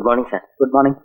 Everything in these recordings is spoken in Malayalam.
Good morning sir. Good morning.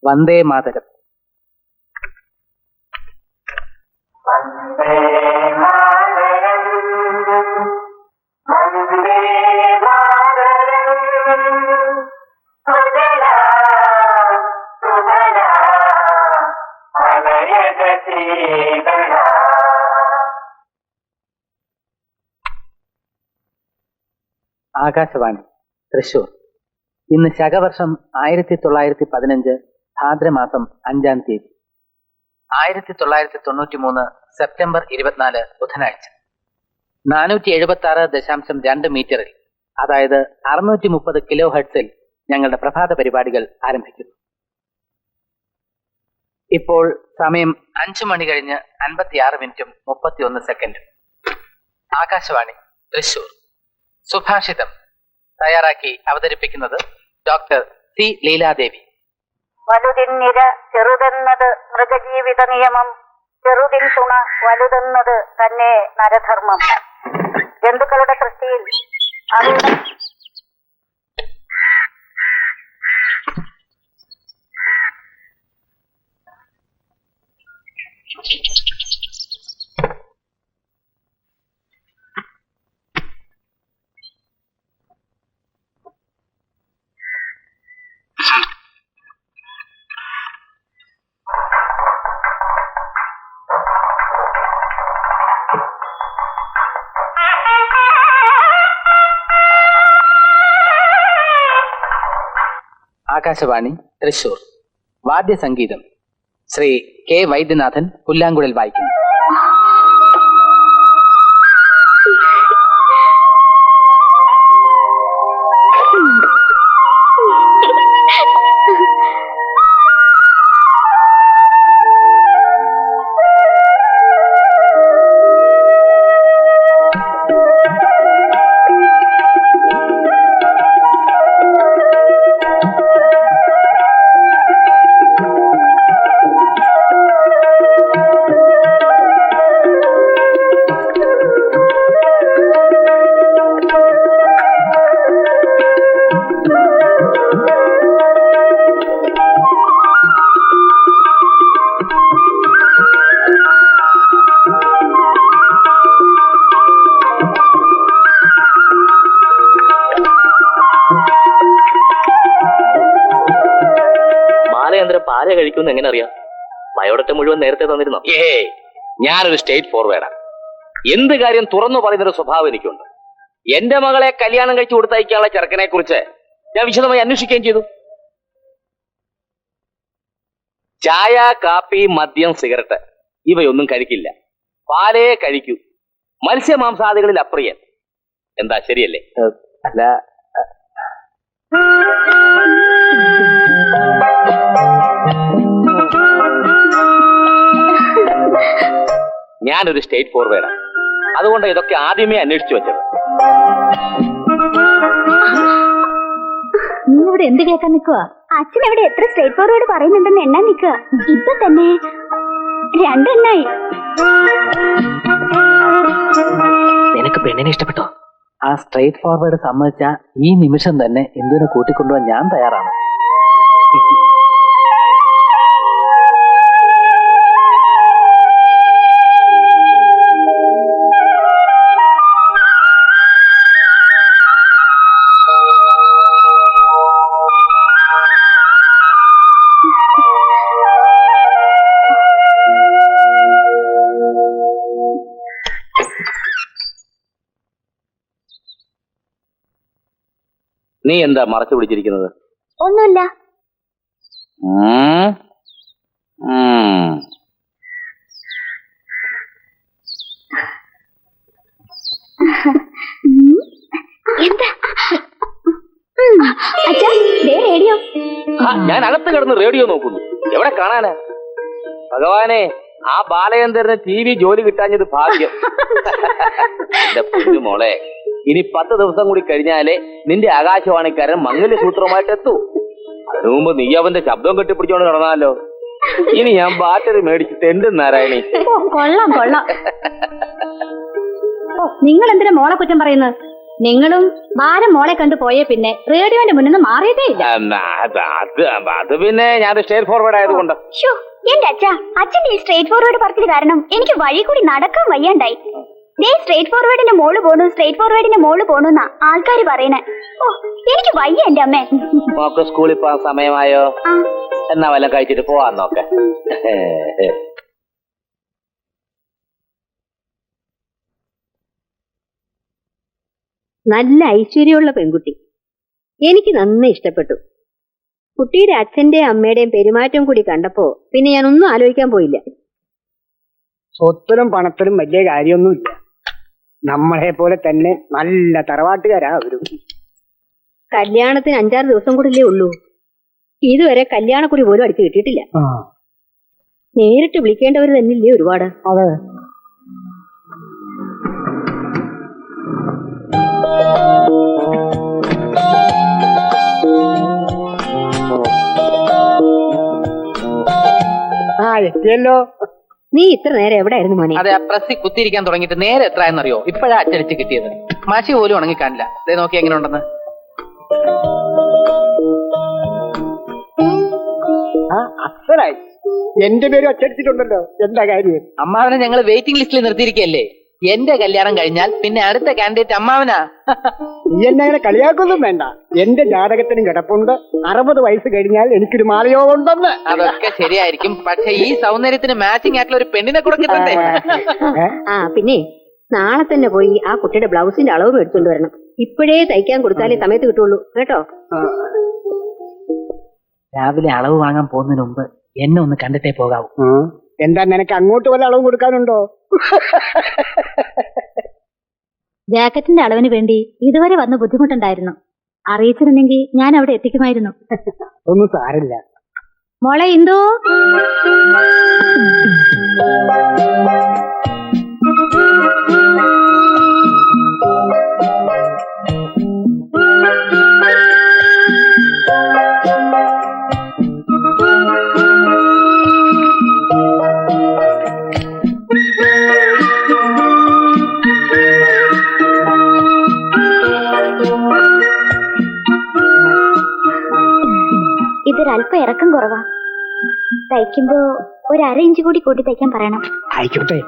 വന്ദേ മാതരം. ആകാശവാണി തൃശൂർ. ഇന്ന് ശകവർഷം 1915 ഭാദ്രമാസം 5-ാം തീയതി. 1993 സെപ്റ്റംബർ 24 ബുധനാഴ്ച. 476.2 മീറ്ററിൽ, അതായത് 630 കിലോ ഹെർട്സിൽ ഞങ്ങളുടെ പ്രഭാത പരിപാടികൾ ആരംഭിക്കുന്നു. ഇപ്പോൾ സമയം 5 മണി കഴിഞ്ഞ് 56 മിനിറ്റും 31 സെക്കൻഡും. ആകാശവാണി തൃശൂർ. സുഭാഷിതം തയ്യാറാക്കി അവതരിപ്പിക്കുന്നത് ഡോക്ടർ സി ലീലാദേവി. വലുതിന്നിര ചെറുതെന്നത് മൃഗജീവിത നിയമം, ചെറുതിൻ തുണ വലുതെന്നത് തന്നെ നരധർമ്മം. ജന്തുക്കളുടെ സൃഷ്ടിയിൽ അവയുടെ ആകാശവാണി തൃശൂർ. വാദ്യസംഗീതം ശ്രീ കെ വൈദ്യനാഥൻ പുല്ലാങ്കുഴൽ വായിക്കുന്നു. പാല കഴിക്കുമെന്ന് എങ്ങനെ അറിയാം? ബയോഡേറ്റ മുഴുവൻ നേരത്തെ തന്നിരുന്നോ? ഞാനൊരു സ്റ്റേറ്റ് ഫോർവേഡാ. എന്ത് കാര്യം തുറന്നു പറയുന്നൊരു സ്വഭാവം എനിക്കുണ്ട്. എന്റെ മകളെ കല്യാണം കഴിച്ചു കൊടുത്തയക്കാനുള്ള ചെറുക്കനെ കുറിച്ച് ഞാൻ വിശദമായി അന്വേഷിക്കുകയും ചെയ്തു. ചായ, കാപ്പി, മദ്യം, സിഗരറ്റ് ഇവയൊന്നും കഴിക്കില്ല. പാലേ കഴിക്കൂ. മത്സ്യമാംസാദികളിൽ അപ്രിയൻ. എന്താ, ശരിയല്ലേ? അല്ല, ഞാനൊരു സ്റ്റേറ്റ് ഫോർവേഡാ. അതുകൊണ്ട് ഇതൊക്കെ ആദ്യമേ അന്വേഷിച്ചു വെച്ചത്. ഫോർവേഡ് എന്ത് കേൾക്കാൻ നിൽക്കുക? അച്ഛൻ അവിടെ എത്ര സ്ട്രേറ്റ് ഫോർവേഡ് പറയുന്നുണ്ടെന്ന് എണ്ണാൻ നിൽക്കുക. ഇപ്പൊ തന്നെ 2 എണ്ണായി. നിനക്ക് പെണ്ണിനെ ഇഷ്ടപ്പെട്ടോ? ആ സ്ട്രേറ്റ് ഫോർവേഡ് സമ്മതിച്ച ഈ നിമിഷം തന്നെ എന്തിനെ കൂട്ടിക്കൊണ്ടുപോകാൻ ഞാൻ തയ്യാറാണ്. നീ എന്താ മറച്ചു പിടിച്ചിരിക്കുന്നത്? ഒന്നുമില്ല. എന്താ അച്ഛാ, റേഡിയോ. ഞാൻ അകത്ത് കിടന്ന് റേഡിയോ നോക്കുന്നു. എവിടെ കാണാനാ? ഭഗവാനെ, ആ ബാലചന്ദ്രന് TV ജോലി കിട്ടാഞ്ഞത് ഭാഗ്യം. എന്റെ പൊന്നു മോളെ, ഇനി 10 ദിവസം കൂടി കഴിഞ്ഞാലേ നിന്റെ ആകാശവാണിക്കാരൻ മംഗല്യസൂത്രമായിട്ട് എത്തൂ. അതിനു മുമ്പ് നീ അവന്റെ ശബ്ദം കെട്ടിപ്പിടിച്ചോണ്ട് നടന്നാലോ. ഇനി ഞാൻ ബാറ്ററി മേടിച്ചിട്ട് എന്ത് നാരായണി. കൊള്ളാം കൊള്ളാം. നിങ്ങൾ എന്തിനാ മോളെ കുറ്റം പറയുന്നത്? നിങ്ങളും ബാലം മോളെ കണ്ടു പോയേ പിന്നെ റേഡിയോന്റെ മുന്നിൽ നിന്ന് മാറിയതേ ഇല്ല. അത് പിന്നെ ഞാൻ സ്റ്റേറ്റ് ഫോർവേഡ് ആയതുകൊണ്ട്. എന്റെ അച്ഛന്റെ ഈ സ്ട്രേറ്റ് ഫോർവേഡ് പറച്ചിൽ കാരണം എനിക്ക് വഴി കൂടി നടക്കാൻ വയ്യാണ്ടായി. സ്ട്രേറ്റ് ഫോർവേഡിന്റെ മോള് പോണു, സ്ട്രേറ്റ് ഫോർവേഡിന്റെ മോള് പോണുന്നാ ആൾക്കാര് പറയണേ. ഓ, എനിക്ക് വയ്യ എന്റെ അമ്മേ. നോക്ക്, സ്കൂളിൽ പോകാൻ സമയമായോ? എന്നാ വല്ല കഴിച്ചിട്ട് പോവാൻ നോക്കെ. നല്ല ഐശ്വര്യമുള്ള പെൺകുട്ടി. എനിക്ക് നന്നായി ഇഷ്ടപ്പെട്ടു. കുട്ടിയുടെ അച്ഛന്റെയും അമ്മയുടെയും പെരുമാറ്റം കൂടി കണ്ടപ്പോ പിന്നെ ഞാൻ ഒന്നും ആലോചിക്കാൻ പോയില്ല. സ്വത്തിലും പണത്തിലും വലിയ കാര്യമൊന്നുമില്ല. നമ്മളെ പോലെ തന്നെ നല്ല തറവാട്ടുകാരാ അവരും. കല്യാണത്തിന് 5-6 ദിവസം കൂടില്ലേ ഉള്ളൂ. ഇതുവരെ കല്യാണക്കുറി പോലും അടിച്ചു കിട്ടിയിട്ടില്ല. നേരിട്ട് വിളിക്കേണ്ടവർ തന്നെയില്ലേ ഒരുപാട്. അതെ. എത്തിയല്ലോ. നീ ഇത്ര നേരം എവിടെയായിരുന്നു മോനെ? അതെ, ആ പ്രസ്സിൽ കുത്തിയിരിക്കാൻ തുടങ്ങിയിട്ട് നേരെ എത്ര എന്നറിയോ? ഇപ്പോഴാ അച്ചടിച്ച് കിട്ടിയത്. മഷി പോലും ഉണങ്ങി കാണില്ല. ഇതേ നോക്കി എങ്ങനെ ഉണ്ടെന്ന്. അസലായി. എന്റെ പേര് അച്ചടിച്ചിട്ടുണ്ടല്ലോ. എന്താ കാര്യം? അമ്മാവനെ ഞങ്ങൾ വെയിറ്റിംഗ് ലിസ്റ്റിൽ നിർത്തിയിരിക്കല്ലേ. എന്റെ കല്യാണം കഴിഞ്ഞാൽ പിന്നെ അടുത്ത കാൻഡിഡേറ്റ് അമ്മാവനാ. നീ എന്നെ അങ്ങനെ കളിയാക്കൊന്നും വേണ്ട. എന്റെ ജാതകത്തിനും കിടപ്പുണ്ട് 60 വയസ്സ് കഴിഞ്ഞാൽ എനിക്കൊരു മാലയോഗം ഉണ്ടെന്ന്. അതൊക്കെ ശരിയായിരിക്കും, പക്ഷെ ഈ സൗന്ദര്യത്തിന് മാച്ചിങ് ആയിട്ടുള്ള ഒരു പെണ്ണിനെ കൊടുക്കണ്ടേ? ആ പിന്നെ നാളെ തന്നെ പോയി ആ കുട്ടിയുടെ ബ്ലൗസിന്റെ അളവ് മേടിച്ചോണ്ട് വരണം. ഇപ്പോഴേ തയ്ക്കാൻ കൊടുത്താലേ സമയത്ത് കിട്ടുള്ളൂ കേട്ടോ. രാവിലെ അളവ് വാങ്ങാൻ പോകുന്നതിന് മുമ്പ് എന്നെ ഒന്ന് കണ്ടിട്ടേ പോകാവൂ. എന്താ, നിനക്ക് അങ്ങോട്ട് വല്ല അളവ് കൊടുക്കാനുണ്ടോ? ജാക്കറ്റിന്റെ അളവിന് വേണ്ടി ഇതുവരെ വന്ന് ബുദ്ധിമുട്ടുണ്ടായിരുന്നു. അറിയിച്ചിരുന്നെങ്കിൽ ഞാൻ അവിടെ എത്തിക്കുമായിരുന്നു. ഒന്നും സാരില്ല മോളെ. എന്തോ ഇതൊരല്പം ഇറക്കം കുറവാ. തയ്ക്കുമ്പോ ഒരു 1/2 ഇഞ്ച് കൂടി കൂട്ടി തയ്ക്കാൻ പറയണം. ആയിക്കോട്ടെ.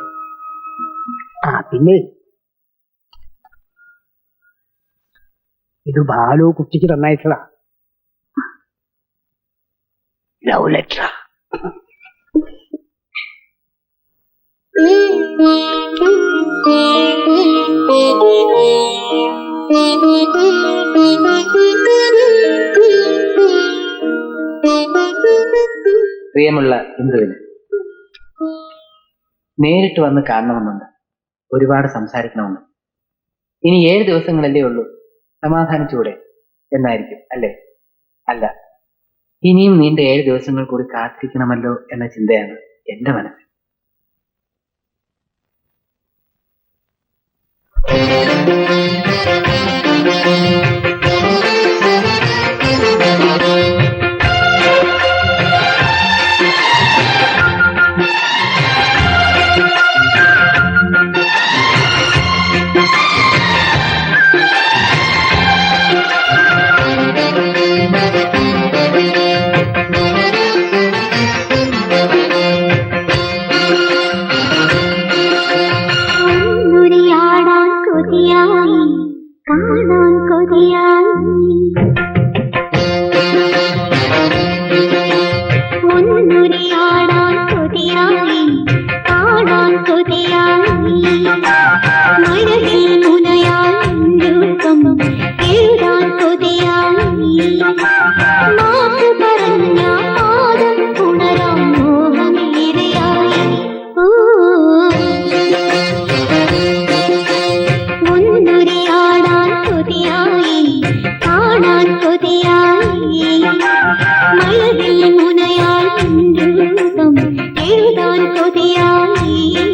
പിന്നെ ഇത് ബാലു കുട്ടിക്ക് തന്നയച്ചതാ. Love letter. പ്രിയമുള്ള ഇന്ദുവിന്, നേരിട്ട് വന്ന് കാണണമെന്നുണ്ട്. ഒരുപാട് സംസാരിക്കണമെന്ന്. ഇനി 7 ദിവസങ്ങളല്ലേ ഉള്ളൂ. സമാധാനിച്ചൂടെ എന്നായിരിക്കും അല്ലേ? അല്ല, ഇനിയും നീണ്ട 7 ദിവസങ്ങൾ കൂടി കാത്തിരിക്കണമല്ലോ എന്ന ചിന്തയാണ് എന്റെ മനസ്സിൽ. കൊതിയായി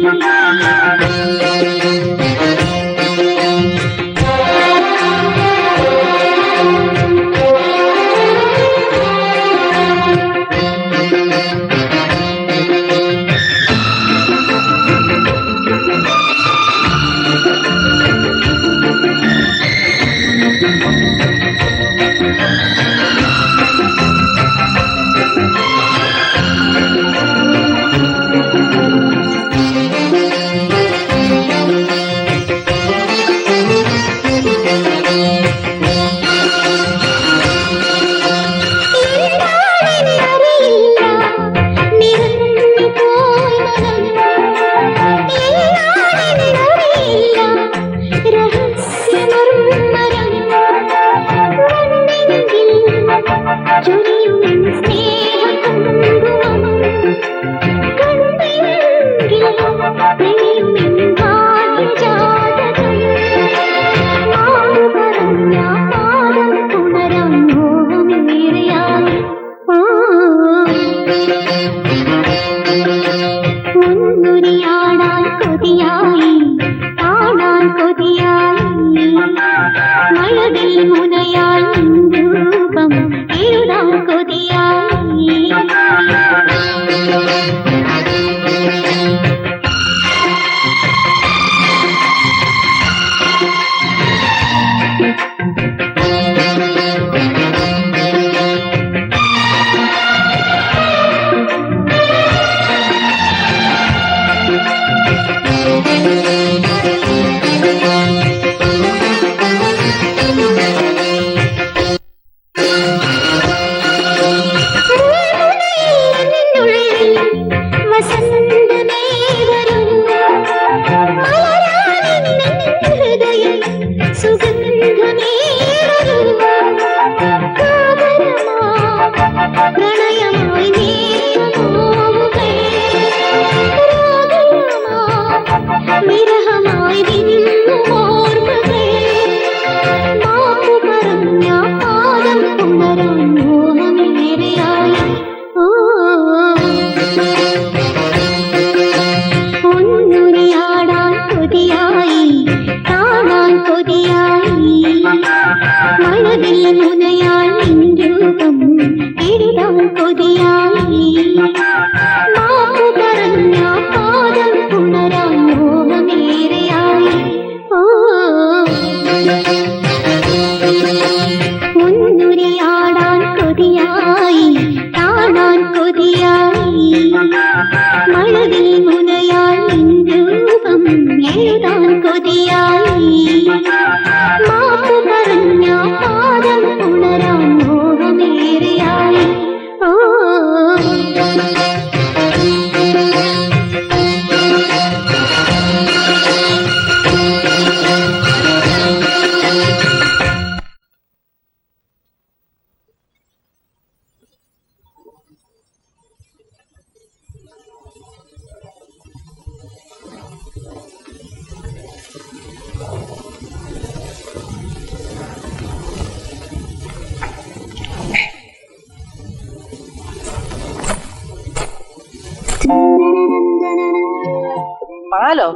പാലോ?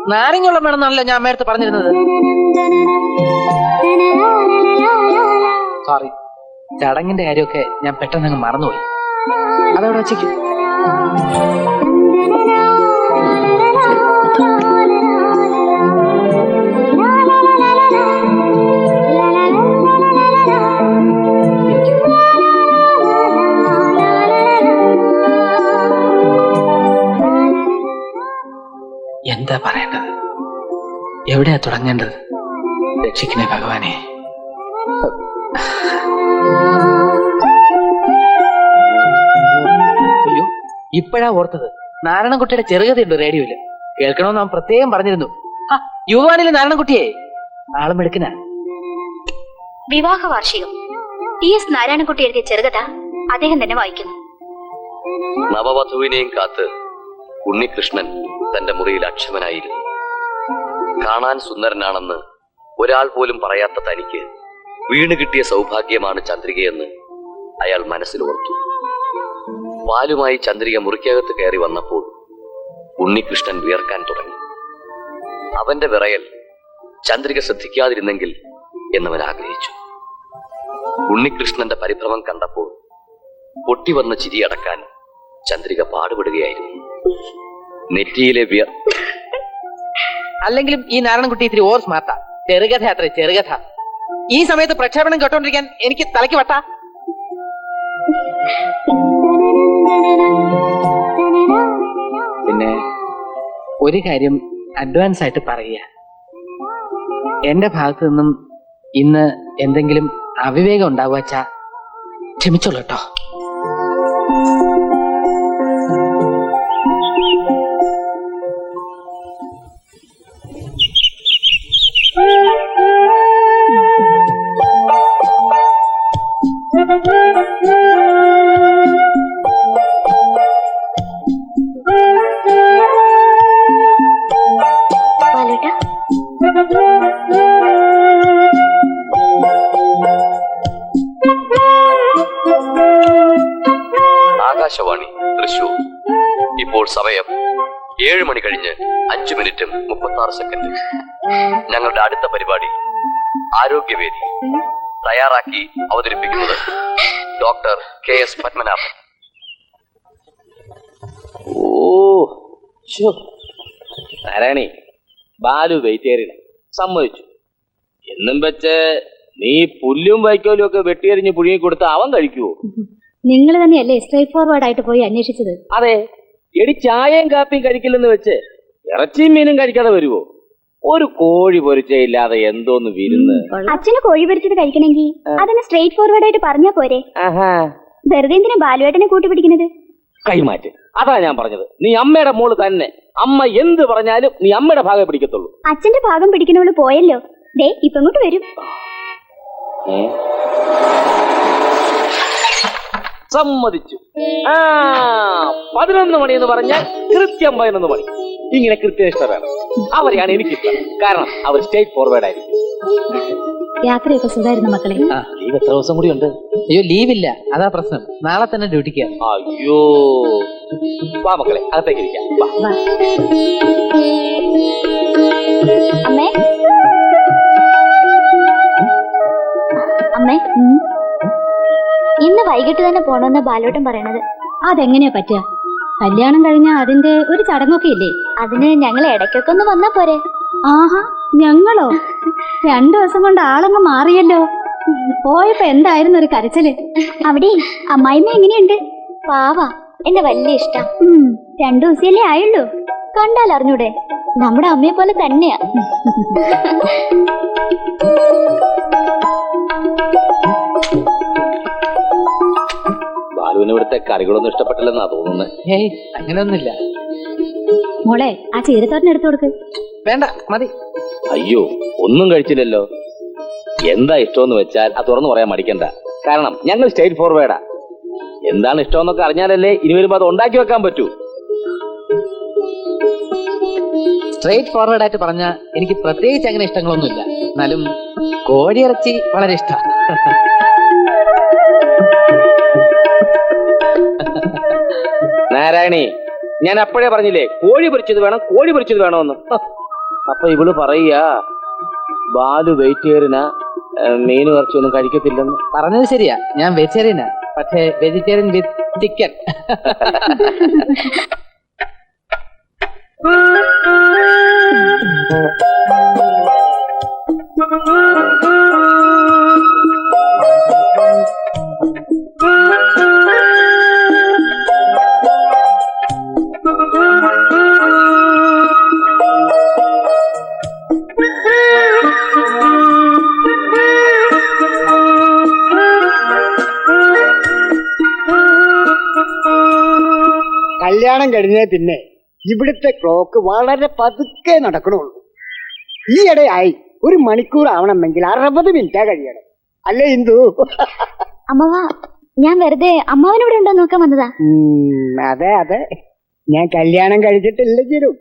നാരങ്ങുള്ളം വേണമെന്നാണല്ലോ ഞാൻ നേരത്തെ പറഞ്ഞിരുന്നത്. സോറി, ചടങ്ങിന്റെ കാര്യമൊക്കെ ഞാൻ പെട്ടെന്ന് മറന്നുപോയി. അതവിടെ വെച്ചേക്കും. എന്താ പറയേണ്ടത്? എവിടെയാ തുടങ്ങേണ്ടത്? രക്ഷിക്കണേ ഭഗവാനെ. അയ്യോ, ഇപ്പോഴാ ഓർത്തത്. നാരായണൻകുട്ടിയുടെ ചെറുകഥയുണ്ട് റേഡിയോയില്. കേൾക്കണമെന്ന് അവൻ പ്രത്യേകം പറഞ്ഞിരുന്നു. യുവാനിലെ നാരായണൻകുട്ടിയെ ആളും എടുക്കന. വിവാഹ വാർഷികം TS നാരായണൻകുട്ടി എഴുതിയ ചെറുകഥ അദ്ദേഹം തന്നെ വായിക്കുന്നു. നവവധുവിനെയും കാത്ത് ഉണ്ണികൃഷ്ണൻ തന്റെ മുറിയിൽ അക്ഷമനായിരുന്നു. കാണാൻ സുന്ദരനാണെന്ന് ഒരാൾ പോലും പറയാത്ത തനിക്ക് വീണ് കിട്ടിയ സൗഭാഗ്യമാണ് ചന്ദ്രികയെന്ന് അയാൾ മനസ്സിലോർത്തു. പാലുമായി ചന്ദ്രിക മുറിക്കകത്ത് കയറി വന്നപ്പോൾ ഉണ്ണികൃഷ്ണൻ വിയർക്കാൻ തുടങ്ങി. അവന്റെ വിറയൽ ചന്ദ്രിക ശ്രദ്ധിക്കാതിരുന്നെങ്കിൽ എന്നവൻ ആഗ്രഹിച്ചു. ഉണ്ണികൃഷ്ണന്റെ പരിഭ്രമം കണ്ടപ്പോൾ പൊട്ടിവന്ന ചിരിയടക്കാൻ ചന്ദ്രിക പാടുപെടുകയായിരുന്നു. നെറ്റിയിലെ അല്ലെങ്കിലും ഈ നാരായണൻകുട്ടി ഇത്തിരി ഓർ സ്മാർട്ടാ. ചെറുകഥ അത്ര ചെറുകഥ. ഈ സമയത്ത് പ്രക്ഷേപണം കേട്ടോണ്ടിരിക്കാൻ എനിക്ക് തലയ്ക്ക് വട്ടാ. പിന്നെ ഒരു കാര്യം അഡ്വാൻസ് ആയിട്ട് പറയുക, എന്റെ ഭാഗത്തു നിന്നും ഇന്ന് എന്തെങ്കിലും അവിവേകം ഉണ്ടാവുക ക്ഷമിച്ചോളൂ കേട്ടോ. ആകാശവാണി തൃശൂർ. ഇപ്പോൾ സമയം 7 മണി കഴിഞ്ഞ് 5 മിനിറ്റും 36 സെക്കൻഡ്. ഞങ്ങളുടെ അടുത്ത പരിപാടി ആരോഗ്യവേദി. തയ്യാറാക്കി അവതരിപ്പിക്കുന്നത് ഡോക്ടർ KS പത്മനാഭൻ. നാരായണി, ബാലു വെയിറ്റേറിയന് സമ്മതിച്ചു. എന്നും വെച്ച് നീ പുല്ലും വൈക്കോലും ഒക്കെ വെട്ടിയെറിഞ്ഞ് പുഴുങ്ങി കൊടുത്ത് അവൻ കഴിക്കുവോ? നിങ്ങൾ തന്നെയല്ലേ സ്ട്രേറ്റ് ഫോർവേഡ് ആയിട്ട് പോയി അന്വേഷിച്ചത്? അതെ. എടി, ചായയും കാപ്പിയും കഴിക്കില്ലെന്ന് വെച്ച് ഇറച്ചിയും മീനും കഴിക്കാതെ വരുവോ? ഒരു കോഴി പൊരിച്ചയില്ലാതെ എന്തോന്ന് വിരുന്ന്. അച്ഛന് കോഴി പൊരിച്ചത് കഴിക്കണമെങ്കിൽ അതിന് സ്ട്രേറ്റ് ഫോർവേഡ് ആയിട്ട് പറഞ്ഞാ പോരെ? വെറുതെ എന്തിനാ ബാലുവേട്ടനെ കൂട്ടുപിടിക്കുന്നത്? കൈമാറ്റ്. അതാ ഞാൻ പറഞ്ഞത്, നീ അമ്മയുടെ മോള് തന്നെ. അമ്മ എന്ത് പറഞ്ഞാലും നീ അമ്മയുടെ ഭാഗം പിടിക്കത്തുള്ളൂ. അച്ഛന്റെ ഭാഗം പിടിക്കുന്നവള് പോയല്ലോ. ദേ ഇപ്പൊ ഇങ്ങോട്ട് വരും. സമ്മതിച്ചു. 11 മണി എന്ന് പറഞ്ഞാൽ കൃത്യം 11 മണി. ഇങ്ങനെ കൃത്യനിഷ്ഠ വേണം. അവരെയാണ് എനിക്കിഷ്ടം. കാരണം അവർ സ്റ്റേറ്റ് ഫോർവേഡ് ആയിരിക്കും. യാത്രയൊക്കെ സുഖമായിരുന്നു മക്കളെ? ലീവ് എത്ര ദിവസം കൂടി ഉണ്ട്? അയ്യോ, ലീവില്ല, അതാ പ്രശ്നം. നാളെ തന്നെ ഡ്യൂട്ടിക്ക്. അയ്യോ, വാ മക്കളെ, അകത്തേക്ക് ഇരിക്കാം. അമ്മേ, അമ്മേ, ഇന്ന് വൈകിട്ട് തന്നെ പോണോന്ന് ബാലോട്ടൻ പറയണത്. അതെങ്ങനെയാ പറ്റുക? കല്യാണം കഴിഞ്ഞാൽ അതിന്റെ ഒരു ചടങ്ങൊക്കെ ഇല്ലേ? അതിന് ഞങ്ങൾ ഇടയ്ക്കൊക്കെ ഒന്ന് വന്നാ പോരെ? ആഹാ, ഞങ്ങളോ? 2 ദിവസം കൊണ്ട് ആളങ്ങ് മാറിയല്ലോ. പോയപ്പോ എന്തായിരുന്നു ഒരു കരച്ചില്. അവിടെ അമ്മായിമ്മ എങ്ങനെയുണ്ട്? പാവാ, എന്നെ വലിയ ഇഷ്ടം. 2 ദിവസമല്ലേ ആയുള്ളൂ. കണ്ടാൽ അറിഞ്ഞൂടെ, നമ്മുടെ അമ്മയെ പോലെ തന്നെയാ. ബാലുവിന് ഇവിടുത്തെ കറികളൊന്നും ഇഷ്ടപ്പെട്ടില്ലെന്നാ തോന്നുന്നത്. ഏയ്, അങ്ങനെയൊന്നുമില്ല. മോളെ, ആ ചീരത്തോരൻ എടുത്തു കൊടുക്ക്. വേണ്ട, മതി. അയ്യോ, ഒന്നും കഴിച്ചില്ലല്ലോ. എന്താ ഇഷ്ടമെന്ന് വെച്ചാൽ അത് തുറന്നു പറയാൻ മടിക്കണ്ട. കാരണം ഞങ്ങൾ സ്റ്റേറ്റ് ഫോർവേഡാ. എന്താണ് ഇഷ്ടമെന്നൊക്കെ അറിഞ്ഞാലല്ലേ ഇനി വരുമ്പോ അത് ഉണ്ടാക്കി വെക്കാൻ പറ്റൂ. സ്ട്രേറ്റ് ഫോർവേഡ് ആയിട്ട് പറഞ്ഞ എനിക്ക് പ്രത്യേകിച്ച് അങ്ങനെ ഇഷ്ടങ്ങളൊന്നുമില്ല. എന്നാലും കോഴിയിറച്ചി വളരെ ഇഷ്ടമാണ്. നാരായണി, ഞാൻ അപ്പോഴേ പറഞ്ഞില്ലേ കോഴി പൊരിച്ചത് വേണം, കോഴി പൊരിച്ചത് വേണമെന്ന്. അപ്പൊ ഇവള് പറയാ ബാലു വെജിറ്റേറിയനാ, മീനും ഇറച്ചിയൊന്നും കഴിക്കത്തില്ലെന്ന്. പറഞ്ഞത് ശരിയാ, ഞാൻ വെജിറ്റേറിയനാ. പക്ഷേ വെജിറ്റേറിയൻ വിത്ത് ചിക്കൻ. കല്യാണം കഴിഞ്ഞേ പിന്നെ ഇവിടുത്തെ ക്ലോക്ക് വളരെ പതുക്കെ നടക്കണുള്ളൂ. ഈയിടെയായി 1 മണിക്കൂർ ആവണമെങ്കിൽ 60 മിനിറ്റാ കഴിയണം. അല്ലേ ഇന്ദു? അമ്മവാ, ഞാൻ വെറുതെ അമ്മാവനിവിടെ ഉണ്ടോ നോക്കാൻ വന്നതാ. അതെ അതെ, ഞാൻ കല്യാണം കഴിച്ചിട്ടില്ലെങ്കിലും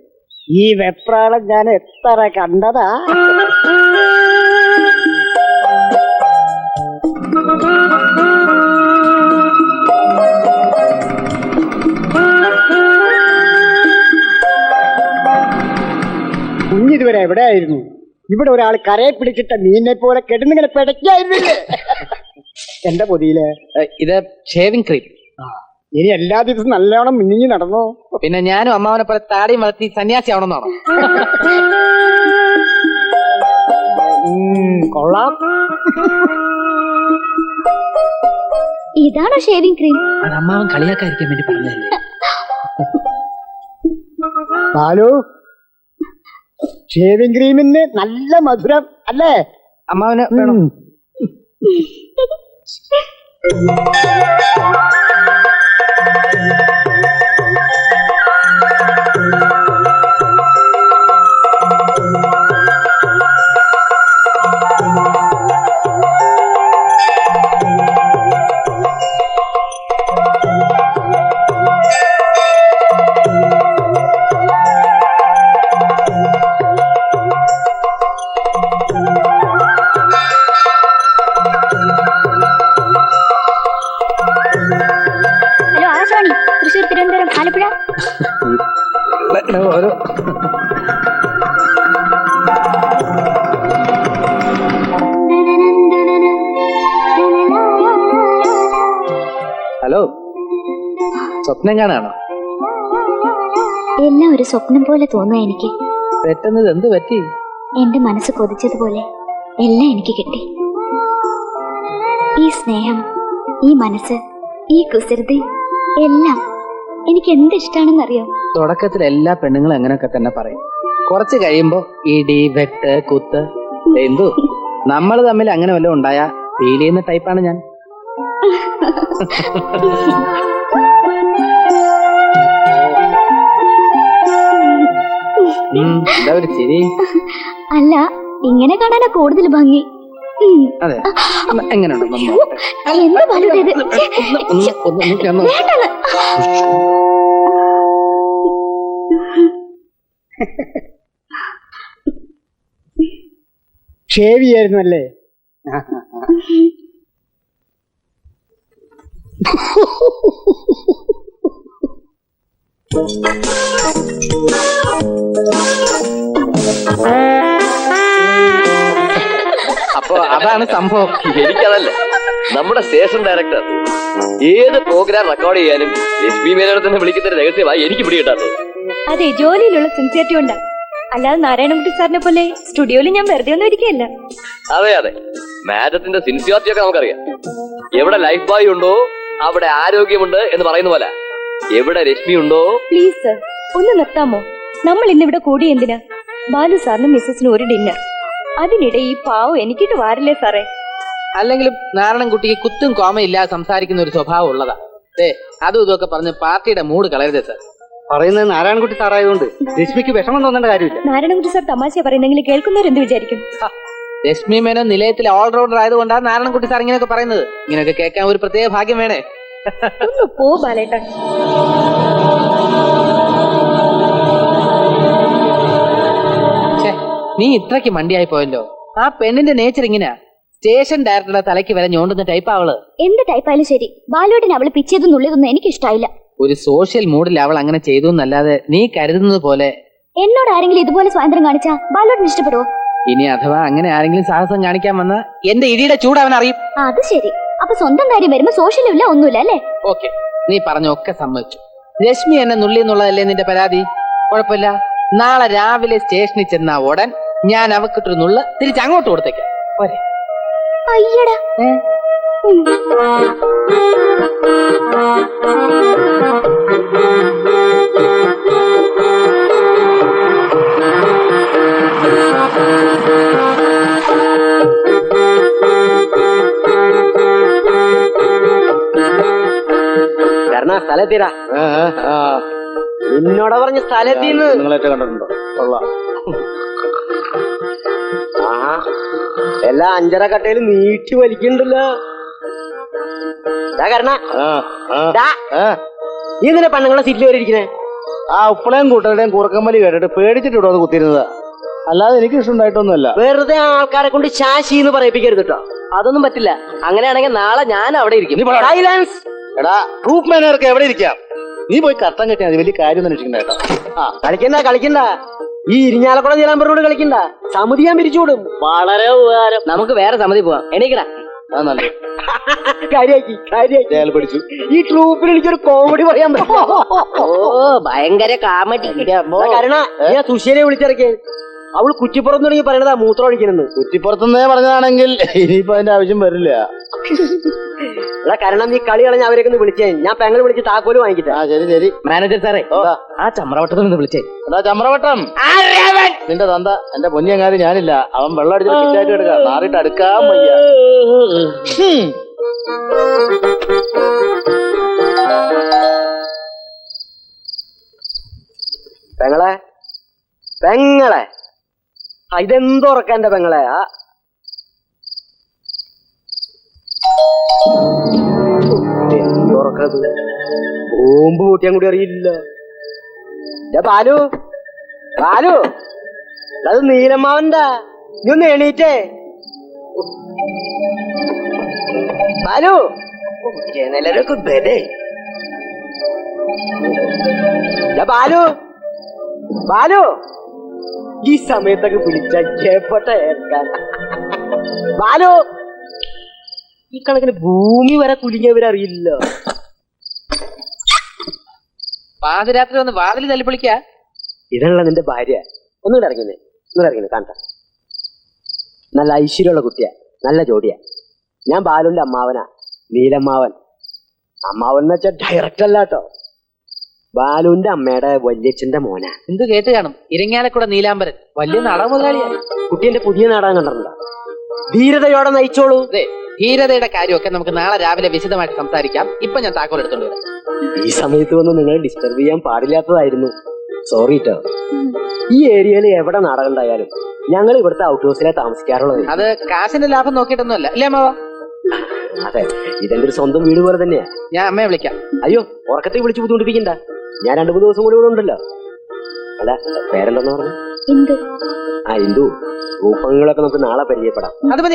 ഈ വെപ്രാളം ഞാൻ എത്ര കണ്ടതാ. ഇതുവരെ എവിടെയായിരുന്നു? ഇവിടെ ഒരാൾ കരയെ പിടിച്ചിട്ട മീനിനെ പോലെ കെടുന്നിങ്ങനെ പിടയ്ക്കായിരുന്നില്ലേ? എന്റെ പൊതിയില് ഇത് ഷേവിംഗ് ക്രീം. ഇനി എല്ലാ ദിവസവും നല്ലോണം മിന്നിങ്ങി നടന്നോ? പിന്നെ ഞാനും അമ്മാവനെ പോലെ താടിയും വളർത്തി സന്യാസി ആവണമെന്നാണോ? കൊള്ളാം. ഇതാണോ ഷേവിംഗ് ക്രീം? അത് അമ്മാവൻ കളിയാക്കാതിരിക്കാൻ വേണ്ടി പറഞ്ഞതല്ലേ. ബാലു, ഷേവിംഗ് ക്രീമിന് നല്ല മധുരം അല്ലേ? അമ്മാവന് വേണം. ഹലോ, ആകാശവാണി തൃശ്ശൂർ, തിരുവനന്തപുരം, ആലപ്പുഴ. ഓരോ ഹലോ, സ്വപ്നം കാണാണോ? എല്ലാം ഒരു സ്വപ്നം പോലെ തോന്നുക എനിക്ക്. പെട്ടെന്ന് എന്ത് പറ്റി? എന്റെ മനസ്സ് കൊതിച്ചതുപോലെ എല്ലാം എനിക്ക് കിട്ടി. ഈ സ്നേഹം, ഈ മനസ്സ്, ഈ കുസൃതി എല്ലാം എനിക്ക് എന്ത് ഇഷ്ടാണെന്നറിയോ? തുടക്കത്തിൽ എല്ലാ പെണ്ണുങ്ങളും അങ്ങനെയൊക്കെ തന്നെ പറയും. കുറച്ച് കഴിയുമ്പോ ഇടി, വെട്ട്, കുത്ത്. എന്തു നമ്മൾ തമ്മിൽ അങ്ങനെ വല്ലതും ഉണ്ടായാ ഫീൽ ചെയ്യുന്ന ടൈപ്പാണ് ഞാൻ. എന്താ ഒരു ചിരി? അല്ല, ഇങ്ങനെ കാണാനാ കൂടുതൽ ഭംഗി. അതെ, എങ്ങനെയുണ്ട്? എന്താ ബാലുടേത്? ഷേവ് ചെയ്യായിരുന്നു അല്ലേ? അപ്പൊ അതാണ് സംഭവം. എനിക്കതല്ല, നമ്മുടെ സ്റ്റേഷൻ ഡയറക്ടർ ഏത് പ്രോഗ്രാം റെക്കോർഡ് ചെയ്യാനും ലക്ഷ്മി മേനോനെ തന്നെ വിളിക്കുന്ന രഹസ്യമായി എനിക്ക് പിടികിട്ടാത്തത്. അതെ, ജോലിയിലുള്ള സിൻസിയറിറ്റി ഉണ്ടാ. അല്ലാതെ നാരായണൻകുട്ടി സാറിനെ പോലെ സ്റ്റുഡിയോയിൽ ഞാൻ വെറുതെ ഒന്നും ഇരിക്കുകയല്ല. അതെ അതെ, മാഡത്തിന്റെ സിൻസിയാരിറ്റി ഒക്കെ നമുക്കറിയാം. എവിടെ ലൈഫ് ബോയ് ഉണ്ടോ അവിടെ ആരോഗ്യമുണ്ട് എന്ന് പറയുന്ന പോലെ എവിടെ രശ്മി ഉണ്ടോ. പ്ലീസ് സർ, ഒന്ന് നിർത്താമോ? നമ്മൾ ഇന്നിവിടെ കൂടി എന്തിനാ? ബാലു സാറിനും മിസ്സസിനും ഒരു ഡിന്നർ. അതിനിടെ ഈ പാവം എനിക്കിട്ട് വാരില്ലേ സാറേ? അല്ലെങ്കിലും നാരായണൻകുട്ടിക്ക് കുത്തും കോമ ഇല്ലാതെ സംസാരിക്കുന്ന ഒരു സ്വഭാവം ഉള്ളതാ. അതും ഇതൊക്കെ പറഞ്ഞ് പാർട്ടിയുടെ മൂഡ് കളയരുതേ സാർ. പറയുന്നത് നാരായണൻകുട്ടി സാറായതുകൊണ്ട് രശ്മിക്ക് വിഷമം തോന്നേണ്ട കാര്യമില്ല. നാരായണൻകുട്ടി സാർ തമാശ പറയുന്നെങ്കിൽ കേൾക്കുന്നവരെന്ത് വിചാരിക്കും? രശ്മി മേനോൻ നിലയത്തിൽ ഓൾറൗണ്ടർ ആയതുകൊണ്ടാണ് നാരായണൻകുട്ടി സാർ ഇങ്ങനെയൊക്കെ പറയുന്നത്. ഇങ്ങനെയൊക്കെ കേൾക്കാൻ ഒരു പ്രത്യേക ഭാഗ്യം വേണേ. ഒന്ന് പോ ബാലേട്ട. നീ ഇത്രയ്ക്ക് മണ്ടിയായി പോയല്ലോ. ആ പെണ്ണിന്റെ നേച്ചർ ഇങ്ങനെയാ. സ്റ്റേഷൻ ഡയറക്ടറുടെ തലയ്ക്ക് വരെ ഞോണ്ടുന്ന ടൈപ്പ് അവള്. എന്ത് ടൈപ്പായാലും ശരി, ബാലുവേട്ടൻ അവള് പിച്ചതും നുള്ളിയതൊന്നും എനിക്ക് ഇഷ്ടായില്ല. ഒരു സോഷ്യൽ മൂഡിൽ അവൾ അങ്ങനെ ചെയ്തു എന്നല്ലാതെ നീ കരുതുന്നത് പോലെ. എന്നോട് ആരെങ്കിലും ഇതുപോലെ സ്വാതന്ത്ര്യം കാണിച്ചാ ബാലുവേട്ടൻ ഇഷ്ടപ്പെടുവോ? ഇനി അഥവാ അങ്ങനെ ആരെങ്കിലും സാഹസം കാണിക്കാൻ വന്ന എന്റെ ഇടിയുടെ ചൂട് അവൻ അറിയും. അത് ശരി. അപ്പൊ സ്വന്തം കാര്യം വരുമ്പോ സോഷ്യലും ഇല്ല, ഒന്നുമില്ല അല്ലേ? ഓക്കെ, നീ പറഞ്ഞൊക്കെ സമ്മതിച്ചു. രശ്മി എന്നെ നുള്ളി എന്നുള്ളതല്ലേ നിന്റെ പരാതി? കുഴപ്പമില്ല, നാളെ രാവിലെ സ്റ്റേഷനിൽ ചെന്ന ഉടൻ ഞാൻ അവക്കിട്ടൊരു നുള്ള തിരിച്ച് അങ്ങോട്ട് കൊടുത്തേക്കാം. പോരെ? അയ്യടാ. സ്ഥലത്തീരാ നിന്നോട് പറഞ്ഞ സ്ഥലത്തീന്ന് നിങ്ങളേറ്റ കണ്ടിട്ടുണ്ടോ? കൊള്ളാം. എല്ലാ 5.5 കട്ടയിൽ നീട്ടി വലിക്കണ്ടല്ലോ. നീ ഇതിനെ പെണ്ണുങ്ങളെ സീറ്റിൽ വരെയിരിക്കുന്നേ? ആ ഉപ്പളയും കൂട്ടരുടെയും കൂർക്കമ്പലി കേട്ടിട്ട് പേടിച്ചിട്ട് ഇവിടെ വന്ന് കുത്തിരുന്നതാ. അല്ലാതെ എനിക്ക് ഇഷ്ടമുണ്ടായിട്ടൊന്നുമല്ല. വെറുതെ ആൾക്കാരെ കൊണ്ട് ശാശി എന്ന് പറയിപ്പിക്കരുത് കേട്ടോ. അതൊന്നും പറ്റില്ല. അങ്ങനെയാണെങ്കിൽ നാളെ ഞാൻ അവിടെ ഇരിക്കും. സൈലൻസ്. എടാ, പ്രൂഫ് മാനേർക്ക് എവിടെ ഇരിക്കാം? നീ പോയി കട്ടം കെട്ടിയാൽ മതി. വലിയ കാര്യം അന്വേഷിക്കണ്ട കേട്ടോ. കളിക്കണ്ട. ഈ ഇരിഞ്ഞാലക്കുട നീലാംബരോട് കളിക്കണ്ട, സമിതി ഞാൻ പിരിച്ചുവിടും. വളരെ ഉപകാരം. നമുക്ക് വേറെ സമിതി പോവാം. എണീക്കടാ. കാര്യാക്കി പഠിച്ചു. ഈ ട്രൂപ്പിൽ എനിക്കൊരു കോമഡി പറയാൻ പറ്റും. ഓ ഭയങ്കര കാമഡി. കരുണ, ഞാൻ സുശീലയെ വിളിച്ചിറക്കിയ അവള് കുറ്റിപ്പുറത്ത് തുടങ്ങി പറയണതാ മൂത്രം ഒഴിക്കണെന്ന്. കുറ്റിപ്പുറത്തുനിന്നേ പറഞ്ഞതാണെങ്കിൽ ഇനിയിപ്പോ അതിന്റെ ആവശ്യം വരില്ല. എടാ കരണം, നീ കളി കളഞ്ഞ അവരൊക്കെ ഒന്ന് വിളിച്ചേ. ഞാൻ പെങ്ങള് വിളിച്ച് താക്കോല് വാങ്ങിക്കട്ടെ. ആ ശരി ശരി. മാനേജർ സാറേ, ആ ചമ്രവട്ടത്തിൽ നിന്ന് വിളിച്ചേ. എടാ ചമ്രവട്ടം, നിന്റെ തന്ത എന്റെ പൊന്നിയങ്ങാതി ഞാനില്ല. അവൻ വെള്ളം അടിച്ചിട്ട് കിറ്റായിട്ട് എടുക്കാം. മാറിയിട്ട് അടുക്കാൻ വയ്യ. പെങ്ങളെ പെങ്ങളെ ഇതെന്തുറക്ക എന്റെ പെങ്ങളെ. എന്തുറക്കത്? ബോംബ് കൂട്ടിയാൻ കൂടി അറിയില്ല. ബാലു ബാലു, അത് നീലമ്മാവന്റെ. നീ ഒന്ന് എണീറ്റേ ബാലു. ജനലൊക്കെ ബലേ. ബാലു ബാലു, ഈ സമയത്തൊക്കെ വിളിച്ച കേപ്പെട്ട ഏൽക്കാൻ. ബാലു, ഈ കണക്കിന് ഭൂമി വരെ കുലുങ്ങിയവരറിയില്ല. പാതിരാത്രി ഒന്ന് വാതിൽ തല്ലിപ്പൊളിക്ക. ഇതാണല്ലോ നിന്റെ ഭാര്യ. ഒന്നുകൂടെ ഇറങ്ങുന്നേ കാണട്ടെ. നല്ല ഐശ്വര്യമുള്ള കുട്ടിയാ, നല്ല ജോഡിയാ. ഞാൻ ബാലുവിന്റെ അമ്മാവനാ, നീലമ്മാവൻ. അമ്മാവൻ എന്ന് വെച്ചാൽ ഡയറക്റ്റ് അല്ല കേട്ടോ, ബാലുവിന്റെ അമ്മയുടെ വല്യച്ഛന്റെ മോനാ. എന്ത് കേട്ട് കാണും, ഇരങ്ങാലക്കുട നീലാംബരൻ വലിയ നാടക മുതലാളിയാണ്. കുട്ടിന്റെ പുതിയ നാടകം കണ്ടിട്ടുണ്ടോ? ധീരതയോടെ നയിച്ചോളൂ. അതെ, ധീരതയുടെ കാര്യമൊക്കെ നമുക്ക് നാളെ രാവിലെ വിശദമായിട്ട് സംസാരിക്കാം. ഇപ്പൊ ഞാൻ താക്കോൽ എടുത്തോണ്ട് വരാം. ഈ സമയത്ത് വന്ന് നിങ്ങൾ ഡിസ്റ്റർബ് ചെയ്യാൻ പാടില്ലാത്തതായിരുന്നു. സോറി ട്ടോ. ഈ ഏരിയയിൽ എവിടെ നാടകം ഉണ്ടായാലും ഞങ്ങൾ ഇവിടുത്തെ ഔട്ട് ഹൗസിലെ താമസിക്കാറുള്ളത്. അത് കാശിന്റെ ലാഭം നോക്കിയിട്ടൊന്നുമല്ല, ഇല്ലേ അമ്മാവ? അതെ, ഇതെന്റെ ഒരു സ്വന്തം വീട് പോലെ തന്നെയാ. ഞാൻ അമ്മയെ വിളിക്കാം. അയ്യോ, ഉറക്കത്തെ വിളിച്ച് ബുദ്ധിമുട്ടിപ്പിക്കണ്ട. ഞാൻ 2-3 ദിവസം കൂടി ഇവിടെ ഉണ്ടല്ലോ. അല്ല, പേരെന്താന്ന് പറഞ്ഞു? ഇന്ദു. രൂപങ്ങളൊക്കെ നമുക്ക് നാളെ പരിചയപ്പെടാം. അത് മതി.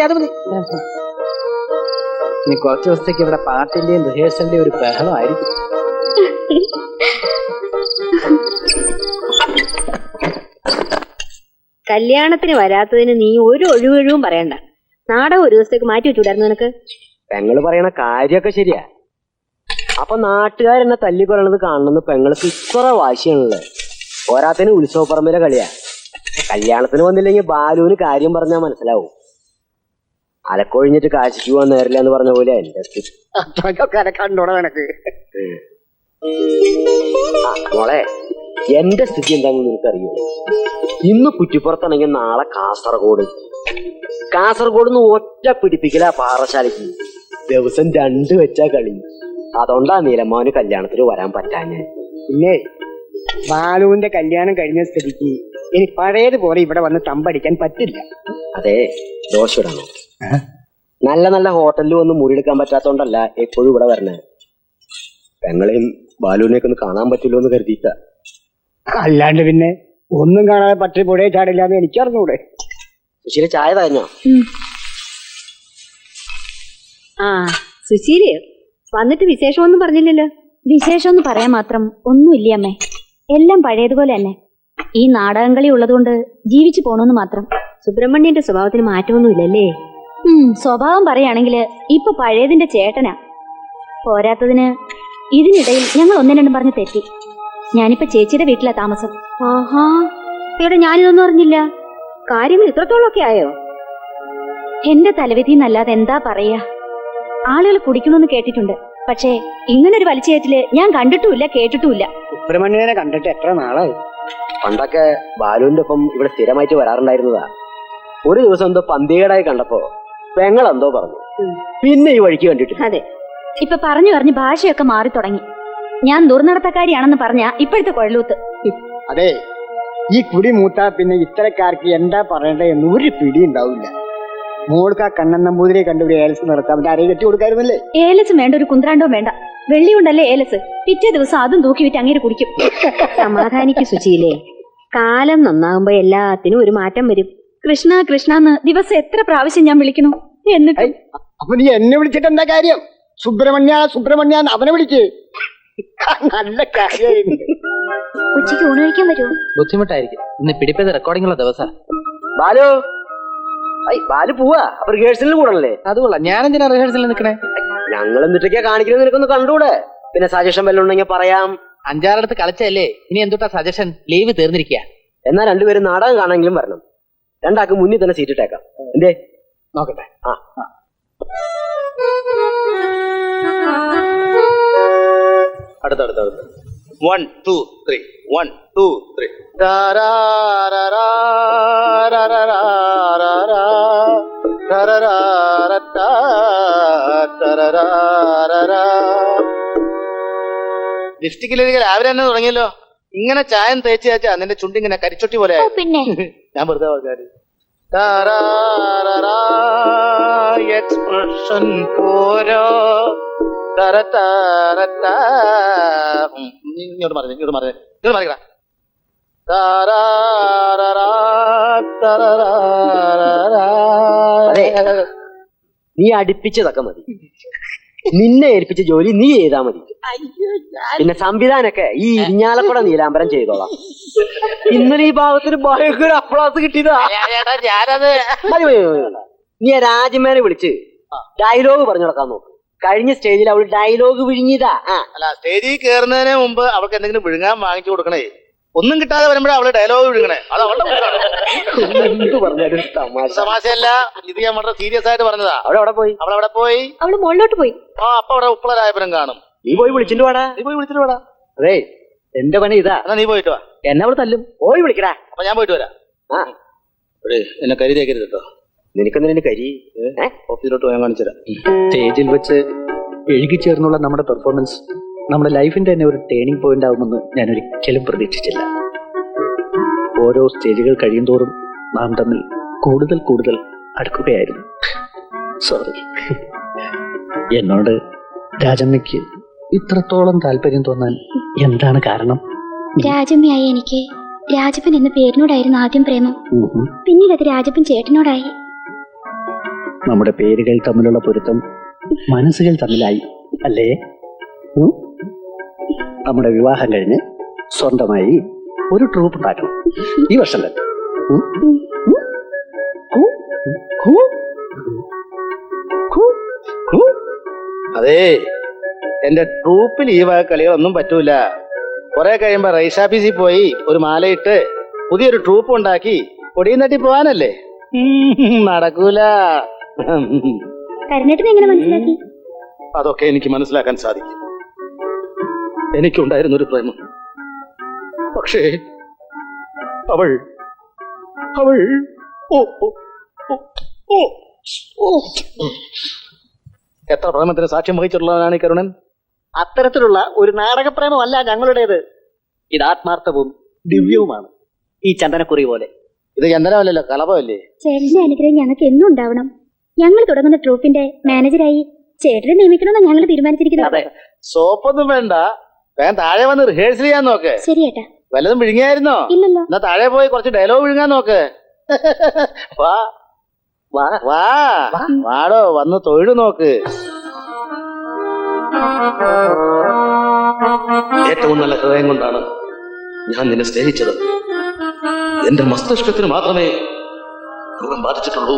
ഇനി കുറച്ച് ദിവസത്തേക്ക് ഇവിടെ പാട്ടിന്റെയും റിഹേഴ്സലിന്റെയും ഒരു ബഹളമായിരിക്കും. കല്യാണത്തിന് വരാത്തതിന് നീ ഒരു ഒഴിവൊഴിവും പറയണ്ട. നാടകം ഒരു ദിവസത്തേക്ക് മാറ്റി വെച്ചുകൂടായിരുന്നു നിനക്ക്? പെങ്ങള് പറയണ കാര്യമൊക്കെ ശരിയാ. അപ്പൊ നാട്ടുകാരെന്നെ തല്ലിക്കൊല്ലണത് കാണണമെന്ന് പെങ്ങൾക്ക് ഇത്ര വാശിയാണല്ലേ. പോരാത്തതിന് ഉത്സവപ്പറമ്പിലെ കളിയാ. കല്യാണത്തിന് വന്നില്ലെങ്കിൽ ബാലുവിന് കാര്യം പറഞ്ഞാൽ മനസ്സിലാവും. അലക്കൊഴിഞ്ഞിട്ട് കാശിക്ക് പോകാൻ നേരില്ല എന്ന് പറഞ്ഞ പോലെ എന്റെ സ്ഥിതി. മോളെ, എന്റെ സ്ഥിതി എന്താണെന്ന് നിനക്കറിയോ? ഇന്ന് കുറ്റിപ്പുറത്താണെങ്കിൽ നാളെ കാസർഗോഡ് ഒറ്റ പിടിപ്പിക്കലാ പാറശാലയ്ക്ക്. ദിവസം 2 വെച്ചാ കളി. അതുകൊണ്ടാ നീലമ്മാവന് കല്യാണത്തിന് വരാൻ പറ്റാഞ്ഞ്. പിന്നെ ബാലുവിന്റെ കല്യാണം കഴിഞ്ഞ സ്ഥിതിക്ക് ഇനി പഴയതുപോലെ ഇവിടെ വന്ന് തമ്പടിക്കാൻ പറ്റില്ല. അതെ, ദോശ ഇടണോ? നല്ല നല്ല ഹോട്ടലിൽ വന്ന് മുറിയെടുക്കാൻ പറ്റാത്തോണ്ടല്ല എപ്പോഴും ഇവിടെ വരണേ. പെങ്ങളെയും ബാലുവിനെയൊക്കെ ഒന്ന് കാണാൻ പറ്റില്ലോ എന്ന് കരുതിയിട്ട. അല്ലാണ്ട് പിന്നെ ഒന്നും കാണാതെ പറ്റി പുഴയെ ചാടില്ല എന്ന് എനിക്കറിഞ്ഞൂടെ. സുശീല, ചായ തന്നോ? ആ സുശീലയോ വന്നിട്ട് വിശേഷമൊന്നും പറഞ്ഞില്ലല്ലോ? വിശേഷമൊന്നും പറയാൻ മാത്രം ഒന്നുമില്ല അമ്മേ. എല്ലാം പഴയതുപോലെ തന്നെ. ഈ നാടകം കളി ഉള്ളതുകൊണ്ട് ജീവിച്ചു പോണെന്ന് മാത്രം. സുബ്രഹ്മണ്യന്റെ സ്വഭാവത്തിന് മാറ്റമൊന്നുമില്ലല്ലേ? സ്വഭാവം പറയുകയാണെങ്കിൽ ഇപ്പൊ പഴയതിന്റെ ചേട്ടനാ. പോരാത്തതിന് ഇതിനിടയിൽ ഞങ്ങൾ 1-2 പറഞ്ഞ് തെറ്റി. ഞാനിപ്പോ ചേച്ചിയുടെ വീട്ടിലാ താമസം. ആഹാ, എടാ ഞാനിതൊന്നും അറിഞ്ഞില്ല. കാര്യങ്ങൾ ഇത്രത്തോളമൊക്കെ ആയോ? എന്റെ തലവിധി എന്നല്ലാതെ എന്താ പറയാ. ആളുകൾ കുടിക്കണമെന്ന് കേട്ടിട്ടുണ്ട്. പക്ഷേ ഇങ്ങനൊരു വലിച്ചേറ്റില് ഞാൻ കണ്ടിട്ടുമില്ല, കേട്ടിട്ടുമില്ല. സുബ്രഹ്മണ്യനെ കണ്ടിട്ട് എത്ര നാളായി. പണ്ടൊക്കെ ബാലുവിന്റെ ഒപ്പം ഇവിടെ സ്ഥിരമായിട്ട് വരാറുണ്ടായിരുന്നതാ. ഒരു ദിവസം എന്തോ പന്തികേടായി കണ്ടപ്പോ പെങ്ങളെന്തോ പറഞ്ഞു. പിന്നെ ഈ വഴിക്ക് കണ്ടിട്ടില്ല. അതെ, ഇപ്പൊ പറഞ്ഞു ഭാഷയൊക്കെ മാറി തുടങ്ങി. ഞാൻ ദുർനടത്തക്കാരിയാണെന്ന് പറഞ്ഞ ഇപ്പോഴത്തെ കുഴലൂത്ത്. അതെ, ഈ കുടി മൂത്താ പിന്നെ ഇത്തരക്കാർക്ക് എന്താ പറയണ്ടേ എന്ന് ഒരു പിടി ഉണ്ടാവില്ല. മോൾക്ക് ആ കണ്ണൻ നമ്പൂതിരെ കണ്ടു ഏലസ് നടത്താൻ അവന്റെ അരയെ കെട്ടി കൊടുക്കായിരുന്നല്ലേ? ഏലസ് വേണ്ട, ഒരു കുന്ത്രാണ്ടോ വേണ്ട. വെള്ളി കൊണ്ടല്ലേ ഏലസ്. പിറ്റേ ദിവസം അതും തൂക്കി വിറ്റ് അങ്ങേര് കുടിക്കും. സമാധാനിക്ക് സുശീലേ. കാലം നന്നാകുമ്പോ എല്ലാത്തിനും ഒരു മാറ്റം വരും. കൃഷ്ണ കൃഷ്ണന്ന് ദിവസം എത്ര പ്രാവശ്യം ഞാൻ വിളിക്കണു. എന്നിട്ട് അപ്പൊ നീ എന്നെ വിളിച്ചിട്ട് എന്താ കാര്യം? സുബ്രഹ്മണ്യ അവനെ വിളിക്ക്. നല്ല കാര്യമായിരുന്നു. ഉച്ചയ്ക്ക് ഊണ് കഴിക്കാൻ വരുമോ? ബുദ്ധിമുട്ടായിരിക്കും. ഇന്ന് പിടിപ്പത് റെക്കോർഡിംഗ് ഉള്ള ദിവസം. ബാലു ബാലു പോവാ. അപ്പൊ റിഹേഴ്സലിന് കൂടണല്ലേ? അതുകൊള്ളാം. ഞാനെന്തിനാ റിഹേഴ്സലിൽ നിൽക്കണേ? ഞങ്ങൾ എന്നിട്ടൊക്കെയാ കാണിക്കുന്നത്, നിനക്കൊന്ന് കണ്ടൂടെ? പിന്നെ സജഷൻ വല്ലതും ഉണ്ടെങ്കിൽ പറയാം. 5-6 കളിച്ചല്ലേ, ഇനി എന്തുട്ടാ സജഷൻ? ലീവ് തീർന്നിരിക്കുക. എന്നാ രണ്ടുപേരും നാടകം കാണാനെങ്കിലും വരണം. രണ്ടാൾക്ക് മുന്നിൽ തന്നെ സീറ്റ് ഇട്ടേക്കാം. എന്തേ നോക്കട്ടെ. ആ അടുത്ത 1 2 3 1 2 3 ലിപ്സ്റ്റിക്കിലേക്ക് രാവിലെ തന്നെ തുടങ്ങിയല്ലോ. ഇങ്ങനെ ചായം തേച്ച് തേച്ചാ നിന്റെ ചുണ്ടിങ്ങനെ കരിച്ചൊട്ടി പോലെ പിന്നെ ഞാൻ വെറുതെ പറഞ്ഞാല് എക്സ്പ്രഷൻ പോരോ ഇങ്ങോട്ട് മറിക്കടാ. നീ അടുപ്പിച്ചതൊക്കെ മതി. നിന്നെ ഏൽപ്പിച്ച ജോലി നീ ചെയ്താ മതി. പിന്നെ സംവിധാനൊക്കെ ഈ ഇരിഞ്ഞാലക്കുട നീലാംബരം ചെയ്തോളാം. ഇന്നലെ ഈ ഭാഗത്തിന് ഭയങ്കര അപ്ലാസ് കിട്ടിയതാ. നീ ആ രാജമേനെ വിളിച്ച് ഡയലോഗ് പറഞ്ഞു നടക്കാൻ നോക്ക്. കഴിഞ്ഞ സ്റ്റേജിൽ അവൾ ഡയലോഗ് വിഴുങ്ങിയതാ. അല്ല, സ്റ്റേജിൽ കയറുന്നതിന് മുമ്പ് അവൾക്ക് എന്തെങ്കിലും വിഴുങ്ങാൻ വാങ്ങിച്ചു കൊടുക്കണേ. ഒന്നും കിട്ടാതെ വരുമ്പോഴേ അവള് ഡയലോഗ് വിഴുങ്ങണേ. അത് അവളുടെ പറഞ്ഞാലും തമാശയല്ല, ഇത് ഞാൻ വളരെ സീരിയസ് ആയിട്ട് പറഞ്ഞതാ. അവളവിടെ പോയി. അവള് മുകളിലോട്ട് പോയി. അപ്പൊ അവിടെ ഉപ്പളരായപ്പനും കാണും. നീ പോയി വിളിച്ചിട്ട് വാടാ. അതെ, എന്റെ പണി ഇതാ. എന്നാ നീ പോയിട്ട് വാ. എന്നെ അവള് തല്ലും. പോയി വിളിക്കടാ. അപ്പൊ ഞാൻ പോയിട്ട് വരാം. എന്നെ കരി തേക്കരുത് കേട്ടോ. നിനക്കെന്തിനെ കരി? ഓഫീസിലോട്ട് പോയാൻ കാണിച്ചുതരാം. സ്റ്റേജിൽ വെച്ച് എഴുകിച്ചേർന്നുള്ള നമ്മുടെ പെർഫോമൻസ് നമ്മുടെ ലൈഫിന്റെ തന്നെ ഒരു ടേണിംഗ് പോയിന്റ് ആവുമെന്ന് ഞാൻ ഒരിക്കലും പ്രതീക്ഷിച്ചില്ല. ഓരോ സ്റ്റേജുകൾ കഴിയുന്തോറും നാം തമ്മിൽ കൂടുതൽ കൂടുതൽ അടുക്കുകയായിരുന്നു. സോറി. എന്നോട് രാജമ്മയ്ക്ക് ഇത്രത്തോളം താല്പര്യം തോന്നാൻ എന്താണ് കാരണം? രാജമ്മയായ എനിക്ക് രാജപ്പൻ എന്ന പേരിനോടായിരുന്നു ആദ്യം പ്രേമം. പിന്നീട് അത് രാജപ്പൻ ചേട്ടനോടായി. നമ്മുടെ പേരുകൾ തമ്മിലുള്ള പൊരുത്തം മനസ്സുകൾ തമ്മിലായി അല്ലേ? നമ്മുടെ വിവാഹം കഴിഞ്ഞ് സ്വന്തമായി ഒരു ട്രൂപ്പ് ഉണ്ടാക്കണം ഈ വർഷം തന്നെ. അതേ, എന്റെ ട്രൂപ്പിൽ ഈ വക കളികളൊന്നും പറ്റൂല. കുറെ കഴിയുമ്പോ റൈസ് ഓഫീസിൽ പോയി ഒരു മാലയിട്ട് പുതിയൊരു ട്രൂപ്പ് ഉണ്ടാക്കി കൊടിയും തട്ടി പോവാനല്ലേ. നടക്കൂല. കരുണേട്ടൻ എങ്ങനെ മനസ്സിലാക്കി? അതൊക്കെ എനിക്ക് മനസ്സിലാക്കാൻ സാധിക്കും. എനിക്കുണ്ടായിരുന്നൊരു പ്രേമം, പക്ഷേ അവൾ അവൾ ഓ ഓ ഓ ഓ എത്ര പ്രേമത്തിന് സാക്ഷ്യം വഹിച്ചിട്ടുള്ളതാണ് ഈ കരുണൻ. അത്തരത്തിലുള്ള ഒരു നാടകപ്രേമമല്ല ഞങ്ങളുടേത്. ഇത് ആത്മാർത്ഥവും ദിവ്യവുമാണ്. ഈ ചന്ദനക്കുറി പോലെ. ഇത് ചന്ദനമല്ലല്ലോ, കലപമല്ലേ. ചേട്ടന്റെ അനുഗ്രഹം ഞങ്ങൾക്ക് എന്നും ഉണ്ടാവണം. ഞങ്ങൾ തുടങ്ങുന്ന ട്രൂപ്പിന്റെ മാനേജരായി ചേട്ടനെ നിയമിക്കണമെന്ന് ഞങ്ങൾ തീരുമാനിച്ചിരിക്കുന്നത്. അതെ, സോപ്പൊന്നും വേണ്ട. വേഗം താഴെ വന്ന് റിഹേഴ്സൽ ചെയ്യാൻ നോക്ക്. ശരി ഏട്ടാ. വല്ലതും വിഴുങ്ങിയായിരുന്നോ? ഇല്ലല്ലോ. എന്നാ താഴെ പോയി കുറച്ച് ഡയലോഗ് വിഴുങ്ങാൻ നോക്ക്. വാ വാ വാടോ, വന്ന് തൊഴിൽ നോക്ക്. ഏറ്റവും നല്ല ഹൃദയം കൊണ്ടാണ് ഞാൻ നിന്നെ സ്നേഹിച്ചത്. എന്റെ മസ്തിഷ്കത്തിന് മാത്രമേ രോഗം ബാധിച്ചിട്ടുള്ളൂ.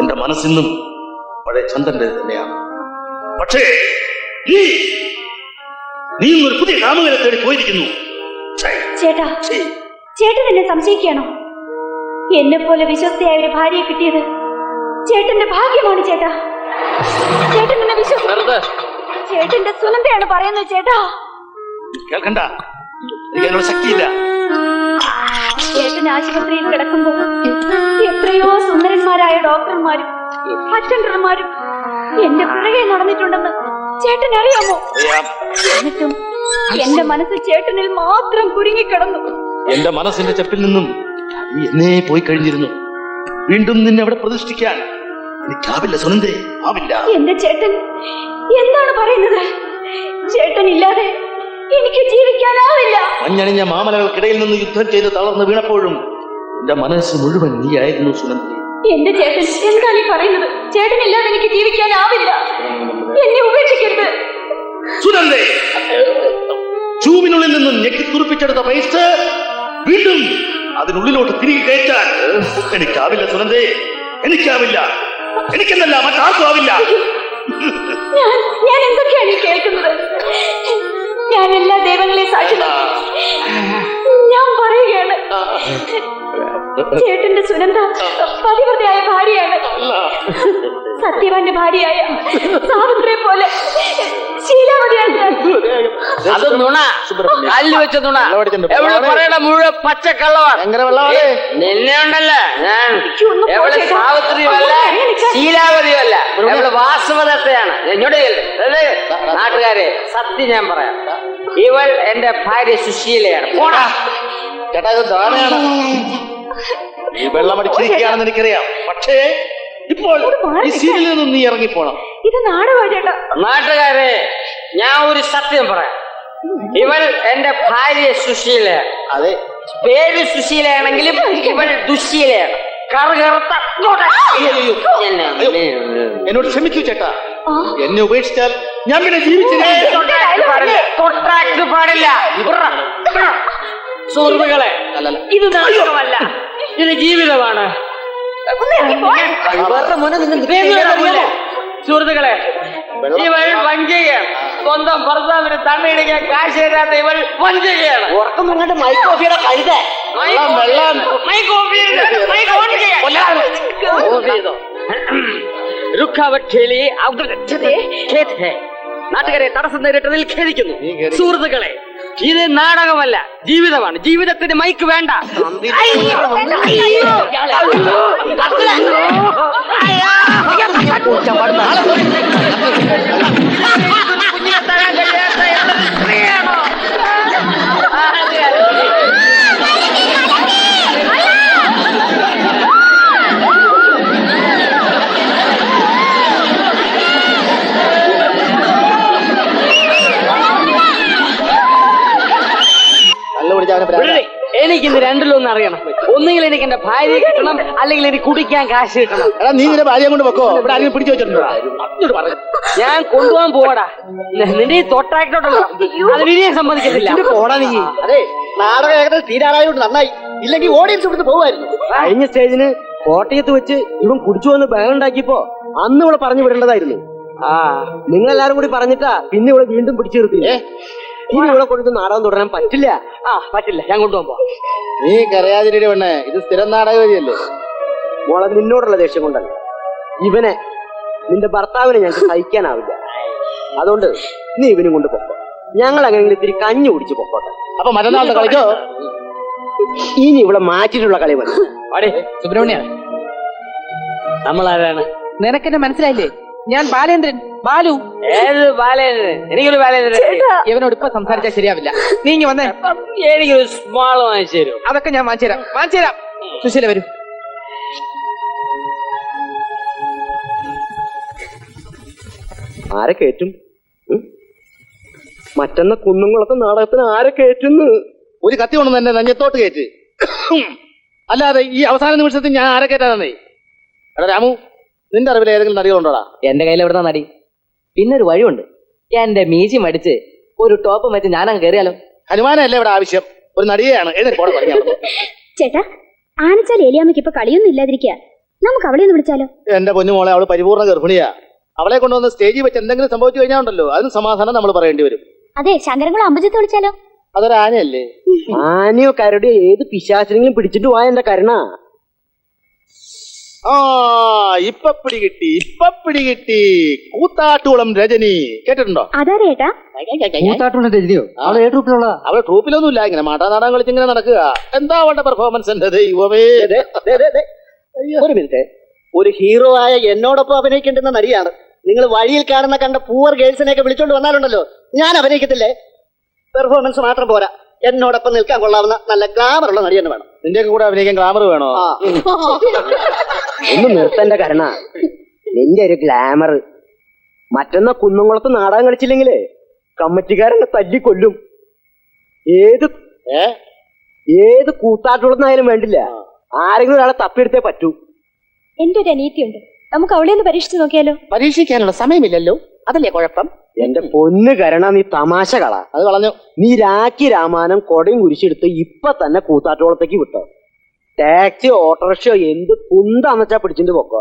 എന്റെ മനസ്സിന്നും പഴയ ചന്ദ്രന്റെ തന്നെയാണ്. പക്ഷേ നീ ഒരു പുതിയ കാമുകനെ തേടി പോയിരിക്കുന്നു. ചേട്ടാ, ചേട്ടൻ എന്നെ സംശയിക്കുകയാണോ? എന്നെ പോലെ വിശ്വസ്തയായ ഒരു ഭാര്യയെ കിട്ടിയത് ചേട്ടന്റെ ഭാഗ്യമാണ് ചേട്ടാ. ചേട്ടൻ എന്നെ വിശ്വസിക്കുന്നു. ചേട്ടന്റെ സുനന്ദയാണ് പറയുന്നത് ചേട്ടാ. കേൾക്കണ്ട, എനിക്ക് ശക്തിയില്ല. ചേട്ടൻ ആശുപത്രിയിൽ കിടക്കുമ്പോൾ എത്രയോ സുന്ദരന്മാരായ ഡോക്ടർമാരും അറ്റൻഡർമാരും എന്റെ പുറകെ നടന്നിട്ടുണ്ടെന്ന് ചേട്ടൻ അറിയാമോ? എന്നിട്ടും എന്റെ മനസ്സ് ചേട്ടനിൽ മാത്രം കുരുങ്ങിക്കിടന്നു. എന്റെ മനസ്സിന്റെ ചെപ്പിൽ നിന്നും നീ എന്നേ പോയി കഴിഞ്ഞിരുന്നു. വീണ്ടും നിന്നെ അവിടെ പ്രതിഷ്ഠിക്കാൻ എനിക്കാവില്ല സുനന്ദേ, ആവില്ല. എന്റെ ചേട്ടൻ എന്താണ് പറയുന്നത്? ചേട്ടൻ ഇല്ലാതെ എനിക്ക് ജീവിക്കാനാവില്ല. മഞ്ഞണിഞ്ഞ മാമലകൾക്കിടയിൽ നിന്ന് യുദ്ധം ചെയ്ത് തളർന്ന് വീണപ്പോഴും എന്റെ മനസ്സ് മുഴുവൻ നീയായിരുന്നു സുനന്ദേ. എന്റെ ചേട്ടൻ എന്താണ് ഈ പറയുന്നത്? ചേട്ടനില്ലാതെ എനിക്ക് ജീവിക്കാനാവില്ല. എന്നെ ഉപേക്ഷിക്കരുത് സുനന്ദേ. ഷൂവിനുള്ളിൽ നിന്നും ഞെക്കിക്കുറിപ്പിച്ചെടുത്ത പൈസ വീണ്ടും അതിനുള്ളിലോട്ട് തിരികെ കയറ്റാൻ എനിക്കാവില്ല സുനന്ദേ, എനിക്കാവില്ല. എനിക്കെന്നല്ല മറ്റാർക്കും ആവില്ല. ഞാൻ എന്തൊക്കെയാണ് ഈ കേൾക്കുന്നത്? ഞാൻ എല്ലാ ദൈവങ്ങളെയും സാക്ഷി നിർത്തി ഞാൻ പറയുകയാണ്, ചേട്ടന്റെ സുനന്ദ പതിവ്രതയായ ഭാര്യയാണ്. സത്യവാന്റെ ഭാര്യയായ സാവിത്രിയെ പോലെ ശീലാവതിയാണ് ഞാൻ. അത് നുണ, കല്ല് വെച്ച നുണ. എവിടെ പറയണ മുഴുവൻ പച്ചക്കള്ളവാണ്. നിന്നെ ഉണ്ടല്ല ഞാൻ എവിടെ സാവിത്രിയുമല്ല ശീലാവതിയുമല്ല, എവിടെ വാസുവദത്തയാണ്. നാട്ടുകാരെ സത്യം ഞാൻ പറയാം, ഇവൾ എന്റെ ഭാര്യ സുശീലയാണ്. പോടാ ചേട്ടാ, ഇത് ധാരണയാണ്. ഈ വെള്ളമടിച്ചിരിക്കുകയാണെന്ന് എനിക്കറിയാം. പക്ഷേ ഇപ്പോൾ ഈ സീരിയലിൽ നിന്നും നീ ഇറങ്ങിപ്പോണം. ഇത് നാടകമാണ് ചേട്ടാ. നാട്ടുകാരെ ഞാൻ ഒരു സത്യം പറയാം, ഇവൾ എന്റെ ഭാര്യ സുശീലയാണ്. അതെ, പേര് സുശീലയാണെങ്കിലും ഇവൾ ദുശീലയാണ്. കറുകറുത്ത എന്നോട് ക്ഷമിക്കൂ ചേട്ടാ. എന്നെ ഉപേക്ഷിച്ചാൽ ഞാൻ പിന്നെ ജീവിച്ചില്ല. പാടില്ല. സുഹൃത്തുക്കളെ, ഇത് നാടകമല്ല, ഇത് ജീവിതമാണ്. സുഹൃത്തുക്കളെ, ഇവൾ വഞ്ചകയാണ്. സ്വന്തം ഭർത്താവിന് തണ്ണയിടിക്കാൻ കാശ് തരാത്ത ഇവൾ വഞ്ചകയാണ്. ഉറക്കം വന്നിട്ട് മൈക്കോഫിയുടെ കഴുത നാട്ടുകാരെ തടസ്സം നേരിട്ടതിൽ ഖേദിക്കുന്നു. സുഹൃത്തുക്കളെ, ഇത് നാടകമല്ല, ജീവിതമാണ്. ജീവിതത്തിന് മൈക്ക് വേണ്ട. കുഞ്ഞിനെ തരാൻ കഴിയാത്ത സ്ത്രീയാണോ? എനിക്കിന്ന് രണ്ടിലൊന്നും അറിയണം. ഒന്നുകിൽ എനിക്ക് എന്റെ ഭാര്യയെ കിട്ടണം, അല്ലെങ്കിൽ എനിക്ക് കുടിക്കാൻ കാശ് കിട്ടണം. നീ നിന്റെ ഭാര്യയെ കൊണ്ട് വെക്കോ? ഇവിടെ ആരെങ്കിലും പിടിച്ചു വെച്ചിട്ടുണ്ടോ? ഞാൻ കൊണ്ടുപോകാൻ പോവാടാ. നിന്റെ ഈ തൊട്ടാക്കിട്ടോട്ടല്ലോ, അതിനെ സമ്മതിക്കത്തില്ല. പോടാ നീ. അതെ, നാടകം ഏകദേശം തീരാറായോണ്ട് നന്നായി, ഇല്ലെങ്കിൽ ഓഡിയൻസ് ഇവിടുന്ന് പോകുമായിരുന്നു. കഴിഞ്ഞ സ്റ്റേജിന് കോട്ടയത്ത് വെച്ച് ഇവൻ കുടിച്ചു വന്ന് ബഹളം ഉണ്ടാക്കിയപ്പോ അന്ന് ഇവിടെ പറഞ്ഞു വിടേണ്ടതായിരുന്നു. നിങ്ങളെല്ലാരും കൂടി പറഞ്ഞിട്ടാ പിന്നെ ഇവിടെ വീണ്ടും പിടിച്ചു നിർത്തില്ലേ. ഇനി ഇവിടെ കൊണ്ട് നാടകം തുടരാൻ പറ്റില്ല. പറ്റില്ല, ഞാൻ കൊണ്ടുപോകാൻ പോവാം. നീ കരയാതിരി പെണ്ണേ, ഇത് സ്ഥിരം നാടകവതിയല്ലേ. മോളെ, നിന്നോടുള്ള ദേഷ്യം കൊണ്ടല്ല, ഇവനെ നിന്റെ ഭർത്താവിനെ ഞങ്ങൾക്ക് സഹിക്കാനാവില്ല. അതുകൊണ്ട് നീ ഇവനും കൊണ്ട് പൊക്കോ. ഞങ്ങൾ അങ്ങനെ ഇത്തിരി കഞ്ഞി കുടിച്ച് പൊക്കോട്ടെ. അപ്പൊ മറ്റന്നാളത്തെ കളിക്കോ? ഇനി ഇവിടെ മാറ്റിട്ടുള്ള കളി മതി. സുബ്രഹ്മണ്യ, നമ്മളാരാണ്? നിനക്കെന്നെ മനസ്സിലായില്ലേ? ഞാൻ ബാലേന്ദ്രൻ, ബാലു. ഏത് ബാലേന്ദ്രൻ? എനിക്കൊരു ബാലേന്ദ്രൻ. ഇവനോട് ഇപ്പൊ സംസാരിച്ചാൽ ശരിയാവില്ല. നീ ഇങ്ങ് വന്നേ. എനിക്കൊരു സ്മാൾ വാങ്ങിച്ചു തരും. അതൊക്കെ ഞാൻ വാങ്ങിച്ചുതരാം. സുശീല വരൂ. ആരെ കേറ്റും? മറ്റന്ന കുന്നുങ്ങളൊക്കെ നാടകത്തിന് ആരെ കേറ്റുന്നു? ഒരു കത്തി കൊണ്ടു എന്നെ നെഞ്ഞത്തോട്ട് കയറ്റ്. അല്ലാതെ ഈ അവസാന നിമിഷത്തിൽ ഞാൻ ആരെ കയറ്റാന്നേ? എടാ രാമു, നിന്റെ അറിവിൽ ഏതെങ്കിലും നടികളുണ്ടോടാ? എന്റെ കയ്യിൽ എവിടുന്ന നടി? പിന്നെ ഒരു വഴിയുണ്ട്. എന്റെ മീശി മടിച്ച് ഒരു ടോപ്പ് വെച്ച് ഞാനങ്ങ് കയറിയാലോ? ഹനുമാനല്ലേ ഇവിടെ ആവശ്യം, ഒരു നടിയെയാണ്. ചേട്ടാ, ആനച്ചാൽ ഏലിയാമ്മയ്ക്ക് ഇപ്പൊ കളിയൊന്നും ഇല്ലാതിരിക്കുക. നമുക്ക് അവളെ ഒന്ന് വിളിച്ചാലോ? എന്റെ പൊന്നുമോളെ, അവള് പരിപൂർണ്ണ ഗർഭിണിയാ. അവളെ കൊണ്ടുവന്ന് സ്റ്റേജിൽ വെച്ച് എന്തെങ്കിലും സംഭവിച്ചു കഴിഞ്ഞാണ്ടല്ലോ, അതിന് സമാധാനം നമ്മൾ പറയേണ്ടി വരും. അതെ, ശങ്കരംകുളം അമ്പലത്തെ വിളിച്ചാലോ? അതൊരു ആനയല്ലേ? ആനയോ കരടിയോ ഏത് പിശാചിനെങ്കിലും പിടിച്ചിട്ട് പോയ എന്റെ കരുണ. ഇപ്പൊ പിടികിട്ടി. കൂത്താട്ടുകുളം രജനി കേട്ടിട്ടുണ്ടോ? അതാരേട്ടാ? കൂത്താട്ടുള്ള രജനിയോ? അവളെ ഏത് ട്രൂപ്പിലുള്ള? അവളെ ട്രൂപ്പിലൊന്നുമില്ല, ഇങ്ങനെ മാട്ടാനാടകം കളിച്ചിങ്ങനെ നടക്കുക. എന്താ അവളുടെ പെർഫോമൻസ്? എന്റെ ദൈവമേ. ഒരു മിനിറ്റ്, ഒരു ഹീറോ ആയ എന്നോടൊപ്പം അഭിനയിക്കേണ്ടുന്ന നടിയാണ്. നിങ്ങൾ വഴിയിൽ കാണുന്ന കണ്ട പൂവർ ഗേൾസിനെയൊക്കെ വിളിച്ചോണ്ട് വന്നാലുണ്ടല്ലോ, ഞാൻ അഭിനയിക്കത്തില്ലേ? പെർഫോമൻസ് മാത്രം പോരാ, എന്നോടൊപ്പം നിൽക്കാൻ കൊള്ളാവുന്ന നല്ല ഗ്ലാമറുള്ള നടി തന്നെ വേണം. നിന്റെ കൂടെ അഭിനയിക്കാൻ ഗ്ലാമർ വേണോ? ഒന്ന് നിർത്തന്റെ കരുണ, നിന്റെ ഒരു ഗ്ലാമർ. മറ്റന്ന കുന്നുംകുളത്ത് നാടകം കളിച്ചില്ലെങ്കിലേ കമ്മിറ്റിക്കാരെന്നെ തല്ലിക്കൊല്ലും. ഏത് കൂത്താട്ടുള്ളതായാലും വേണ്ടില്ല, ആരെങ്കിലും ഒരാളെ തപ്പിയെടുത്തേ പറ്റൂ. എന്റെ ഒരു അനീതിയുണ്ട്, നമുക്ക് അവളെ ഒന്ന് പരീക്ഷിച്ചു നോക്കിയാലോ? പരീക്ഷിക്കാനുള്ള സമയമില്ലല്ലോ. അതല്ലേ കുഴപ്പം? എന്റെ പൊന്ന് കരണ, നീ തമാശ കള. അത് കളഞ്ഞു. നീ രാഖി രാമാനം കൊടയും കുരിശെടുത്ത് ഇപ്പൊ തന്നെ കൂത്താട്ടോളത്തേക്ക് വിട്ടോ. ടാക്സി ഓട്ടോറിക്ഷയോ എന്ത് കുന്താന്ന് വെച്ചാ പിടിച്ചിട്ട് പോക്കോ.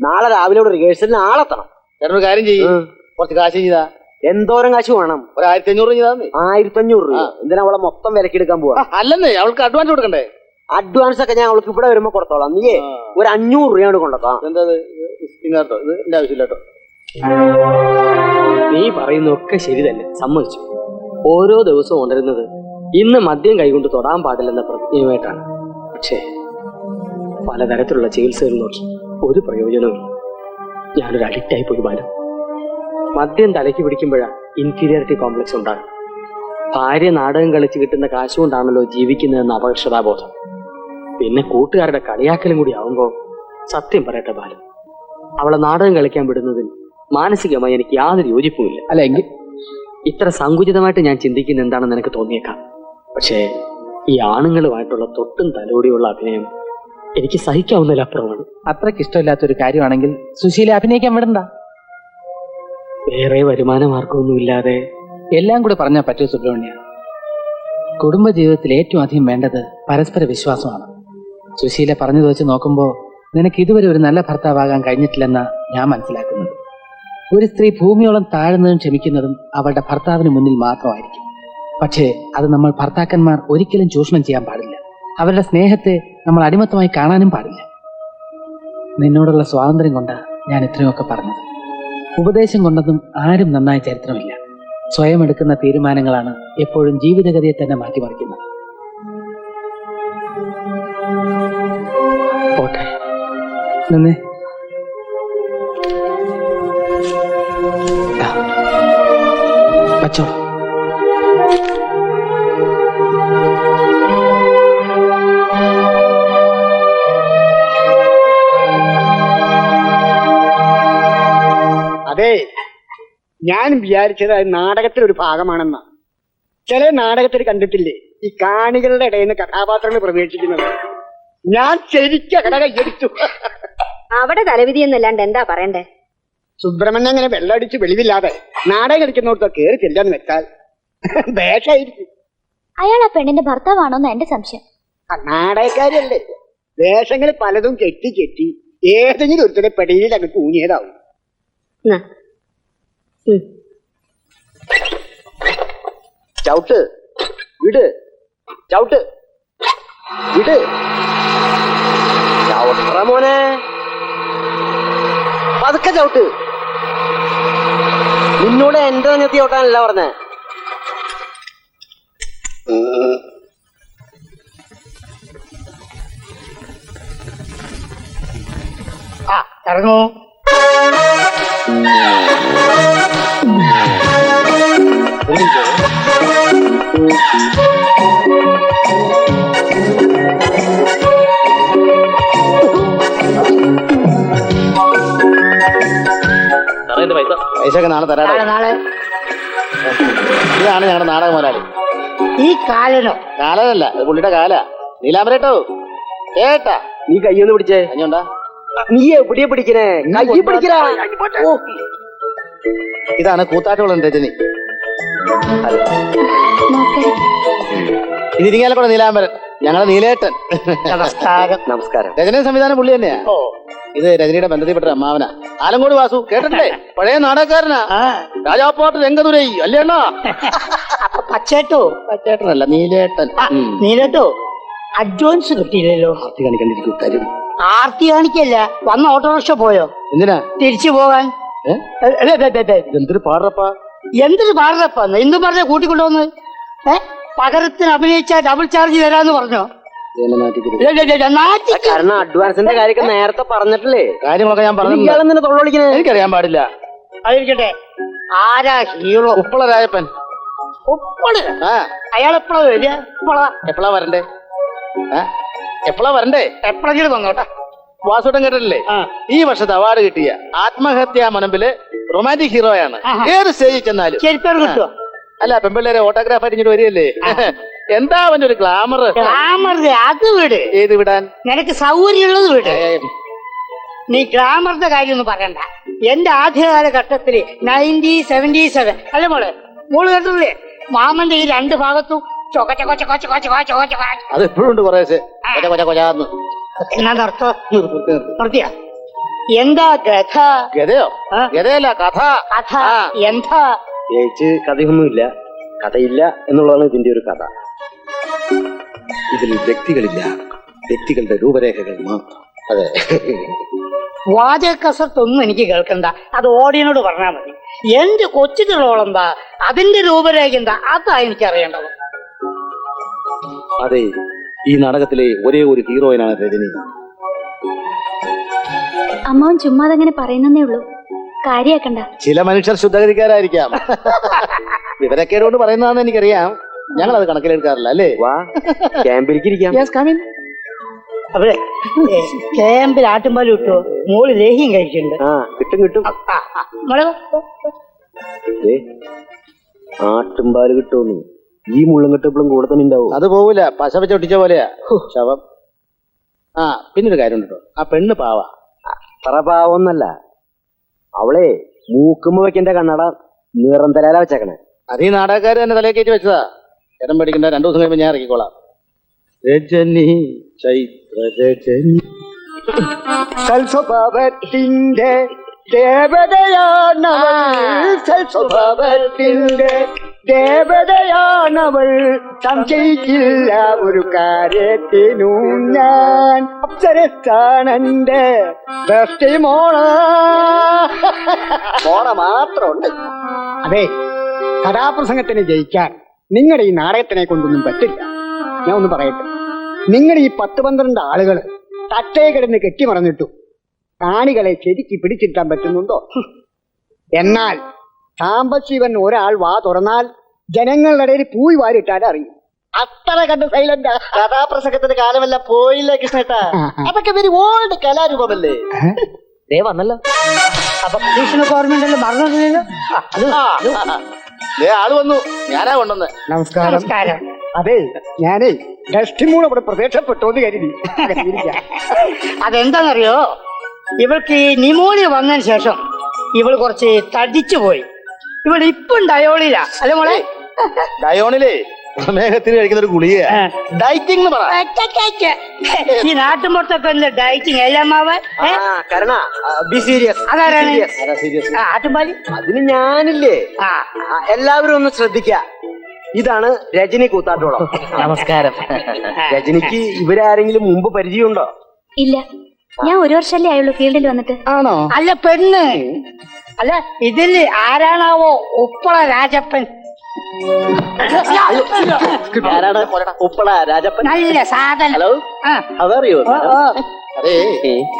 നാളെ രാവിലെ ഇവിടെ റിഹേഴ്സലിന് ആളെത്തണം. ചേട്ടനൊരു കാര്യം ചെയ്യും, കുറച്ച് കാശ് ചെയ്താ. എന്തോരം കാശ് വേണം? ഒരു 1500 ചെയ്താ. 1500 രൂപ? എന്തിനാ അവളെ മൊത്തം വിലക്കെടുക്കാൻ പോവാ? അല്ലെന്നേ, അവൾക്ക് അഡ്വാൻസ് കൊടുക്കണ്ടേ? അഡ്വാൻസ് ഒക്കെ ഞാൻ അവൾക്ക് ഇവിടെ വരുമ്പോ കൊടുത്തോളാം. നീയേ ഒരു 500 രൂപയാണ് കൊണ്ടുവക്കാം. എന്താ കേട്ടോ, ഇത് എന്റെ ആവശ്യമില്ല കേട്ടോ. നീ പറയുന്നൊക്കെ ശരി തന്നെ, സമ്മതിച്ചു. ഓരോ ദിവസവും ഉണരുന്നത് ഇന്ന് മദ്യം കൈകൊണ്ട് തൊടാൻ പാടില്ലെന്ന പ്രതിജ്ഞയുമായിട്ടാണ്. പക്ഷേ പലതരത്തിലുള്ള ചികിത്സകൾ നോക്കി ഒരു പ്രയോജനവും. ഞാനൊരു അഡിക്റ്റായി പോയി ബാലു. മദ്യം തലയ്ക്ക് പിടിക്കുമ്പോഴാണ് ഇൻഫീരിയോറിറ്റി കോംപ്ലക്സ് ഉണ്ടാകും. ഭാര്യ നാടകം കളിച്ച് കിട്ടുന്ന കാശുകൊണ്ടാണല്ലോ ജീവിക്കുന്നതെന്ന അപകർഷതാബോധം. പിന്നെ കൂട്ടുകാരുടെ കളിയാക്കലും കൂടി ആവുമ്പോൾ സത്യം പറയട്ടെ ബാലു, അവളെ നാടകം കളിക്കാൻ വിടുന്നതിൽ മാനസികമായി എനിക്ക് യാതൊരു യോജിപ്പുമില്ല. അല്ല എങ്കിൽ ഇത്ര സങ്കുചിതമായിട്ട് ഞാൻ ചിന്തിക്കുന്ന എന്താണെന്ന് എനിക്ക് തോന്നിയേക്കാം. പക്ഷേ ഈ ആണുങ്ങളുമായിട്ടുള്ള തൊട്ടും തലോടിയുള്ള അഭിനയം എനിക്ക് സഹിക്കാവുന്നതിലപ്പുറമാണ്. അത്രയ്ക്ക് ഇഷ്ടമില്ലാത്തൊരു കാര്യമാണെങ്കിൽ സുശീല അഭിനയിക്കാൻ വിടണ്ട. വേറെ വരുമാന മാർഗമൊന്നുമില്ലാതെ എല്ലാം കൂടെ പറഞ്ഞാൽ പറ്റൂ സുബ്രഹ്മണ്യ. കുടുംബജീവിതത്തിൽ ഏറ്റവും അധികം വേണ്ടത് പരസ്പര വിശ്വാസമാണ്. സുശീല പറഞ്ഞത് വെച്ച് നോക്കുമ്പോൾ നിനക്ക് ഇതുവരെ ഒരു നല്ല ഭർത്താവാകാൻ കഴിഞ്ഞിട്ടില്ലെന്ന ഞാൻ മനസ്സിലാക്കുന്നത്. ഒരു സ്ത്രീ ഭൂമിയോളം താഴ്ന്നതും ക്ഷമിക്കുന്നതും അവളുടെ ഭർത്താവിന് മുന്നിൽ മാത്രമായിരിക്കും. പക്ഷേ അത് നമ്മൾ ഭർത്താക്കന്മാർ ഒരിക്കലും ചൂഷണം ചെയ്യാൻ പാടില്ല. അവരുടെ സ്നേഹത്തെ നമ്മൾ അടിമത്തമായി കാണാനും പാടില്ല. നിന്നോടുള്ള സ്വാതന്ത്ര്യം കൊണ്ടാണ് ഞാൻ ഇത്രയൊക്കെ പറഞ്ഞത്. ഉപദേശം കൊണ്ടതും ആരും നന്നായ ചരിത്രമില്ല. സ്വയം എടുക്കുന്ന തീരുമാനങ്ങളാണ് എപ്പോഴും ജീവിതഗതിയെ തന്നെ മാറ്റിമറിക്കുന്നത്. പോട്ടെ, നിന്നെ വച്ചോ. അതെ, ഞാൻ വിചാരിച്ചത് അത് നാടകത്തിലൊരു ഭാഗമാണെന്നാ. ചില നാടകത്തിൽ കണ്ടിട്ടില്ലേ ഈ കാണികളുടെ ഇടയിൽ നിന്ന് കഥാപാത്രങ്ങൾ പ്രവേശിക്കുന്നത്? ഞാൻ ശരിക്കും കട കയ്യടിച്ചു. അവിടെ തലവിധി എന്നല്ലാണ്ട് എന്താ പറയണ്ടേ? സുബ്രഹ്മണ്യം അങ്ങനെ വെള്ളമടിച്ച് വെളിവില്ലാതെ നാടകം കളിക്കുന്നോടത്തോ കയറി ചെല്ലാന്ന് വെച്ചാൽ വേഷമായിരിക്കും. അയാൾ ആ പെണ്ണിന്റെ ഭർത്താവാണോന്ന് എന്റെ സംശയം. നാടകക്കാരല്ലേ, വേഷങ്ങൾ പലതും കെട്ടി കെട്ടി ഏതെങ്കിലും ഒരുത്തരെ പെടയിൽ അങ്ങ് തൂങ്ങിയതാവും. ചവിട്ട് വിട്, ചവിട്ട് വിട്, ചവിട്ട മോനെ, പതുക്കെ ചവിട്ട്. നിന്നോട് എന്റെ നെത്തി ചവിട്ടാനല്ല പറഞ്ഞേ. ഇറങ്ങോ. പൈസ നാളെ തരാം. ഇതാണ് ഞങ്ങളുടെ നാടക മുതലാളി. ഈ കാലനോ? കാലനല്ല, ഇത് പുള്ളിയുടെ കാല. നീലാമ്പരട്ടോ ഏട്ടാ, നീ കയ്യൊന്ന് പിടിച്ചേ. കഞ്ഞോണ്ടാ, നീ എവിടെയാ പിടിക്കണേ? കയ്യി പിടിക്കടാ. ഇതാണ് കൂത്താട്ടോളം രജനി. ഇത് ഇരിങ്ങാലക്കുട നീലാംബരൻ, ഞങ്ങളുടെ നീലേട്ടൻ. നമസ്കാരം. നമസ്കാരം. രജനി സംവിധാനം പുള്ളി തന്നെയാ. ഇത് രജനിയുടെ ബന്ധത്തിൽപ്പെട്ട അമ്മാവനാ, ആലങ്കോട് വാസു. കേട്ടിട്ടില്ലേ? പഴയ നാടകക്കാരനാ, രാജാപ്പാട്ട് രംഗതുരൈ അല്ലേണ്ണാ. പച്ചേട്ടോ? പച്ചേട്ടനല്ല, നീലേട്ടൻ. നീലട്ടോ, അഡ്വാൻസ് കിട്ടിയില്ലല്ലോ. ആർത്തി കാണിക്കണ്ടിരിക്കും കാര്യം. ആർത്തി കാണിക്കല്ല, വന്ന ഓട്ടോറിക്ഷ പോയോ? എന്തിനാ തിരിച്ചു പോകാൻ? എന്തൊരു പാടറപ്പാ, എന്തൊരു പാടറപ്പാന്ന് എന്തും പറഞ്ഞ കൂട്ടിക്കൊണ്ടുവന്ന്. പകരത്തിന് അഭിനയിച്ച ഡബിൾ ചാർജ് തരാന്ന് പറഞ്ഞോ? കാരണം അഡ്വാൻസിന്റെ കാര്യമൊക്കെ നേരത്തെ പറഞ്ഞിട്ടില്ലേ? കാര്യങ്ങളൊക്കെ ഞാൻ പറഞ്ഞു. ഇയാളെന്തിനാ തൊള്ളൊളിക്കണേ? എനിക്കറിയാൻ പാടില്ല. അതിരിക്കട്ടെ, ആരാ ഹീറോ? ഉപ്പള രാജപ്പൻ. ഉപ്പള? അയാൾ എപ്പോഴാ വരിക? എപ്പോഴാ വരണ്ടേ? എപ്പോഴാ വരണ്ടേ? എപ്പോഴെങ്കിലും വന്നോട്ടെ. വാസുട്ടൻ കേട്ടിട്ടില്ലേ? ഈ വർഷത്തെ അവാർഡ് കിട്ടിയ ആത്മഹത്യാ മുനമ്പില് റൊമാന്റിക് ഹീറോയാണ്. ഏത് സ്റ്റേജിൽ ചെന്നാലും. ചെരുപ്പേർ കിട്ടുവോ? അല്ല, പെൺപിള്ളേരെ ഓട്ടോഗ്രാഫ് ആയിട്ട് ഇങ്ങോട്ട് വരികയല്ലേ. എന്താ അവന്റെ ഒരു ഗ്ലാമർ. ഗ്ലാമർ അത് വിട്. ഏത് വിടാൻ? നിനക്ക് സൗകര്യമുള്ളത് വിട്. നീ ഗ്ലാമറിന്റെ കാര്യമൊന്നും പറയണ്ട. എന്റെ ആദ്യകാല ഘട്ടത്തില് 1977 അല്ലേ മോള് കേട്ടില്ലേ? മാമന്റെ ഈ രണ്ട് ഭാഗത്തും അത് എപ്പോഴും ഉണ്ട് കുറേശ്ശെ. എന്നാ നിർത്തിയ എന്താ കഥ? ഗതയോ? ഗതയല്ല, കഥ. കഥ എന്താ? ചേച്ചി കഥയൊന്നുമില്ല, കഥയില്ല എന്നുള്ളതാണ് ഇതിന്റെ ഒരു കഥ. ഇതിൽ വ്യക്തികളില്ല, വ്യക്തികളുടെ രൂപരേഖകൾ മാത്രം. അതെ. വാചകസത്തൊന്നും എനിക്ക് കേൾക്കണ്ട, അത് ഓഡിയനോട് പറഞ്ഞാൽ മതി. എന്റെ കൊച്ചുകളോളെന്താ, അതിന്റെ രൂപരേഖ എന്താ, അതാ എനിക്കറിയേണ്ടത്. അതെ, ഈ നാടകത്തിലെ ഒരേ ഒരു ഹീറോയിനാണ് രജനി. അമ്മാവൻ ചുമ്മാതങ്ങനെ പറയുന്നേ ഉള്ളൂ, കാര്യാക്കണ്ട. ചില മനുഷ്യർ ശുദ്ധഗതിക്കാരായിരിക്കാം. വിവരക്കേടുകൊണ്ട് പറയുന്നതാണെന്ന് എനിക്കറിയാം. ഞങ്ങൾ അത് കണക്കിലെടുക്കാറില്ല, അല്ലേ? വാ, ക്യാമ്പിലേക്ക് ഇരിക്കാം. അവിടെ ക്യാമ്പിൽ ആട്ടുംപാല് കിട്ടുമോ? മോള് ലേഹ്യം കഴിക്കുന്നുണ്ട്. ആ, കിട്ടും കിട്ടും. ആട്ടുംപാല് കിട്ടുമെന്ന് ഈ മുള്ളും കെട്ടപ്പോഴും കൂടെ തന്നെ ഉണ്ടാവും. അത് പോവില്ല, പശ വെച്ച് ഒട്ടിച്ച പോലെയാ ശവം. ആ, പിന്നൊരു കാര്യം കേട്ടോ, ആ പെണ്ണ് പാവ. അത്ര പാവൊന്നല്ല, അവളെ മൂക്കുമ്പോ വെക്കേണ്ട കണ്ണട നിറം തരാല വെച്ചേക്കണേ. അത് ഈ നാടകക്കാര് തന്നെ തലയെ കയറ്റി വെച്ചതാ. ചേട്ടൻ പേടിക്കണ്ട, 2 ദിവസം കഴിയുമ്പോൾ ഞാൻ ഇറക്കിക്കോളാം. രജനി, ചൈത്ര രജനി. സൽസ്വഭാവത്തിന്റെ ദേവതയാണവൾ, സൽസ്വഭാവത്തിന്റെ ദേവതയാണവൾ, സംശയിക്കില്ല ഒരു കാര്യത്തിനും ഞാൻ. അപ്സരസ്ഥാനന്റെ ദൃഷ്ടി മോള മാത്രമുണ്ട്. അതെ, കഥാപ്രസംഗത്തിന് ജയിക്കാൻ നിങ്ങളുടെ ഈ നാടകത്തിനെ കൊണ്ടൊന്നും പറ്റില്ല. ഞാൻ ഒന്ന് പറയട്ടെ, നിങ്ങളുടെ ഈ 10-12 ആളുകൾ തട്ടേ കിടന്ന് കെട്ടിമറന്നിട്ടു കാണികളെ ശരിക്ക് പിടിച്ചിട്ടാൻ പറ്റുന്നുണ്ടോ? എന്നാൽ സാമ്പശിവൻ ഒരാൾ വാ തുറന്നാൽ ജനങ്ങളുടെ ഇടയിൽ പൂയി വാരിട്ടാൽ അറിയും. അത്ര കണ്ട് സൈലന്റ്. കഥാപ്രസംഗത്തിന്റെ കാലമല്ല പോയില്ല കൃഷ്ണേട്ടാ. അതൊക്കെ വെരി ഓൾഡ് കലാരൂപമല്ലേ. ദേ വന്നല്ലോ. അപ്പൊ ഗവൺമെന്റ് മറന്നില്ലല്ലോ. ആള് വന്നു, ഞാനാ കൊണ്ടുവന്ന്. നമസ്കാരം. അതെ, ഞാനേ ഡസ്റ്റിമൂൺ അവിടെ പ്രത്യക്ഷപ്പെട്ടോന്ന് കരുതി. അതെന്താന്നറിയോ, ഇവൾക്ക് ഈ ന്യൂമോണിയ വന്നതിന് ശേഷം ഇവൾ കുറച്ച് തടിച്ചു പോയി. ഇവൾ ഇപ്പം ഡയോളില അല്ലെ മോളെ? ഡയോണിലേ പ്രമേഹത്തിന് കഴിക്കുന്ന ഒരു ഗുളിക. ഡയറ്റിംഗ് ഈ നാട്ടുമ്പുറത്തൊക്കെ ഡയറ്റിംഗ് എല്ലാമാവൻ. അതാരാണ് ആട്ടുംപാലി? അതിന് ഞാനില്ലേ. എല്ലാവരും ഒന്ന് ശ്രദ്ധിക്ക, ഇതാണ് രജനി കൂത്താട്ടോളം. നമസ്കാരം. രജനിക്ക് ഇവരാരെങ്കിലും മുമ്പ് പരിചയമുണ്ടോ? ഇല്ല, ഞാൻ 1 വർഷമല്ലേ ആയുള്ളൂ ഫീൽഡിൽ വന്നിട്ട്. ആണോ? അല്ല പെണ്ണ്, അല്ല ഇതില് ആരാണാവോ ഉപ്പള രാജപ്പൻ? ഉപ്പള രാജപ്പൻ. നല്ല സാധനം. ഹലോ, അതറിയോ? അതെ,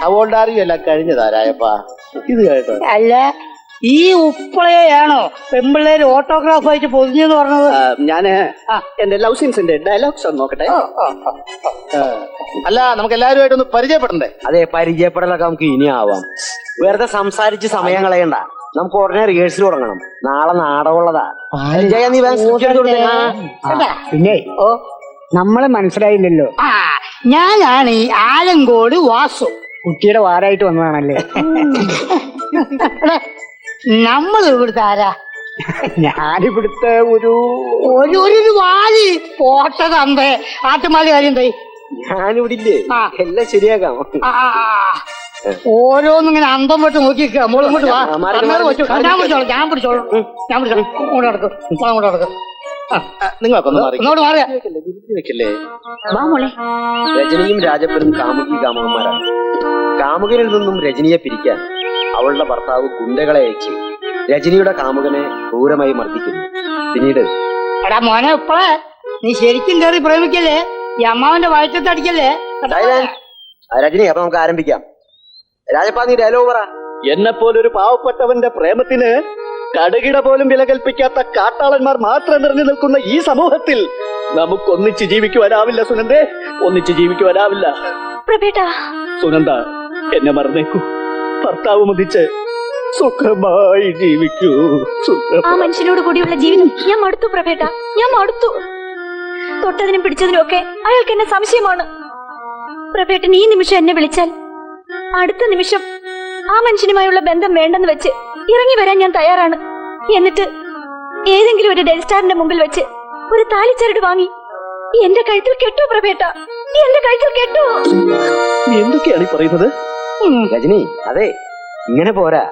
അവോൾഡാറിയും എല്ലാം കഴിഞ്ഞതാ രായപ്പാ. ഇത് കേട്ടോ. അല്ല, ഈ ഉപ്പളയാണോ പെമ്പിള്ളേര് ഓട്ടോഗ്രാഫായിട്ട് പൊതിഞ്ഞെന്ന് പറഞ്ഞത്? ഞാന് എന്റെ ലവ് സീൻസിന്റെ ഡയലോഗ്സ് ഒന്ന് നോക്കട്ടെ. അല്ല, നമുക്ക് എല്ലാവരുമായിട്ട് ഒന്ന് പരിചയപ്പെടണ്ടേ? അതെ, പരിചയപ്പെടലൊക്കെ നമുക്ക് ഇനി ആവാം. വെറുതെ സംസാരിച്ച് സമയം കളയണ്ട, നമുക്ക് ഉടനെ റിഹേഴ്സൽ തുടങ്ങണം. നാളെ നാടകമുള്ളതാ. പിന്നെ നമ്മളെ മനസ്സിലായില്ലല്ലോ. ഞാനാണ് ഈ ആലങ്കോട് വാസു. കുട്ടിയുടെ വാരായിട്ട് വന്നതാണല്ലേ? നമ്മൾ ഇവിടുത്തെ ആരാ? ഞാനിവിടുത്തെ ഒരു വാലി പോട്ടതമ്പേ ആട്ടുമാലി കാര്യം എന്തായി? ഞാനിവിടെ ഇല്ലേ, എല്ലാം ശരിയാക്കാം. ഓരോന്നും ഇങ്ങനെ അന്തം വിട്ട് നോക്കിക്ക. മോളിങ്ങോട്ട് വാ, ഞാൻ പിടിച്ചോളാം. ഇങ്ങോട്ട് നടക്കും. നിങ്ങളൊക്കെ ഇങ്ങോട്ട് മാറിയ രജനിയും രാജപ്പനും കാമുകി കാമുകന്മാരാണ്. കാമുകനിൽ നിന്നും രജനിയെ പിരിക്കാൻ അവളുടെ ഭർത്താവ് ഗുണ്ടകളെ അയച്ച് രജനിയുടെ കാമുകനെ ക്രൂരമായി മർദ്ദിക്കുന്നു. പിന്നീട് എടാ മോനെ, ഇപ്പളേ നീ ശരിക്കും കയറി പ്രേമിക്കല്ലേ, ഈ അമ്മാവന്റെ വയറ്റത്തടിക്കല്ലേ. രജനി, അപ്പൊ നമുക്ക് ആരംഭിക്കാം. രാജപ്പാ, നീ ഡയലോഗ് പറ. എന്നെ പോലൊരു പാവപ്പെട്ടവന്റെ പ്രേമത്തിന് കടുകിട പോലും വില കൽപ്പിക്കാത്ത കാട്ടാളന്മാർ മാത്രം നിറഞ്ഞു നിൽക്കുന്ന ഈ സമൂഹത്തിൽ നമുക്കൊന്നിച്ച് ജീവിക്കുവാനാവില്ല സുനന്ദേ, ഒന്നിച്ച് ജീവിക്കുവാനാവില്ല. സുനന്ദ, എന്നെ മറന്നേക്കൂ. ഭർത്താവ് മതിച്ച് സുഖമായി ജീവിക്കൂ. ആ മനുഷ്യനോട് കൂടിയുള്ള ജീവിതം ഞാൻ മടുത്തു പ്രഭേട്ട, ഞാൻ മടുത്തു. തൊട്ടതിനും പിടിച്ചതിനും ഒക്കെ അയാൾക്ക് എന്നെ സംശയമാണ്. പ്രഭേട്ടൻ ഈ നിമിഷം എന്നെ വിളിച്ചാൽ അടുത്ത നിമിഷം ആ മനുഷ്യനുമായുള്ള ബന്ധം വേണ്ടെന്ന് വെച്ച് ഇറങ്ങി വരാൻ ഞാൻ തയ്യാറാണ്. എന്നിട്ട് ഏതെങ്കിലും ഒരു ഡെൽസ്റ്റാറിന്റെ മുമ്പിൽ വെച്ച് ഒരു താലിച്ചരട് വാങ്ങി എന്റെ കഴുത്തിൽ കെട്ടു പ്രഭേട്ട, എന്റെ കഴുത്തിൽ കെട്ടു. നീ എന്തൊക്കെയാണ് ഈ പറയുന്നത്? രജനി, അതെ, ഇങ്ങനെ പോരാ,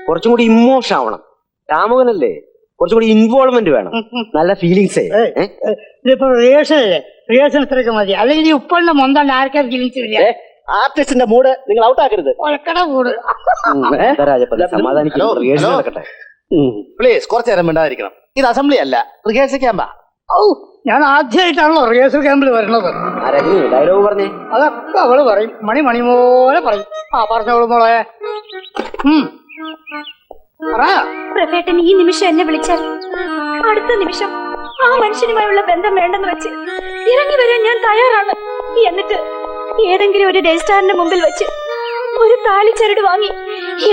കുറച്ചും കൂടി ഇമോഷൻ ആവണം. കാമുകനല്ലേ, കുറച്ചും കൂടി ഇൻവോൾവ്മെന്റ് വേണം, നല്ല ഫീലിങ്സേ. ഇതിപ്പോ റിഹേഴ്സൽ ഇത്രയൊക്കെ മതി, അല്ലെങ്കിൽ ഈ ഉപ്പളിന്റെ മൊന്തണ്ട് ആർക്കാർ ഫീലിങ്സ് ഇല്ല. ആർട്ടിസ്റ്റിന്റെ മൂഡ് നിങ്ങൾ ഔട്ട് ആക്കരുത്. ഒലക്കട മൂട്. സമാധാനിക്കും, റിഹേഴ്സൽ നടക്കട്ടെ. പ്ലീസ് കുറച്ചു നേരം മിണ്ടാതിരിക്കണം. ഇത് അസംബ്ലി അല്ല, റിഹേഴ്സൽ ക്യാമ്പാ. ഔ, ഞാൻ ആദ്യമായിട്ടാണല്ലോ റിഹേഴ്സൽ ക്യാമ്പിൽ വരണത്. രജനി ഡയലോഗ് പറഞ്ഞേ. അതൊക്കെ അവള് പറയും, മണി പോലെ പറയും. പറഞ്ഞോളൂ മോളെ. പ്രഭേട്ടൻ ഈ നിമിഷം എന്നെ വിളിച്ചാൽ അടുത്ത നിമിഷം ആ മനുഷ്യനുമായുള്ള ബന്ധം വേണ്ടെന്ന് വെച്ച് ഇറങ്ങി വരാൻ ഞാൻ തയ്യാറാണ്. എന്നിട്ട് ഏതെങ്കിലും ഒരു ഡെൽസ്റ്റാറിന്റെ മുമ്പിൽ വെച്ച് ഒരു താലിച്ചരട് വാങ്ങി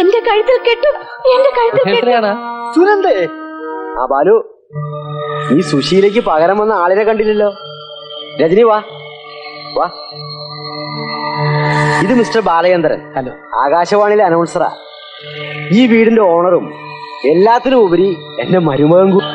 എന്റെ കഴുത്തിൽ കെട്ടും, എന്റെ കഴുത്തിൽ കെട്ടും. സുനന്ദേ, ആ ബാലു, ഈ സുശീലയ്ക്ക് പകരം വന്ന ആളിനെ കണ്ടില്ലല്ലോ. രജനി വാ വാ. ഇത് മിസ്റ്റർ ബാലചന്ദ്രൻ. ഹലോ. ആകാശവാണിയിലെ അനൗൺസറാ. ഈ വീടിന്റെ ഓണറും എല്ലാത്തിനും ഉപരി എന്റെ മരുമകൻ കൂടി.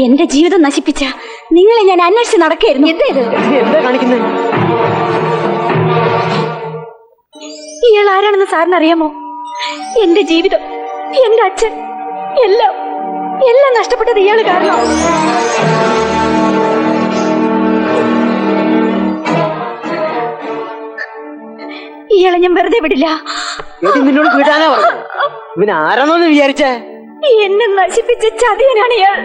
എന്റെ ജീവിതം നശിപ്പിച്ച നിങ്ങളെ ഞാൻ അന്വേഷിച്ച് നടക്കായിരുന്നു. എന്താ കാണിക്കുന്നത്? ഇയാൾ ആരാണെന്ന് സാറിന് അറിയാമോ? എന്റെ ജീവിതം, എന്റെ അച്ഛൻ, എല്ലാം നഷ്ടപ്പെട്ടത് ഇയാള് കാരണം. ഇയാളെ ഞാൻ വെറുതെ വിടില്ല. നിന്നോട് വിടാനാ പറഞ്ഞു. ഇവൻ ആരാണോന്ന് വിചാരിച്ചേ? എന്നെ നശിപ്പിച്ച ചതിയനാണ് ഇയാൾ.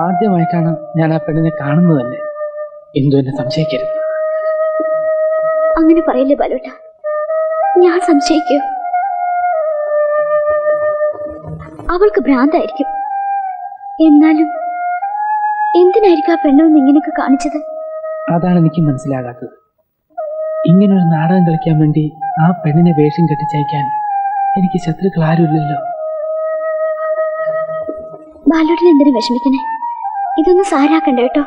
ആദ്യമായിട്ടാണ് ഞാൻ ആ പെണ്ണിനെ കാണുന്നത് തന്നെ. എന്തു എന്നെ സംശയിക്കരുത്. അങ്ങനെ പറയില്ലേ ബാലോട്ട, ഞാൻ സംശയിക്കൂ? അവൾക്ക് ഭ്രാന്തായിരിക്കും. എന്നാലും എന്തിനായിരിക്കും ആ പെണ്ണൊന്ന് ഇങ്ങനെയൊക്കെ കാണിച്ചത്? അതാണ് എനിക്ക് മനസ്സിലാകാത്തത്. ഇങ്ങനൊരു നാടകം കളിക്കാൻ വേണ്ടി ആ പെണ്ണിനെ വേഷം കെട്ടിച്ചയക്കാൻ എനിക്ക് ശത്രുക്കൾ ആരുമില്ലല്ലോ. ബാലോട്ടിന് എന്തിനു വിഷമിക്കണേ? ഇതൊന്നും സാരാക്കണ്ട കേട്ടോ.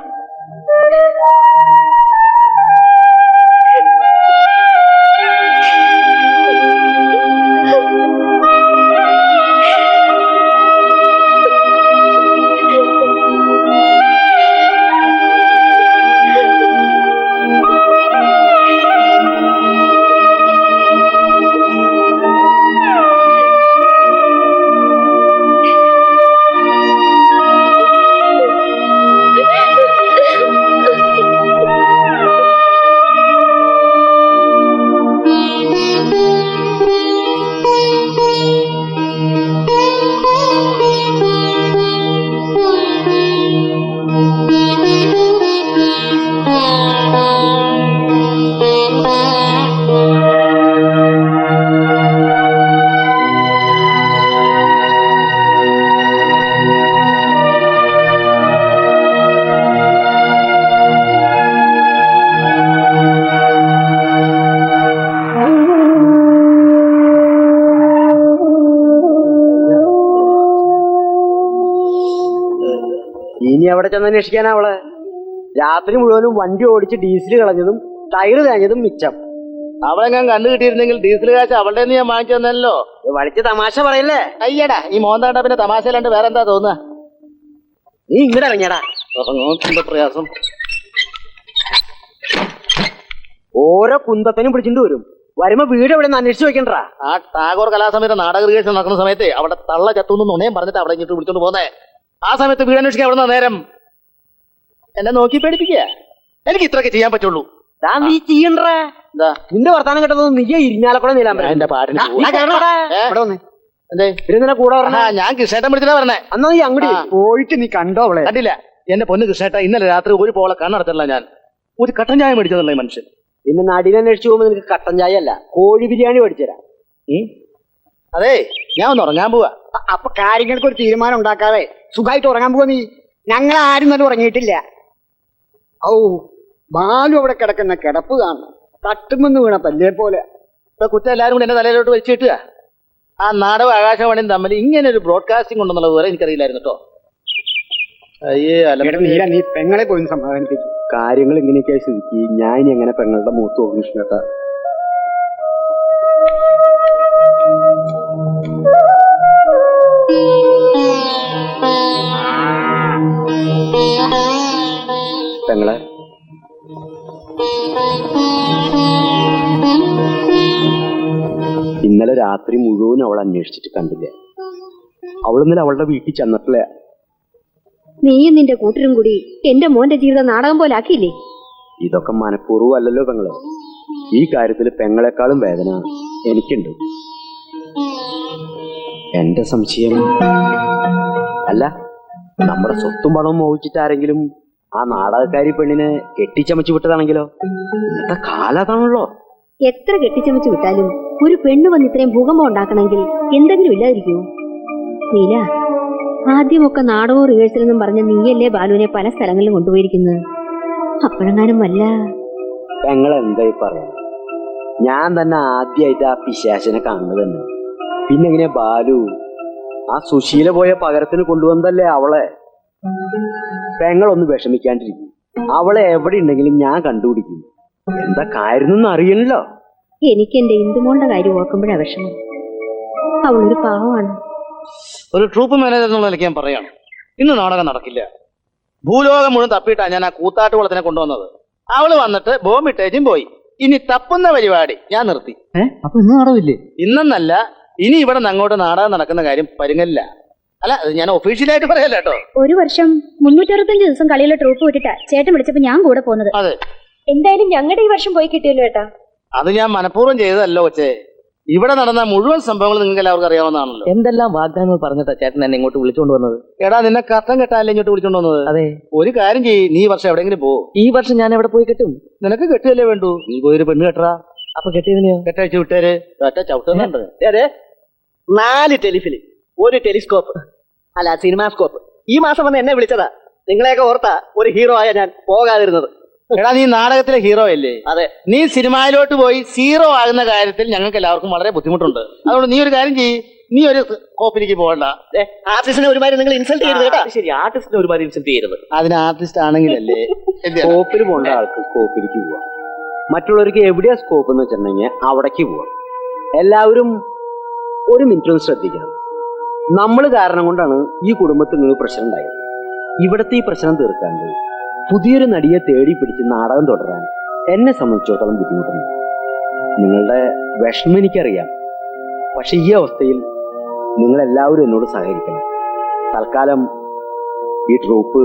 എവിടെ ചെന്ന് അന്വേഷിക്കാനാ അവളെ? രാത്രി മുഴുവനും വണ്ടി ഓടിച്ച് ഡീസൽ കളഞ്ഞതും ടയർ തേഞ്ഞതും മിച്ചം. അവളെ ഞാൻ കണ്ടു കിട്ടിയിരുന്നെങ്കിൽ ഡീസൽ കാശ് അവളുടെ ഞാൻ വാങ്ങിച്ചു തന്നല്ലോ. വളിച്ച് തമാശ പറയല്ലേ? അയ്യടാ, ഈ മോന്താണ്ട പിന്നെ തമാശയിലാണ്ട് വേറെ എന്താ തോന്നുക? നീ ഇങ്ങോട്ട് ഇറങ്ങിയടാ. പ്രയാസം. ഓരോ കുന്തത്തിനും പിടിച്ചിട്ട് വരും. വരുമ്പോ വീട് എവിടെ നിന്ന് അന്വേഷിച്ച് വെക്കണ്ടാ. ആ ടാഗോർ കലാസമിതി നാടക റിഹേഴ്സൽ നടക്കുന്ന സമയത്ത് അവിടെ തള്ള ചത്തുന്നു നുണയും പറഞ്ഞിട്ട് അവിടെ ഇങ്ങോട്ട് വിളിച്ചോണ്ട് പോന്നേ. ആ സമയത്ത് വീട് അന്വേഷിക്കാൻ അവിടെ നിന്ന് നേരം എന്നെ നോക്കി പേടിപ്പിക്കുക. എനിക്ക് ഇത്രയൊക്കെ ചെയ്യാൻ പറ്റുള്ളൂ. നീ ചെയ്യണ്ടാ. നിന്റെ വർത്താനം കേട്ടതൊന്നും നീ ഇരിഞ്ഞാലക്കൂടെ നീലാമ്പരം. എന്റെ പാട്ടിന് കൂടെ ഞാൻ കൃഷ്ണേട്ടൻ വിളിച്ചിട്ടാ പറഞ്ഞേ. അന്നാ നീ അങ്ങോട്ട് പോയിട്ട് നീ കണ്ടോ അവളെ? കണ്ടില്ല. എന്റെ പൊന്ന് കൃഷ്ണേട്ട, ഇന്നലെ രാത്രി ഒരു പോളെ കണ്ണടത്തില്ല. ഞാൻ ഒരു കട്ടൻ ചായ മേടിച്ചതല്ലേ മനുഷ്യൻ. പിന്നെ നടിനന്വേഷിച്ചു പോകുമ്പോ നിനക്ക് കട്ടൻ ചായ അല്ല കോഴി ബിരിയാണി മേടിച്ചുതരാം. അതെ, ഞാൻ ഒന്ന് ഉറങ്ങാൻ പോവാ. അപ്പൊ കാര്യങ്ങൾക്ക് ഒരു തീരുമാനം ഉണ്ടാക്കാതെ സുഖമായിട്ട് ഉറങ്ങാൻ പോവാ നീ? ഞങ്ങളാരും തന്നെ ഉറങ്ങിയിട്ടില്ല. ഔ, ബാലു അവിടെ കിടക്കുന്ന കിടപ്പ് കാണണം. തട്ടുമെന്ന് വീണ പല്ലേ പോലെ. ഇപ്പൊ കുറ്റം എല്ലാരും കൂടി എന്റെ തലയിലോട്ട് വെച്ച് കിട്ടുക. ആ നാടകം ആകാശവാണിയും തമ്മിൽ ഇങ്ങനെ ഒരു ബ്രോഡ്കാസ്റ്റിംഗ് ഉണ്ടെന്നുള്ള വിവരം എനിക്കറിയില്ലായിരുന്നു കേട്ടോ. അയ്യേ അല്ല, നീ പെങ്ങളെ പോയി സമാധാനിപ്പിക്കും. കാര്യങ്ങൾ ഇങ്ങനെയൊക്കെ സ്ഥിതിക്ക് ഞാൻ ഇനി എങ്ങനെ പെങ്ങളുടെ മൂത്ത് പോകും കൃഷ്ണേട്ടാ? പെങ്ങളെ, ഇന്നലെ രാത്രി മുഴുവൻ അവൾ അന്വേഷിച്ചിട്ട് കണ്ടില്ല. അവളിന്നലെ അവളുടെ വീട്ടിൽ ചെന്നിട്ടില്ല. നീയും നിന്റെ കൂട്ടരും കൂടി എന്റെ മോന്റെ ജീവിതം നാടകം പോലെ ആക്കിയില്ലേ? ഇതൊക്കെ മനഃപൂർവ്വം അല്ലല്ലോ പെങ്ങളെ. ഈ കാര്യത്തിൽ പെങ്ങളെക്കാളും വേദന എനിക്കുണ്ട്. എന്റെ സംശയം, അല്ല, നമ്മുടെ സ്വത്തും പണവും മോഹിച്ചിട്ട് ആരെങ്കിലും ആ നാടകക്കാരി പെണ്ണിനെ കെട്ടിച്ചമച്ചു വിട്ടതാണെങ്കിലോ? ഇന്നത്തെ കാലം അതാണല്ലോ. എത്ര കെട്ടിച്ചമച്ചു വിട്ടാലും ഒരു പെണ്ണ് വന്ന് ഇത്രയും ഭൂകമ്പം ഉണ്ടാക്കണമെങ്കിൽ എന്തെങ്കിലും ഇല്ലാതിരിക്കുമോ? നീല, ആദ്യമൊക്കെ നാടകവും റിഹേഴ്സലെന്നും പറഞ്ഞ നീയല്ലേ ബാലുവിനെ പല സ്ഥലങ്ങളിലും കൊണ്ടുപോയിരിക്കുന്നത്. അപ്പോഴെങ്ങാനും വല്ല പെങ്ങൾ എന്തായി പറയാം? ഞാൻ തന്നെ ആദ്യമായിട്ട് ആ പിശാചിനെ കാണുന്നത് തന്നെ. പിന്നെ എങ്ങനെയാ ബാലു ആ സുശീല പോയ പകരത്തിന് കൊണ്ടുവന്നല്ലേ അവളെ? പെങ്ങളൊന്ന് വിഷമിക്കാണ്ടിരിക്കും. അവളെ എവിടെ ഉണ്ടെങ്കിലും ഞാൻ കണ്ടുപിടിക്കും. എന്താ കാര്യം അറിയണല്ലോ. എനിക്ക് എന്റെ ഇന്ദുമോളുടെ കാര്യം ഓർക്കുമ്പോഴാ വിഷമം. അവളൊരു പാവമാണ്. ഒരു ട്രൂപ്പ് മാനേജർ എന്നുള്ള നിലയ്ക്ക് ഞാൻ പറയാണ്, ഇന്ന് നാടകം നടക്കില്ല. ഭൂലോകം മുഴുവൻ തപ്പിയിട്ടാ ഞാൻ ആ കൂത്താട്ടുകുളത്തിനെ കൊണ്ടുവന്നത്. അവള് വന്നിട്ട് ബോംബിട്ടേച്ചും പോയി. ഇനി തപ്പുന്ന പരിപാടി ഞാൻ നിർത്തി. അപ്പൊ ഇന്ന് നാടകമില്ലേ? ഇന്നെന്നല്ല, ഇനി ഇവിടെ നിന്ന് അങ്ങോട്ട് നാടകം നടക്കുന്ന കാര്യം പരുങ്ങല്ല. അല്ല, ഞാൻ ഒഫീഷ്യലായിട്ട് പറയല്ല കേട്ടോ. ഒരു വർഷം 365 ദിവസം കളിയുള്ള ട്രൂപ്പ് വിട്ടിട്ടാ ചേട്ടൻ വിളിച്ചപ്പോ ഞാൻ കൂടെ പോകുന്നത്. അതെ, എന്തായാലും ഞങ്ങളുടെ ഈ വർഷം പോയി കിട്ടിയല്ലോ ഏട്ടാ. അത് ഞാൻ മനഃപൂർവ്വം ചെയ്തതല്ലോ കൊച്ചേ. ഇവിടെ നടന്ന മുഴുവൻ സംഭവങ്ങൾ നിങ്ങൾക്ക് എല്ലാവർക്കും അറിയാവുന്നതാണല്ലോ. എന്തെല്ലാം വാഗ്ദാനങ്ങൾ പറഞ്ഞിട്ടാ ചേട്ടൻ എന്നെ ഇങ്ങോട്ട് വിളിച്ചുകൊണ്ട് വന്നത്? എടാ, നിന്നെ കട്ടം കെട്ടാനല്ലേ ഇങ്ങോട്ട് വിളിച്ചോണ്ട് വന്നത്? അതെ. ഒരു കാര്യം ചെയ്യ്, നീ ഈ വർഷം എവിടെയെങ്കിലും പോ. ഈ വർഷം ഞാൻ എവിടെ പോയി കെട്ടും? നിനക്ക് കെട്ടുകയല്ലേ വേണ്ടു. നീ പോയൊരു പെണ്ണ് കെട്ടറാ. അപ്പൊ കെട്ടിയതിനെയോ? കെട്ടഴിച്ച് വിട്ടേര്. ഒറ്റ ചവിട്ടുന്നുണ്ട്. അതെ, 4 ടെലിഫിലിം, 1 ടെലിസ്കോപ്പ്, അല്ല സിനിമാസ്കോപ്പ്. ഈ മാസം വന്ന് എന്നെ വിളിച്ചതാ. നിങ്ങളെയൊക്കെ ഓർത്താ ഒരു ഹീറോ ആയ ഞാൻ പോകാതിരുന്നത്. എടാ, നീ നാടകത്തിലെ ഹീറോ അല്ലേ? അതെ. നീ സിനിമയിലോട്ട് പോയി സീറോ ആകുന്ന കാര്യത്തിൽ ഞങ്ങൾക്ക് എല്ലാവർക്കും വളരെ ബുദ്ധിമുട്ടുണ്ട്. അതുകൊണ്ട് നീ ഒരു കാര്യം ചെയ്യ്, നീ ഒരു സ്കോപ്പിലേക്ക് പോകണ്ട. ആർട്ടിസ്റ്റിനെ ഒരുമാതിരി നിങ്ങൾ ഇൻസൾട്ട് ചെയ്യരുത് കേട്ടോ. ശരി, ആർട്ടിസ്റ്റിനെ ഒരുപാട് ഇൻസൾട്ട് ചെയ്യരുത്. അതിന് ആർട്ടിസ്റ്റ് ആണെങ്കിലല്ലേ. സ്കോപ്പിൽ പോകേണ്ട ആൾക്ക് സ്കോപ്പിലേക്ക് പോവാം. മറ്റുള്ളവർക്ക് എവിടെയാ സ്കോപ്പ് എന്ന് വെച്ചിട്ടുണ്ടെങ്കിൽ അവിടേക്ക് പോവാം. എല്ലാവരും ഒരു മിനിറ്റ് ഒന്ന് ശ്രദ്ധിക്കണം. നമ്മൾ കാരണം കൊണ്ടാണ് ഈ കുടുംബത്തിൽ ഇങ്ങനെ പ്രശ്നം ഉണ്ടായത്. ഇവിടുത്തെ ഈ പ്രശ്നം തീർക്കാണ്ട് പുതിയൊരു നടിയെ തേടി പിടിച്ച് നാടകം തുടരാൻ എന്നെ സംബന്ധിച്ചിടത്തോളം ബുദ്ധിമുട്ടുണ്ട്. നിങ്ങളുടെ വിഷമം എനിക്കറിയാം. പക്ഷെ ഈ അവസ്ഥയിൽ നിങ്ങളെല്ലാവരും എന്നോട് സഹകരിക്കണം. തൽക്കാലം ഈ ട്രൂപ്പ്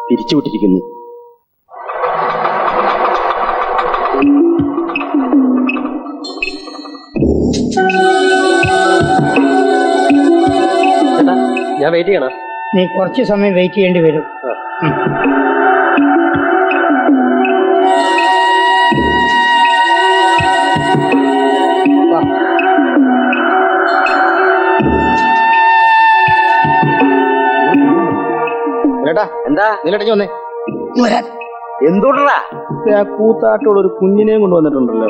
പിരിച്ചുവിട്ടിരിക്കുന്നു. ഞാൻ വെയിറ്റ് ചെയ്യണം. നീ കുറച്ച് സമയം വെയിറ്റ് ചെയ്യേണ്ടി വരും. എന്താ നിലടഞ്ഞു വന്നേ? എന്തുകൊണ്ടാ? ആ കൂത്താട്ടോട് ഒരു കുഞ്ഞിനെയും കൊണ്ടുവന്നിട്ടുണ്ടല്ലോ.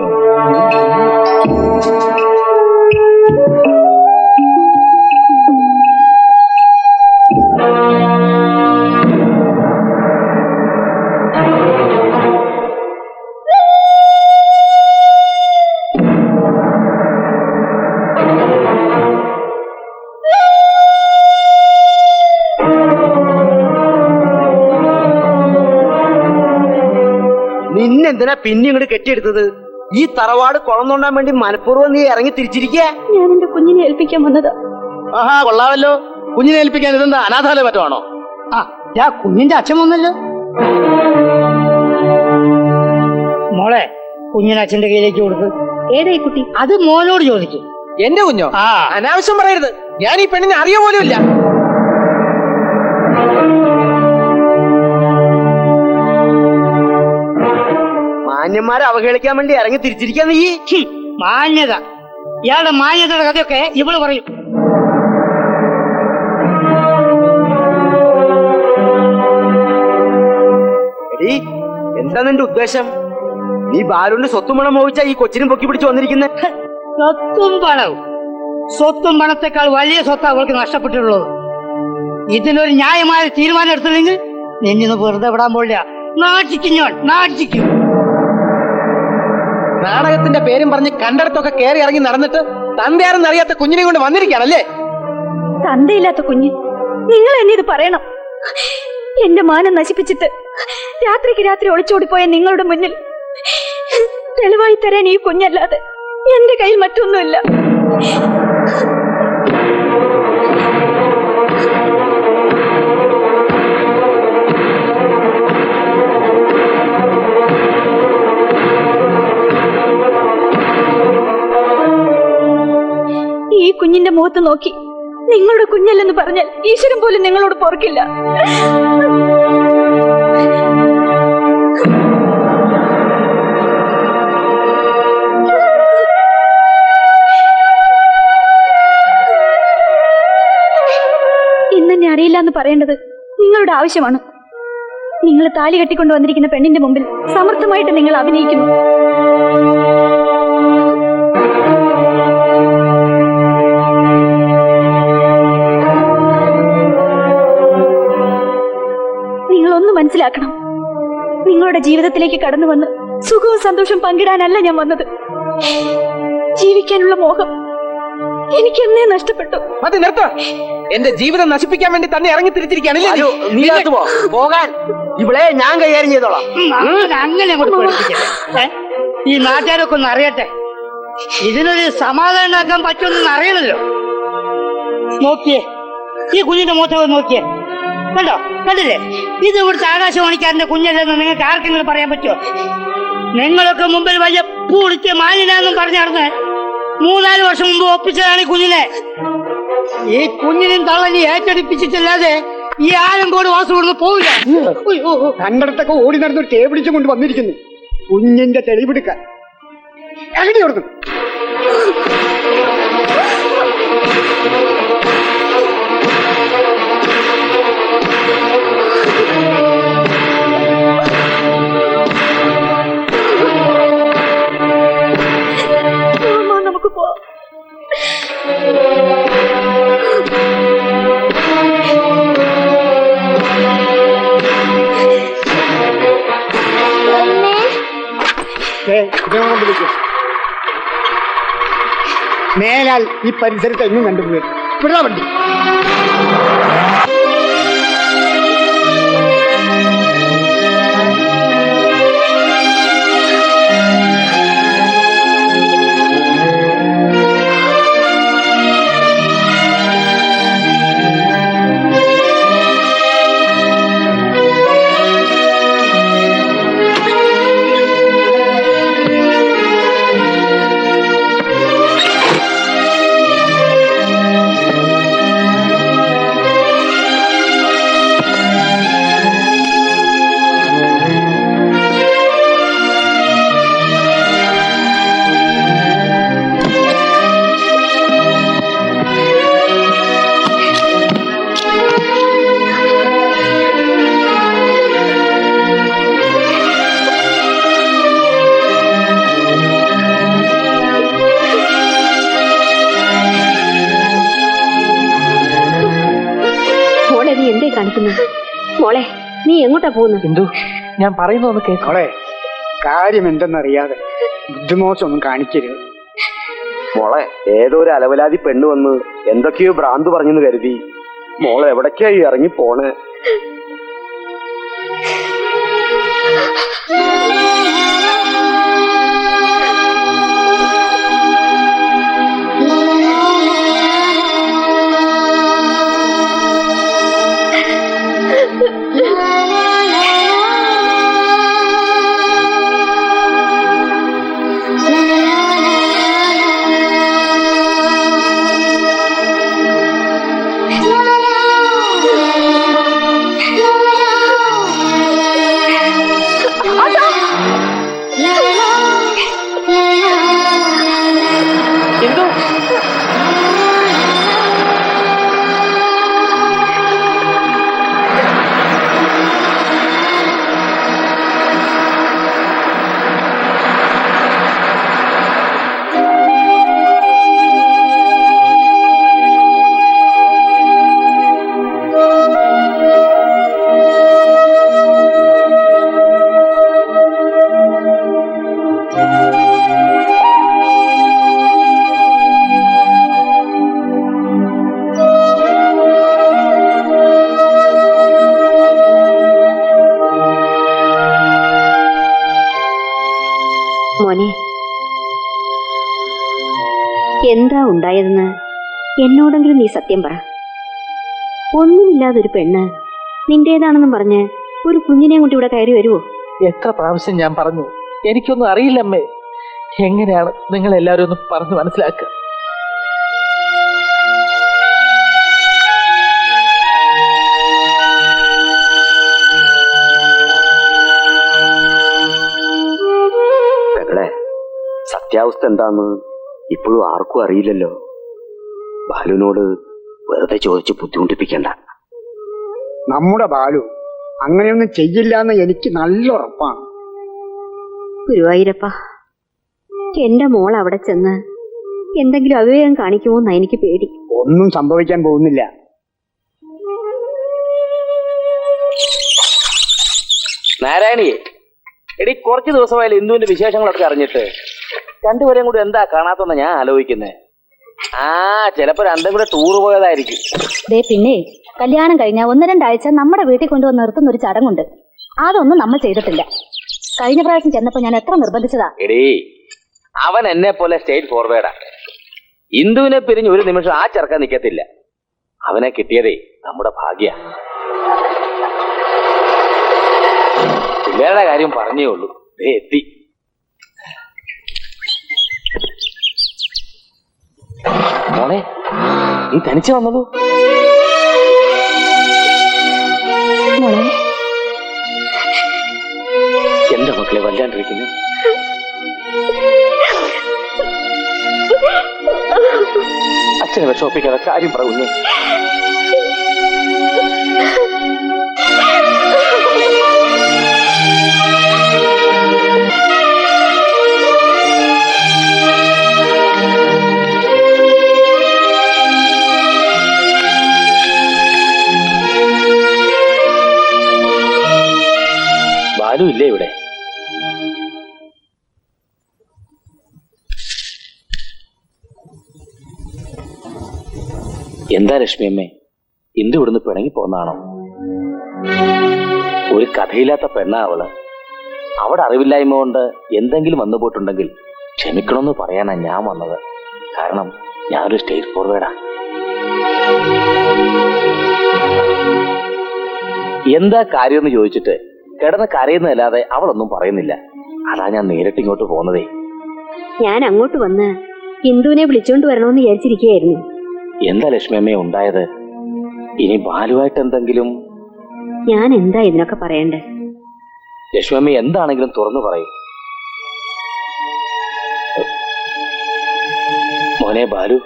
പിന്നെന്തിനാ പിന്നെ ഇങ്ങോട്ട് കെട്ടിയെടുത്തത്? ഈ തറവാട് കുളം തോണ്ടാൻ വേണ്ടി മനഃപൂർവ്വം നീ ഇറങ്ങി തിരിച്ചിരിക്കുക. ഞാൻ എന്റെ കുഞ്ഞിനെ ഏൽപ്പിക്കാൻ വന്നതാ. ആഹാ, കൊള്ളാമല്ലോ. കുഞ്ഞിനെ ഏൽപ്പിക്കാൻ ഇതെന്താ അനാഥാലയം മറ്റോ? ആ കുഞ്ഞിന്റെ അച്ഛൻ വന്നല്ലോ. മോളെ, കുഞ്ഞിനെ അച്ഛന്റെ കയ്യിലേക്ക് കൊടുക്ക്. ഏതായി കുട്ടി? അത് മോനോട് ചോദിക്കും. എന്റെ കുഞ്ഞോ? ആ, അനാവശ്യം പറയരുത്. ഞാൻ ഈ പെണ്ണിനെ അറിയ പോലും ഇല്ല. മാന്യന്മാരെ അവഹേളിക്കാൻ വേണ്ടി ഇറങ്ങി തിരിച്ചിരിക്കാൻ നീ. മാന്യത. ഇയാളുടെ മാന്യതയുടെ കഥയൊക്കെ ഇവള് പറയും. എടീ, എന്താ നിന്റെ ഉദ്ദേശം? നീ ബാലുവിന്റെ സ്വത്തും പണം മോഹിച്ചാ ഈ കൊച്ചിനും പൊക്കി പിടിച്ച് വന്നിരിക്കുന്നെ? സ്വത്തും പണവും. സ്വത്തും പണത്തെക്കാൾ വലിയ സ്വത്ത് അവൾക്ക് നഷ്ടപ്പെട്ടിട്ടുള്ളത്. ഇതിനൊരു ന്യായമായ തീരുമാനം എടുത്തില്ലെങ്കിൽ നിന്നിന്ന് വെറുതെ വിടാൻ പോലില്ല. നാട്ടിക്കും ഞാൻ, നാട്ടിക്കും. നാടകത്തിന്റെ പേരും പറഞ്ഞ് കണ്ടിടത്തൊക്കെ കയറി ഇറങ്ങി നടന്നിട്ട് തന്തയാരെന്ന് അറിയാത്ത കുഞ്ഞിനെ കൊണ്ട് വന്നിരിക്കുകയാണല്ലേ? തന്തയില്ലാത്ത കുഞ്ഞ്, നിങ്ങൾ എന്നെ ഇത് പറയണം? എന്റെ മാനം നശിപ്പിച്ചിട്ട് രാത്രിക്ക് രാത്രി ഒളിച്ചോടിപ്പോയ നിങ്ങളുടെ മുന്നിൽ തെളിവായി തരാൻ ഈ കുഞ്ഞല്ലാതെ എന്റെ കയ്യിൽ മറ്റൊന്നുമില്ല. ഈ കുഞ്ഞിന്റെ മുഖത്ത് നോക്കി നിങ്ങളുടെ കുഞ്ഞല്ലെന്ന് പറഞ്ഞാൽ ഈശ്വരൻ പോലും നിങ്ങളോട് പൊറുക്കില്ല. ഇന്നെന്നെ അറിയില്ല എന്ന് പറയേണ്ടത് നിങ്ങളുടെ ആവശ്യമാണ്. നിങ്ങൾ താലി കെട്ടിക്കൊണ്ട് വന്നിരിക്കുന്ന പെണ്ണിന്റെ മുമ്പിൽ സമർത്ഥമായിട്ട് നിങ്ങൾ അഭിനയിക്കുന്നു. നിങ്ങളൊന്ന് മനസ്സിലാക്കണം. നിങ്ങളുടെ ജീവിതത്തിലേക്ക് കടന്നു വന്ന് സുഖവും സന്തോഷം പങ്കിടാനല്ല ഞാൻ വന്നത്. ജീവിക്കാനുള്ള മോഹം എനിക്ക് എന്നേ നഷ്ടപ്പെട്ടു. മതി, നിർത്ത. എന്റെ ജീവിതം നശിപ്പിക്കാൻ വേണ്ടി തന്നെ ഇറങ്ങി തിരിച്ചിരിക്കുകയാണല്ലേ? നീ അകത്ത് പോ. പോകാൻ ഇവളെ ഞാൻ കൈകാര്യം ചെയ്തോളാം. അങ്ങനെ അങ്ങോട്ട് പേടിപ്പിക്കല്ലേ. ഈ നാട്ടുകാരൊക്കെ ഒന്ന് അറിയട്ടെ. ഇതിനൊരു സമാധാനം ഉണ്ടാക്കാൻ പറ്റുമെന്ന് അറിയണല്ലോ. നോക്കിയേ, ഈ കുഞ്ഞിന്റെ മുഖത്ത് നോക്കിയേ. കണ്ടോ? കണ്ടില്ലേ? ഇത് ഇവിടുത്തെ ആകാശവാണിക്കാരന്റെ കുഞ്ഞല്ലെന്ന് നിങ്ങൾക്ക് ആർക്കെങ്കിലും പറയാൻ പറ്റുമോ? നിങ്ങളൊക്കെ മുമ്പിൽ വലിയ പൂളിച്ച് മാനിനാന്നും പറഞ്ഞു നടന്ന് 3-4 വർഷം മുമ്പ് ഒപ്പിച്ചതാണ് ഈ കുഞ്ഞിനെ. ഈ കുഞ്ഞിനും തള്ളനി ഏറ്റെടുപ്പിച്ചിട്ടില്ലാതെ ഈ ആലങ്കോട് വാസം കൊടുത്ത് പോവില്ല. കണ്ടിടത്തൊക്കെ ഓടി നടന്ന് ടേബിളിച്ചും കൊണ്ട് വന്നിരിക്കുന്നു കുഞ്ഞിന്റെ തെളിവെടുക്കാൻ. എങ്ങനെ കൊടുക്കും? നമുക്ക് പോവാം. മേലാൽ ഈ പരിസരത്ത് എങ്ങും കണ്ടുപോയി വിടാ വണ്ടി. മോളെ, നീ എങ്ങോട്ടാ പോകുന്നത്? എന്തോ ഞാൻ പറയുന്നൊന്ന് കേൾക്കോളെ. കാര്യം എന്തെന്നറിയാതെ ബുദ്ധിമോശമൊന്നും കാണിക്കരുത്. മോളെ, ഏതോ ഒരു അലവലാതി പെണ്ണ് വന്ന് എന്തൊക്കെയോ ഭ്രാന്ത് പറഞ്ഞെന്ന് കരുതി മോളെ എവിടേക്കായി ഇറങ്ങി പോണേ? മോനെ, എന്താ ഉണ്ടായതെന്ന് എന്നോടെങ്കിലും നീ സത്യം പറ. ഒന്നുമില്ലാതൊരു പെണ്ണ് നിന്റേതാണെന്നും പറഞ്ഞ് ഒരു കുഞ്ഞിനെ കൊണ്ട് ഇവിടെ കയറി വരുവോ? എത്ര പ്രാവശ്യം ഞാൻ പറഞ്ഞു, എനിക്കൊന്നും അറിയില്ലമ്മേ. എങ്ങനെയാണ് നിങ്ങൾ എല്ലാവരും ഒന്ന് പറഞ്ഞു മനസ്സിലാക്കുക? സത്യാവസ്ഥ എന്താന്ന് ഇപ്പോഴും ആർക്കും അറിയില്ലല്ലോ. ബാലുവിനോട് വെറുതെ ചോദിച്ച് ബുദ്ധിമുട്ടിപ്പിക്കണ്ട. നമ്മുടെ ബാലു അങ്ങനെയൊന്നും ചെയ്യില്ല എന്ന് എനിക്ക് നല്ല ഉറപ്പാണ്. ഗുരുവായൂരപ്പ, എന്റെ മോൾ അവിടെ ചെന്ന് എന്തെങ്കിലും അവിവേകം കാണിക്കുമോന്നാ എനിക്ക് പേടി. ഒന്നും സംഭവിക്കാൻ പോകുന്നില്ല. നാരായണിയെ, എടി കുറച്ച് ദിവസമായാലും ഇന്ദുവിന്റെ വിശേഷങ്ങളൊക്കെ അറിഞ്ഞിട്ട് രണ്ടുപേരെയും കൂടി എന്താ കാണാത്തെന്ന് ഞാൻ ആലോചിക്കുന്നേ. ചിലപ്പോ രണ്ടും കൂടെ ടൂർ പോയതായിരിക്കും. പിന്നെ കല്യാണം കഴിഞ്ഞ 1-2 ആഴ്ച നമ്മുടെ വീട്ടിൽ കൊണ്ടുവന്ന് നിർത്തുന്ന ഒരു ചടങ്ങുണ്ട്. അതൊന്നും നമ്മൾ ചെയ്തിട്ടില്ല. കഴിഞ്ഞ പ്രാവശ്യം ചെന്നപ്പോ ഞാൻ എത്ര നിർബന്ധിച്ചതാ. എടീ, അവൻ എന്നെ പോലെ സ്റ്റേറ്റ് ഫോർവേഡാ. ഇന്ദുവിനെ പിരിഞ്ഞ് ഒരു നിമിഷം ആ ചെറുക്കാൻ നിൽക്കത്തില്ല. അവനെ കിട്ടിയതേ നമ്മുടെ ഭാഗ്യ. പിള്ളേരുടെ കാര്യം പറഞ്ഞേ ഉള്ളൂ, എത്തി. മോളെ, നീ തനിച്ച് വന്നതോ? എന്റെ മക്കളെ വല്ലാണ്ടിരിക്കുന്നേ. അച്ഛനെ വിഷമിപ്പിക്കാതെ കാര്യം പറയുന്നു. ബാലു ഇല്ലേ ഇവിടെ? എന്താ ലക്ഷ്മിയമ്മേ, ഇന്ദു ഇവിടുന്ന് പിണങ്ങി പോന്നാണോ? ഒരു കഥയില്ലാത്ത പെണ്ണാ അവള്. അവിടെ അറിവില്ലായ്മ കൊണ്ട് എന്തെങ്കിലും വന്നു പോയിട്ടുണ്ടെങ്കിൽ ക്ഷമിക്കണമെന്ന് പറയാനാ ഞാൻ വന്നത്. കാരണം ഞാനൊരു സ്റ്റേറ്റ് ഫോർവേഡാ. എന്താ കാര്യമെന്ന് ചോദിച്ചിട്ട് കിടന്ന് കരയുന്നതല്ലാതെ അവളൊന്നും പറയുന്നില്ല. അതാ ഞാൻ നേരിട്ട് ഇങ്ങോട്ട് പോകുന്നതേ. ഞാൻ അങ്ങോട്ട് വന്ന് ഹിന്ദുവിനെ വിളിച്ചോണ്ട് വരണമെന്ന് വിചാരിച്ചിരിക്കുകയായിരുന്നു. എന്താ ലക്ഷ്മിയമ്മേ ഉണ്ടായത്? ഇനി ബാലുവായിട്ട് എന്തെങ്കിലും? ഞാൻ എന്താ ഇതിനൊക്കെ പറയണ്ടേ? ലക്ഷ്മിയമ്മ എന്താണെങ്കിലും തുറന്നു പറയും. മോനെ ബാലു,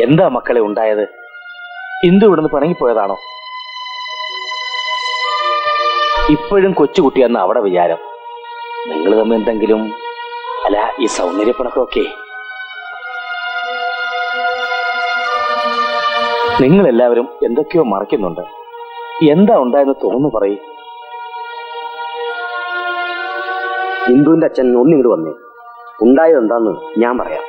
എന്താ മക്കളെ ഉണ്ടായത്? ഇന്ദു ഇവിടുന്ന് പിണങ്ങിപ്പോയതാണോ? ഇപ്പോഴും കൊച്ചുകുട്ടിയെന്ന അവിടെ വിചാരം. നിങ്ങൾ തമ്മിൽ എന്തെങ്കിലും? അല്ല, ഈ സൗന്ദര്യപ്പണക്കൊക്കെ നിങ്ങളെല്ലാവരും എന്തൊക്കെയോ മറയ്ക്കുന്നുണ്ട്. എന്താ ഉണ്ടായെന്ന് തുറന്നു പറയും. ഇന്ദുവിന്റെ അച്ഛൻ ഒന്നിങ്ങോട്ട് വന്നേ. ഉണ്ടായത് എന്താന്ന് ഞാൻ പറയാം.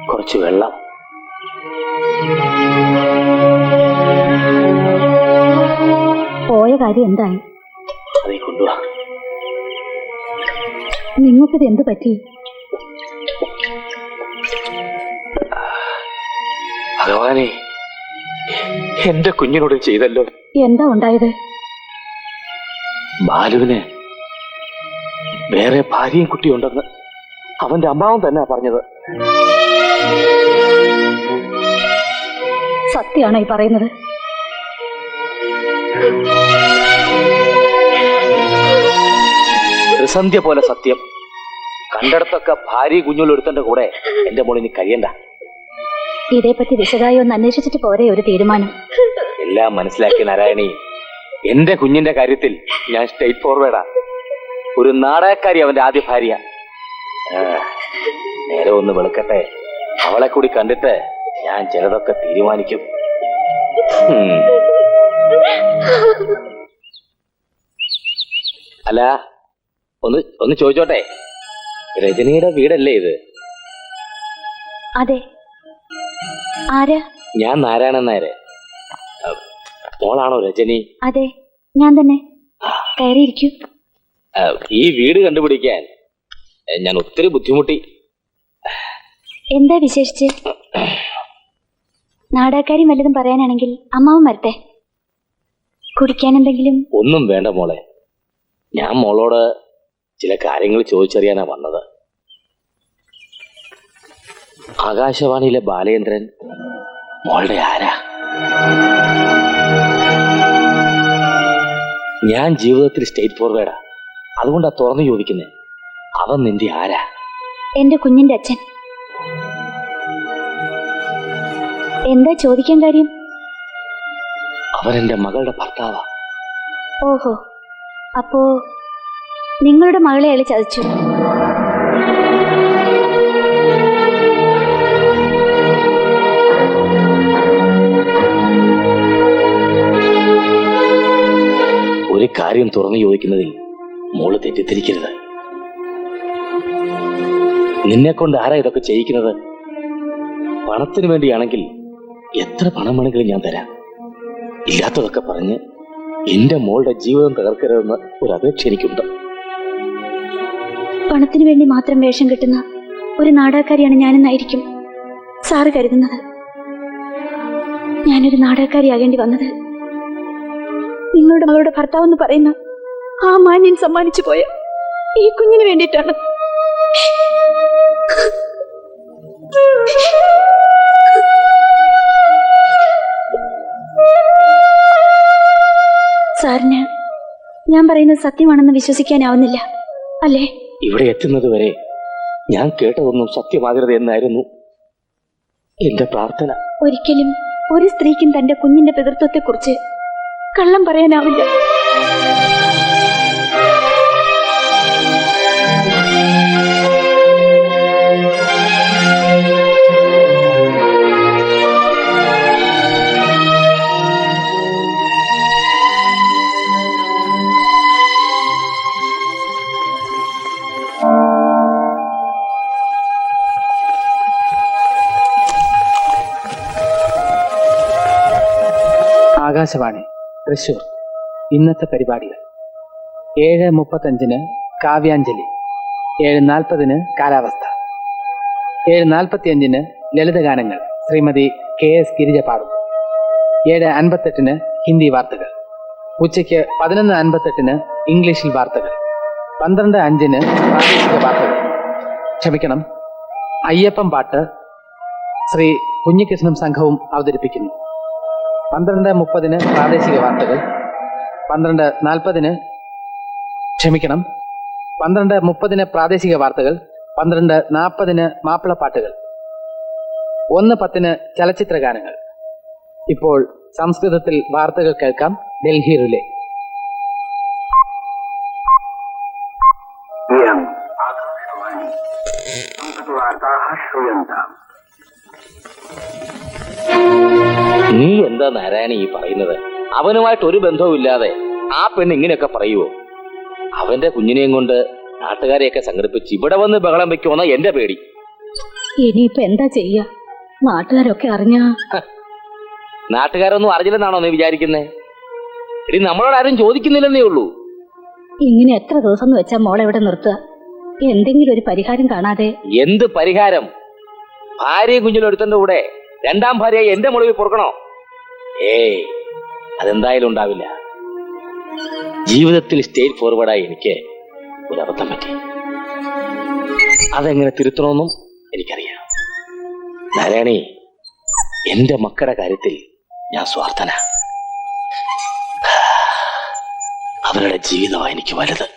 കുറച്ച് വെള്ളം. പോയ കാര്യം എന്തായി? അതേ കൊണ്ടുവാ. നിങ്ങൾക്കിത് എന്ത് പറ്റി? ഭഗവാനെ, എന്റെ കുഞ്ഞിനോട് ചെയ്തല്ലോ. എന്താ ഉണ്ടായത്? ബാലുവിന് വേറെ ഭാര്യയും കുട്ടിയുണ്ടെന്ന് അവന്റെ അമ്മാവൻ തന്നെ പറഞ്ഞത്. സത്യമാണോ ഈ പറയുന്നത്? ത്രിസന്ധ്യ പോലെ സത്യം. കണ്ടിടത്തൊക്കെ ഭാര്യയും കുഞ്ഞുള്ള ഒരുത്തന്റെ കൂടെ എന്റെ മോളിനി കഴിയണ്ട. ഇതേപ്പറ്റി വിശദമായി ഒന്ന് അന്വേഷിച്ചിട്ട് പോരെ ഒരു തീരുമാനം. എല്ലാം മനസ്സിലാക്കിയ നാരായണി, എന്റെ കുഞ്ഞിന്റെ കാര്യത്തിൽ ഞാൻ സ്ട്രെയിറ്റ് ഫോർവേഡാ. ഒരു നാടകക്കാരി അവന്റെ ആദ്യ ഭാര്യ. നേരെ ഒന്ന് വെളുക്കട്ടെ, അവളെ കൂടി കണ്ടിട്ട് ഞാൻ ചിലതൊക്കെ തീരുമാനിക്കും. അല്ല, ഒന്ന് ചോദിച്ചോട്ടെ, രജനിയുടെ വീടല്ലേ ഇത്? അതെ. ആരാ? ഞാൻ നാരായണൻ നായര്. മോളാണോ രജനി? അതെ, ഞാൻ തന്നെ. കയറിയിരിക്കൂ. ഈ വീട് കണ്ടുപിടിക്കാൻ ഞാൻ ഒത്തിരി ബുദ്ധിമുട്ടി. എന്താ വിശേഷിച്ച്? നാടകക്കാരി വല്ലതും പറയാനാണെങ്കിൽ അമ്മാവൻ വരട്ടെ. കുടിക്കാൻ എന്തെങ്കിലും? ഒന്നും വേണ്ട മോളെ, ഞാൻ മോളോട് ചില കാര്യങ്ങൾ ചോദിച്ചറിയാനാ വന്നത്. ആകാശവാണിയിലെ ബാലചന്ദ്രൻ മോളുടെ ആരാ? ഞാൻ ജീവിതത്തിൽ സ്റ്റേറ്റ് ഫോർവേഡാ, അതുകൊണ്ടാ തുറന്നു ചോദിക്കുന്നേ. അവൻ നിന്റെ ആരാ? എന്റെ കുഞ്ഞിന്റെ അച്ഛൻ. എന്താ ചോദിക്കാൻ കാര്യം? അവൻ എന്റെ മകളുടെ ഭർത്താവാ. ഓഹോ, അപ്പോ നിങ്ങളുടെ മകളെ അയാൾ ചതിച്ചു. ഒരു കാര്യം തുറന്നു ചോദിക്കുന്നതിൽ മോള് തെറ്റിദ്ധരിക്കരുത്. നിന്നെ കൊണ്ട് ആരാ ഇതൊക്കെ ചെയ്യിക്കുന്നത്? പണത്തിന് വേണ്ടിയാണെങ്കിൽ എത്ര പണം വേണമെങ്കിലും ഞാൻ തരാം. ഇല്ലാത്തതൊക്കെ പറഞ്ഞ് എന്റെ മോളുടെ ജീവിതം തകർക്കരുതെന്ന് ഒരു അപേക്ഷ എനിക്കുണ്ട്. പണത്തിനു വേണ്ടി മാത്രം വേഷം കെട്ടുന്ന ഒരു നാടകക്കാരിയാണ് ഞാനെന്നായിരിക്കും സാറ് കരുതുന്നത്. ഞാനൊരു നാടകക്കാരിയാകേണ്ടി വന്നത് നിങ്ങളുടെ മകളുടെ ഭർത്താവ് എന്ന് പറയുന്ന ആ മാന്യൻ സമ്മാനിച്ചു പോയ ഈ കുഞ്ഞിന് വേണ്ടിയിട്ടാണ്. സാറിന് ഞാൻ പറയുന്നത് സത്യമാണെന്ന് വിശ്വസിക്കാനാവുന്നില്ല അല്ലേ? ഇവിടെ എത്തുന്നത് വരെ ഞാൻ കേട്ടതൊന്നും സത്യമാകരുത് എന്നായിരുന്നു എന്റെ പ്രാർത്ഥന. ഒരിക്കലും ഒരു സ്ത്രീക്കും തന്റെ കുഞ്ഞിന്റെ പിതൃത്വത്തെക്കുറിച്ച് കള്ളം പറയാനാവില്ല. ആകാശവാണി തൃശൂർ. ഇന്നത്തെ പരിപാടികൾ: 7:35 കാവ്യാഞ്ജലി, 7:40 കാലാവസ്ഥ, 7:45 ലളിതഗാനങ്ങൾ ശ്രീമതി KS ഗിരിജ പാടും, 7:58 ഹിന്ദി വാർത്തകൾ, ഉച്ചയ്ക്ക് 11:58 ഇംഗ്ലീഷിൽ വാർത്തകൾ, 12:05 പ്രാദേശിക വാർത്തകൾ. ക്ഷമിക്കണം, അയ്യപ്പം പാട്ട് ശ്രീ കുഞ്ഞികൃഷ്ണൻ സംഘവും അവതരിപ്പിക്കുന്നു. 12:30 പ്രാദേശിക വാർത്തകൾ, 12:40 ക്ഷമിക്കണം 12:30 പ്രാദേശിക വാർത്തകൾ, 12:40 മാപ്പിളപ്പാട്ടുകൾ, 1:10 ചലച്ചിത്ര ഗാനങ്ങൾ. ഇപ്പോൾ സംസ്കൃതത്തിൽ വാർത്തകൾ കേൾക്കാം. ഡൽഹി റിലേ. നീ എന്താ നാരായണി ഈ പറയുന്നത്? അവനുമായിട്ട് ഒരു ബന്ധവും ഇല്ലാതെ ആ പെണ്ണ് ഇങ്ങനെയൊക്കെ പറയുവോ? അവന്റെ കുഞ്ഞിനെയും കൊണ്ട് നാട്ടുകാരെയൊക്കെ സംഘടിപ്പിച്ച് ഇവിടെ വന്ന് ബഹളം വെക്കുമെന്ന എന്റെ പേടി. ഇനിയിപ്പോ എന്താ ചെയ്യാ? നാട്ടുകാരൊക്കെ അറിഞ്ഞാ? നാട്ടുകാരൊന്നും അറിഞ്ഞില്ലെന്നാണോ നീ വിചാരിക്കുന്നേ? ഇനി നമ്മളോട് ആരും ചോദിക്കുന്നില്ലെന്നേ ഉള്ളൂ. ഇങ്ങനെ എത്ര ദിവസം എന്ന് വെച്ചാ മോളെ ഇവിടെ നിർത്തുക? എന്തെങ്കിലും ഒരു പരിഹാരം കാണാതെ? എന്ത് പരിഹാരം? ഭാര്യയും കുഞ്ഞിലും ഒരുത്തന്റെ കൂടെ രണ്ടാം ഭാര്യ എന്റെ മുളവിൽ പൊറുക്കണോ? ഏയ്, അതെന്തായാലും ഉണ്ടാവില്ല. ജീവിതത്തിൽ സ്റ്റേറ്റ് ഫോർവേഡായി എനിക്ക് ഒരു അബദ്ധം പറ്റി. അതെങ്ങനെ തിരുത്തണമെന്നും എനിക്കറിയാം. നാരായണി, എന്റെ മക്കളുടെ കാര്യത്തിൽ ഞാൻ സ്വാർത്ഥന. അവരുടെ ജീവിതമാണ് എനിക്ക് വലുത്.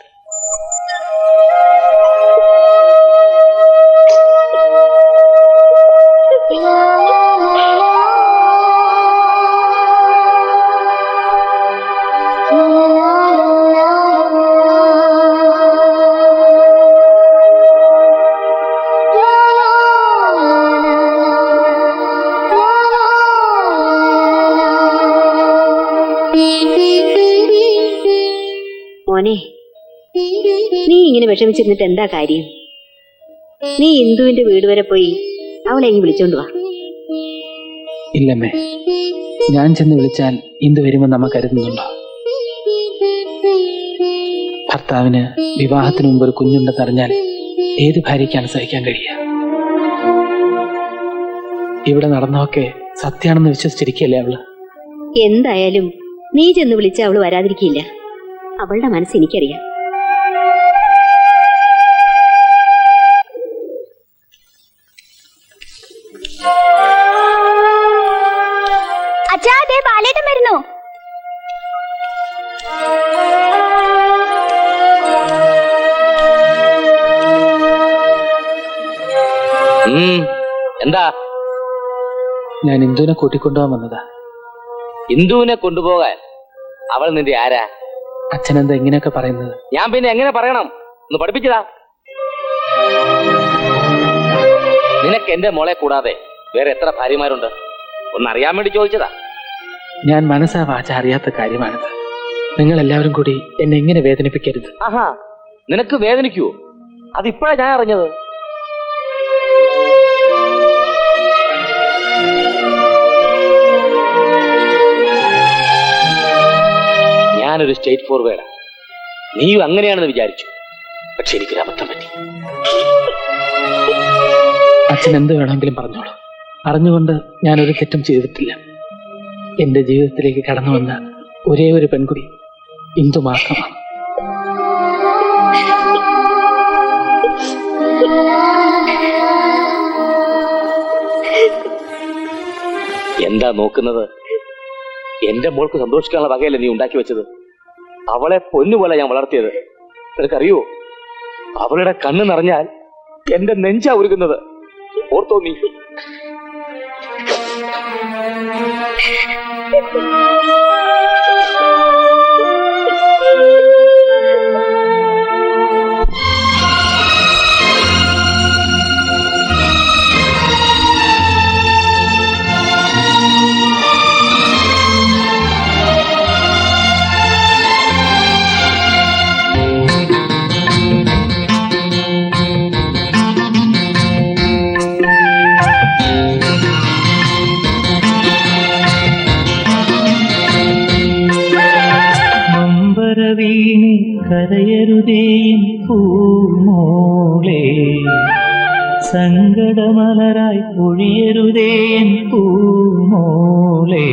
മോനെ, നീ ഇങ്ങനെ വിഷമിച്ചിരുന്നിട്ട് എന്താ കാര്യം? നീ ഇന്ദുവിന്റെ വീട് വരെ പോയി അവളെ ഇങ്ങ് വിളിച്ചോണ്ട് വാ. ഇല്ലമ്മേ, ഞാൻ ചെന്ന് വിളിച്ചാൽ ഇന്ദു വരുമെന്ന് അമ്മ കരുതുന്നുണ്ടോ? ഭർത്താവിന് വിവാഹത്തിന് മുമ്പ് ഒരു കുഞ്ഞുണ്ടെന്നറിഞ്ഞാൽ ഏത് ഭാര്യയ്ക്കാണ് സഹിക്കാൻ കഴിയുക? ഇവിടെ നടന്നതൊക്കെ സത്യാണെന്ന് വിശ്വസിച്ചിരിക്കല്ലേ അവള്? എന്തായാലും നീ ചെന്ന് വിളിച്ച അവള് വരാതിരിക്കില്ല. അവളുടെ മനസ്സ് എനിക്കറിയാം. അച്ഛാ, ദേ ബാലേട്ടൻ വരുന്നു. എന്താ? ഞാൻ ഇന്ദുവിനെ കൂട്ടിക്കൊണ്ടുപോകാൻ വന്നതാ. ഇന്ദുവിനെ കൊണ്ടുപോകാൻ? അവൾ നിന്റെ ആരാ? അച്ഛനെന്താ ഇങ്ങനെയൊക്കെ പറയുന്നത്? ഞാൻ പിന്നെ എങ്ങനെ പറയണം? ഒന്ന് പഠിപ്പിച്ചതാ. നിനക്ക് എന്റെ മോളെ കൂടാതെ വേറെ എത്ര ഭാര്യമാരുണ്ട്? ഒന്നറിയാൻ വേണ്ടി ചോദിച്ചതാ. ഞാൻ മനസ്സാ വാച അറിയാത്ത കാര്യമാണിത്. നിങ്ങൾ എല്ലാവരും കൂടി എന്നെ ഇങ്ങനെ വേദനിപ്പിക്കരുത്. ആഹാ, നിനക്ക് വേദനിക്കുവോ? അതിപ്പോഴാ ഞാൻ അറിഞ്ഞത്. ഞാനൊരു സ്റ്റേറ്റ് ഫോർവേഡാ. നീയും അങ്ങനെയാണെന്ന് വിചാരിച്ചു. പക്ഷെ എനിക്കൊരു അബദ്ധം പറ്റി. അച്ഛൻ എന്ത് വേണമെങ്കിലും പറഞ്ഞോളൂ. അറിഞ്ഞുകൊണ്ട് ഞാനൊരു തെറ്റും ചെയ്തിട്ടില്ല. എന്റെ ജീവിതത്തിലേക്ക് കടന്നു വന്ന ഒരേ ഒരു പെൺകുടി ഇന്ദു മാത്രമാണ്. എന്താ നോക്കുന്നത്? എന്റെ മോൾക്ക് സന്തോഷിക്കാനുള്ള വകയല്ലേ നീ ഉണ്ടാക്കി വെച്ചത്? അവളെ പൊന്നുപോലെ ഞാൻ വളർത്തിയത്. നിനക്കറിയോ, അവളുടെ കണ്ണ് നിറഞ്ഞാൽ എന്റെ നെഞ്ചാ ഉരുകുന്നത്. ഓർത്തോ നീ? കരയരുതേൻ പൂമോളെ, സങ്കടമലരായി പൊഴിയരുതേൻ പൂമോളെ.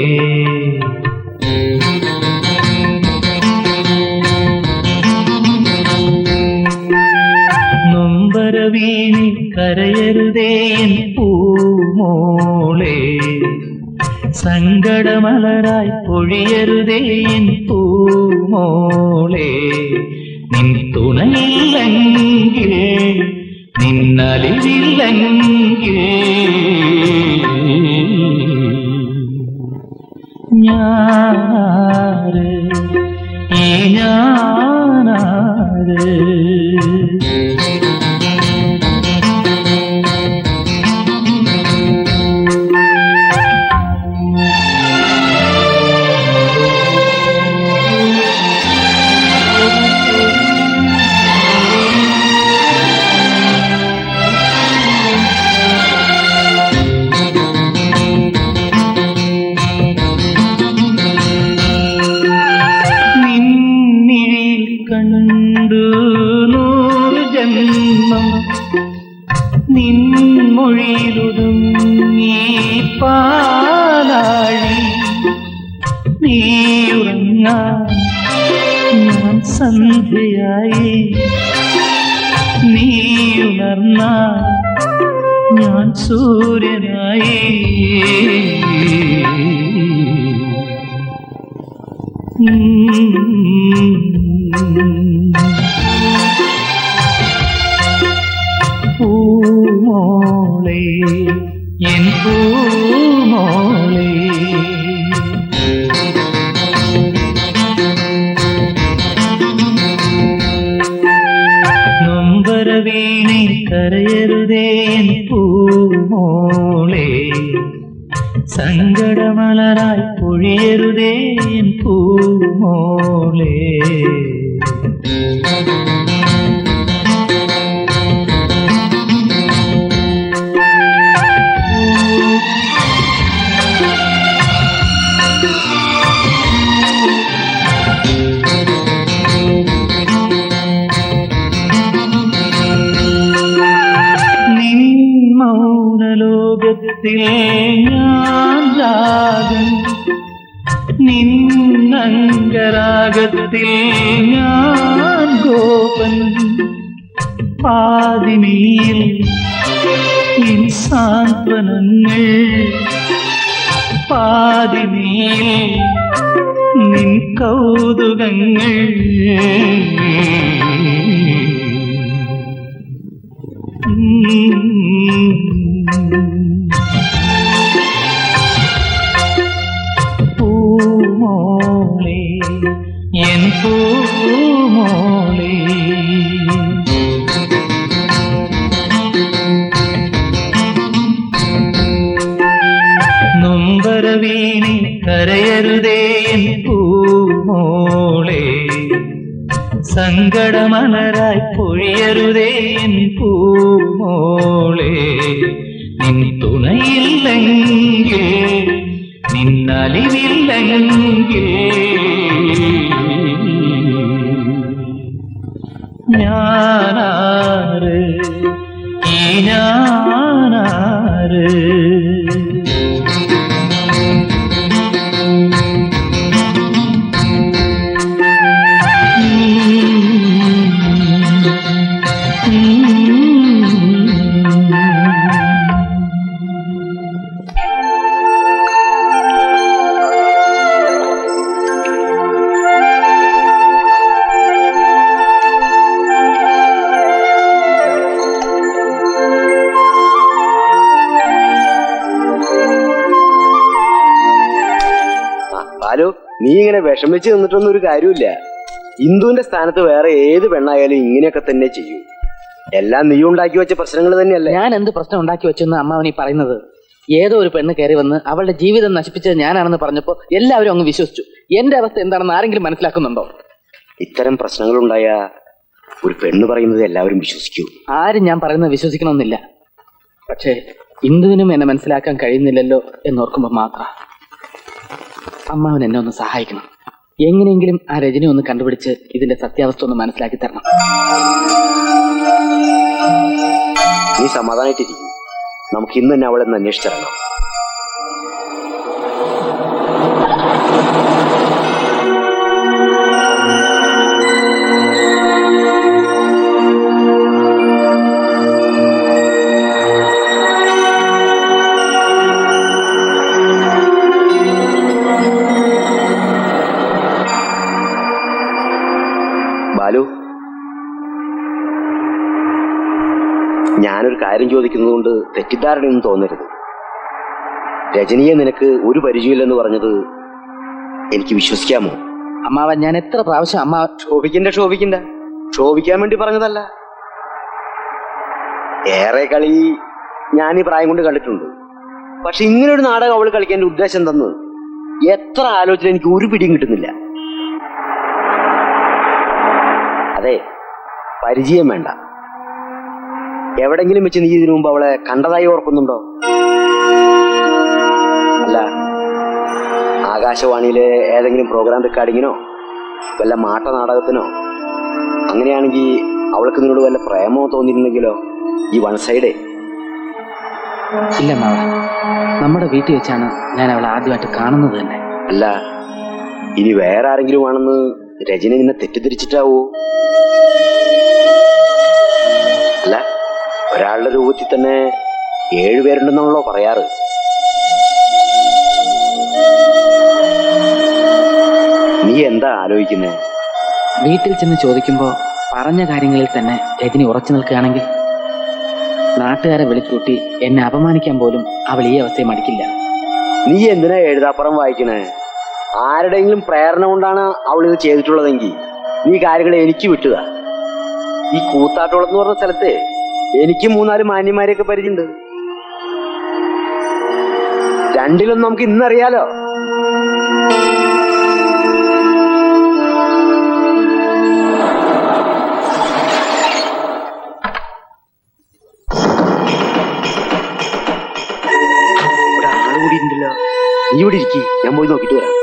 നൊമ്പരവീണി കരയരുതേൻ പൂമോളെ, സങ്കടമലരായി പൊഴിയരുതേൻ പൂമോളെ. നിൻ തുണയില്ലെങ്കിൽ, നിന്നലിവില്ലെങ്കിൽ ഞാനാര്, ഈ ഞാനാര്? നിൻമൊഴിയിലൊതുങ്ങി പാലാഴി നീയുറങ്ങാൻ ഞാൻ സന്ധ്യയായി, നീയുണർന്നാൽ ഞാൻ സൂര്യനായി. പൂമോളെ, എൻ പൂമോളെ, നൊമ്പരവീണി കരയരുതേൻ പൂമോളെ, സങ്കടമലരായി പൊഴിയരുതേൻ പൂ രാഗത്തിൽ ഞാൻ രാഗം, നിന്നംഗരാഗത്തിൽ ഞാൻ ഗോപൻ. പാതിമീൽ എൻ സാന്ത്വനങ്ങൾ, പാതിമീൽ നിൻ കൗതുകങ്ങൾ. പൂമോളെ എൻ പൂമോളെ, നൊമ്പരവീണി കരയരുതേ എൻ പൂമോളെ, സങ്കടമലരായി പൊഴിയരുതേ എൻ പൂമോളെ. നിൻ തുണയില്ലെങ്കിൽ, നിന്നലിവില്ലെങ്കിൽ ഞാനാര്, ഈ ഞാനാര്? ബാലു, നീ ഇങ്ങനെ വിഷമിച്ച് നിന്നിട്ടൊന്നും ഒരു കാര്യമില്ല. ഇന്ദുവിന്റെ സ്ഥാനത്ത് വേറെ ഏത് പെണ്ണായാലും ഇങ്ങനെയൊക്കെ തന്നെ ചെയ്യൂ. എല്ലാം നീ ഉണ്ടാക്കി വെച്ച പ്രശ്നങ്ങൾ തന്നെയല്ലേ. ഞാൻ എന്ത് പ്രശ്നം ഉണ്ടാക്കി വെച്ചെന്ന് അമ്മാവനീ പറയുന്നത്? ഏതോ ഒരു പെണ്ണ് കയറി വന്ന് അവളുടെ ജീവിതം നശിപ്പിച്ചത് ഞാനാണെന്ന് പറഞ്ഞപ്പോ എല്ലാവരും അങ്ങ് വിശ്വസിച്ചു. എന്റെ അവസ്ഥ എന്താണെന്ന് ആരെങ്കിലും മനസ്സിലാക്കുന്നുണ്ടോ? ഇത്തരം പ്രശ്നങ്ങളുണ്ടായ ഒരു പെണ്ണ് പറയുന്നത് എല്ലാവരും വിശ്വസിക്കൂ. ആരും ഞാൻ പറയുന്നത് വിശ്വസിക്കണമെന്നില്ല. പക്ഷേ ഇന്ദുവിനും എന്നെ മനസ്സിലാക്കാൻ കഴിയുന്നില്ലല്ലോ എന്നോർക്കുമ്പോ മാത്രം അമ്മാവൻ എന്നെ ഒന്ന് സഹായിക്കണം. എങ്ങനെയെങ്കിലും ആ രജനി ഒന്ന് കണ്ടുപിടിച്ച് ഇതിന്റെ സത്യാവസ്ഥ ഒന്ന് മനസ്സിലാക്കി തരണം. നീ സമാധാനായിട്ടിരിക്കും. നമുക്ക് ഇന്ന് തന്നെ അവളെ ഒന്ന് അന്വേഷിച്ചിറങ്ങാം. ബാലു, ഞാനൊരു കാര്യം ചോദിക്കുന്നതുകൊണ്ട് തെറ്റിദ്ധാരണയൊന്നും തോന്നരുത്. രജനിയെ നിനക്ക് ഒരു പരിചയമില്ലെന്ന് പറഞ്ഞത് എനിക്ക് വിശ്വസിക്കാമോ? അമ്മാവൻ, ഞാൻ എത്ര പ്രാവശ്യം അമ്മാവൻ... ക്ഷോഭിക്കാൻ വേണ്ടി പറഞ്ഞതല്ല. ഏറെ കളി ഞാൻ ഈ പ്രായം കൊണ്ട് കണ്ടിട്ടുണ്ട്. പക്ഷെ ഇങ്ങനെ ഒരു നാടകം അവൾ കളിക്കേണ്ട ഉദ്ദേശം എന്തെന്ന് എത്ര ആലോചന എനിക്ക് ഒരു പിടിയും കിട്ടുന്നില്ല. അതെ, പരിചയം വേണ്ട. എവിടെങ്കിലും വെച്ച് നീ ഇതിനു മുമ്പ് അവളെ കണ്ടതായി ഓർക്കുന്നുണ്ടോ? അല്ല, ആകാശവാണിയിലെ ഏതെങ്കിലും പ്രോഗ്രാം റെക്കോർഡിങ്ങിനോ വല്ല മാട്ട നാടകത്തിനോ? അങ്ങനെയാണെങ്കിൽ അവൾക്ക് നിന്നോട് വല്ല പ്രേമോ തോന്നിയിരുന്നെങ്കിലോ? ഈ വൺ സൈഡേ. ഇല്ല മാവ, നമ്മുടെ വീട്ടിൽ വെച്ചാണ് ഞാൻ അവളെ ആദ്യമായിട്ട് കാണുന്നത് തന്നെ. അല്ല, ഇനി വേറെ ആരെങ്കിലും ആണെന്ന് രജനി നിന്നെ തെറ്റിദ്ധരിച്ചിട്ടാവോ? അല്ല, ഒരാളുടെ രൂപത്തിൽ തന്നെ 7 പേരുണ്ടെന്നാണല്ലോ പറയാറ്. നീ എന്താ ആലോചിക്കുന്നേ? വീട്ടിൽ ചെന്ന് ചോദിക്കുമ്പോ പറഞ്ഞ കാര്യങ്ങളിൽ തന്നെ രജനി ഉറച്ചു നിൽക്കുകയാണെങ്കിൽ നാട്ടുകാരെ വിളിക്കൂട്ടി എന്നെ അപമാനിക്കാൻ പോലും അവൾ ഈ അവസ്ഥയെ മടിക്കില്ല. നീ എന്തിനാ എഴുതാപ്പുറം വായിക്കണേ? ആരുടെയെങ്കിലും പ്രേരണ കൊണ്ടാണ് അവൾ ഇത് ചെയ്തിട്ടുള്ളതെങ്കിൽ നീ കാര്യങ്ങൾ എനിക്ക് വിട്ടുക. ഈ കൂത്താട്ടോളം എന്ന് പറഞ്ഞ സ്ഥലത്തെ എനിക്ക് 3-4 മാന്യന്മാരെയൊക്കെ പരിചയമുണ്ട്. രണ്ടിലൊന്നും നമുക്ക് ഇന്നറിയാലോ. ഇവിടെ ആള് കൂടിയിട്ടുണ്ടല്ലോ. നീ ഇവിടെ ഇരിക്കി, ഞാൻ പോയി നോക്കിട്ട് വരാം.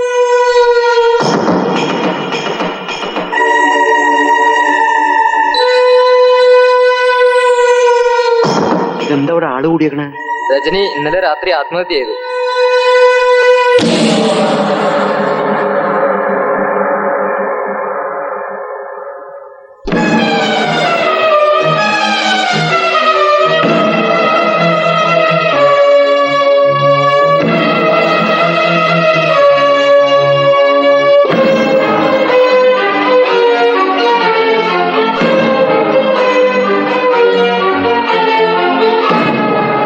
ഇതെന്താ ഇവിടെ ആള് കൂടിയേക്കണേ? രജനി ഇന്നലെ രാത്രി ആത്മഹത്യ ചെയ്തു.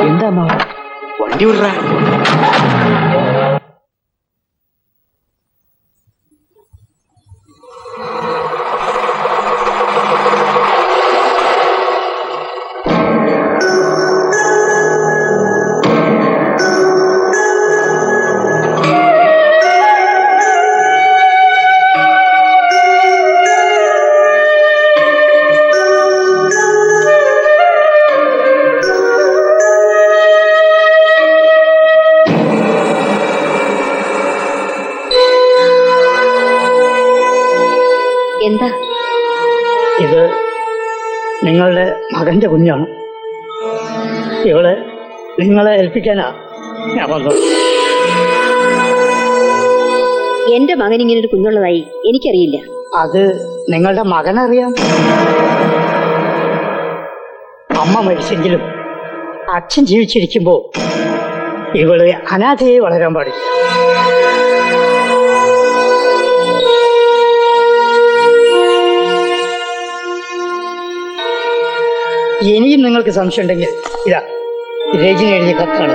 എന്താ വണ്ടി വിടറ. എന്താ ഇത് നിങ്ങളുടെ മകന്റെ കുഞ്ഞാണ്. ഇവളെ നിങ്ങളെ ഏൽപ്പിക്കാനാ ഞാൻ വന്നത്. എന്റെ മകൻ ഇങ്ങനെ ഒരു കുഞ്ഞുള്ളതായി എനിക്കറിയില്ല. അത് നിങ്ങളുടെ മകനറിയാം. അമ്മ മരിച്ചെങ്കിലും അച്ഛൻ ജീവിച്ചിരിക്കുമ്പോ ഇവള് അനാഥയെ വളരാൻ പാടില്ല. ഇനിയും നിങ്ങൾക്ക് സംശയം ഉണ്ടെങ്കിൽ ഇതാ രജനി എഴുതിയ കത്താണ്.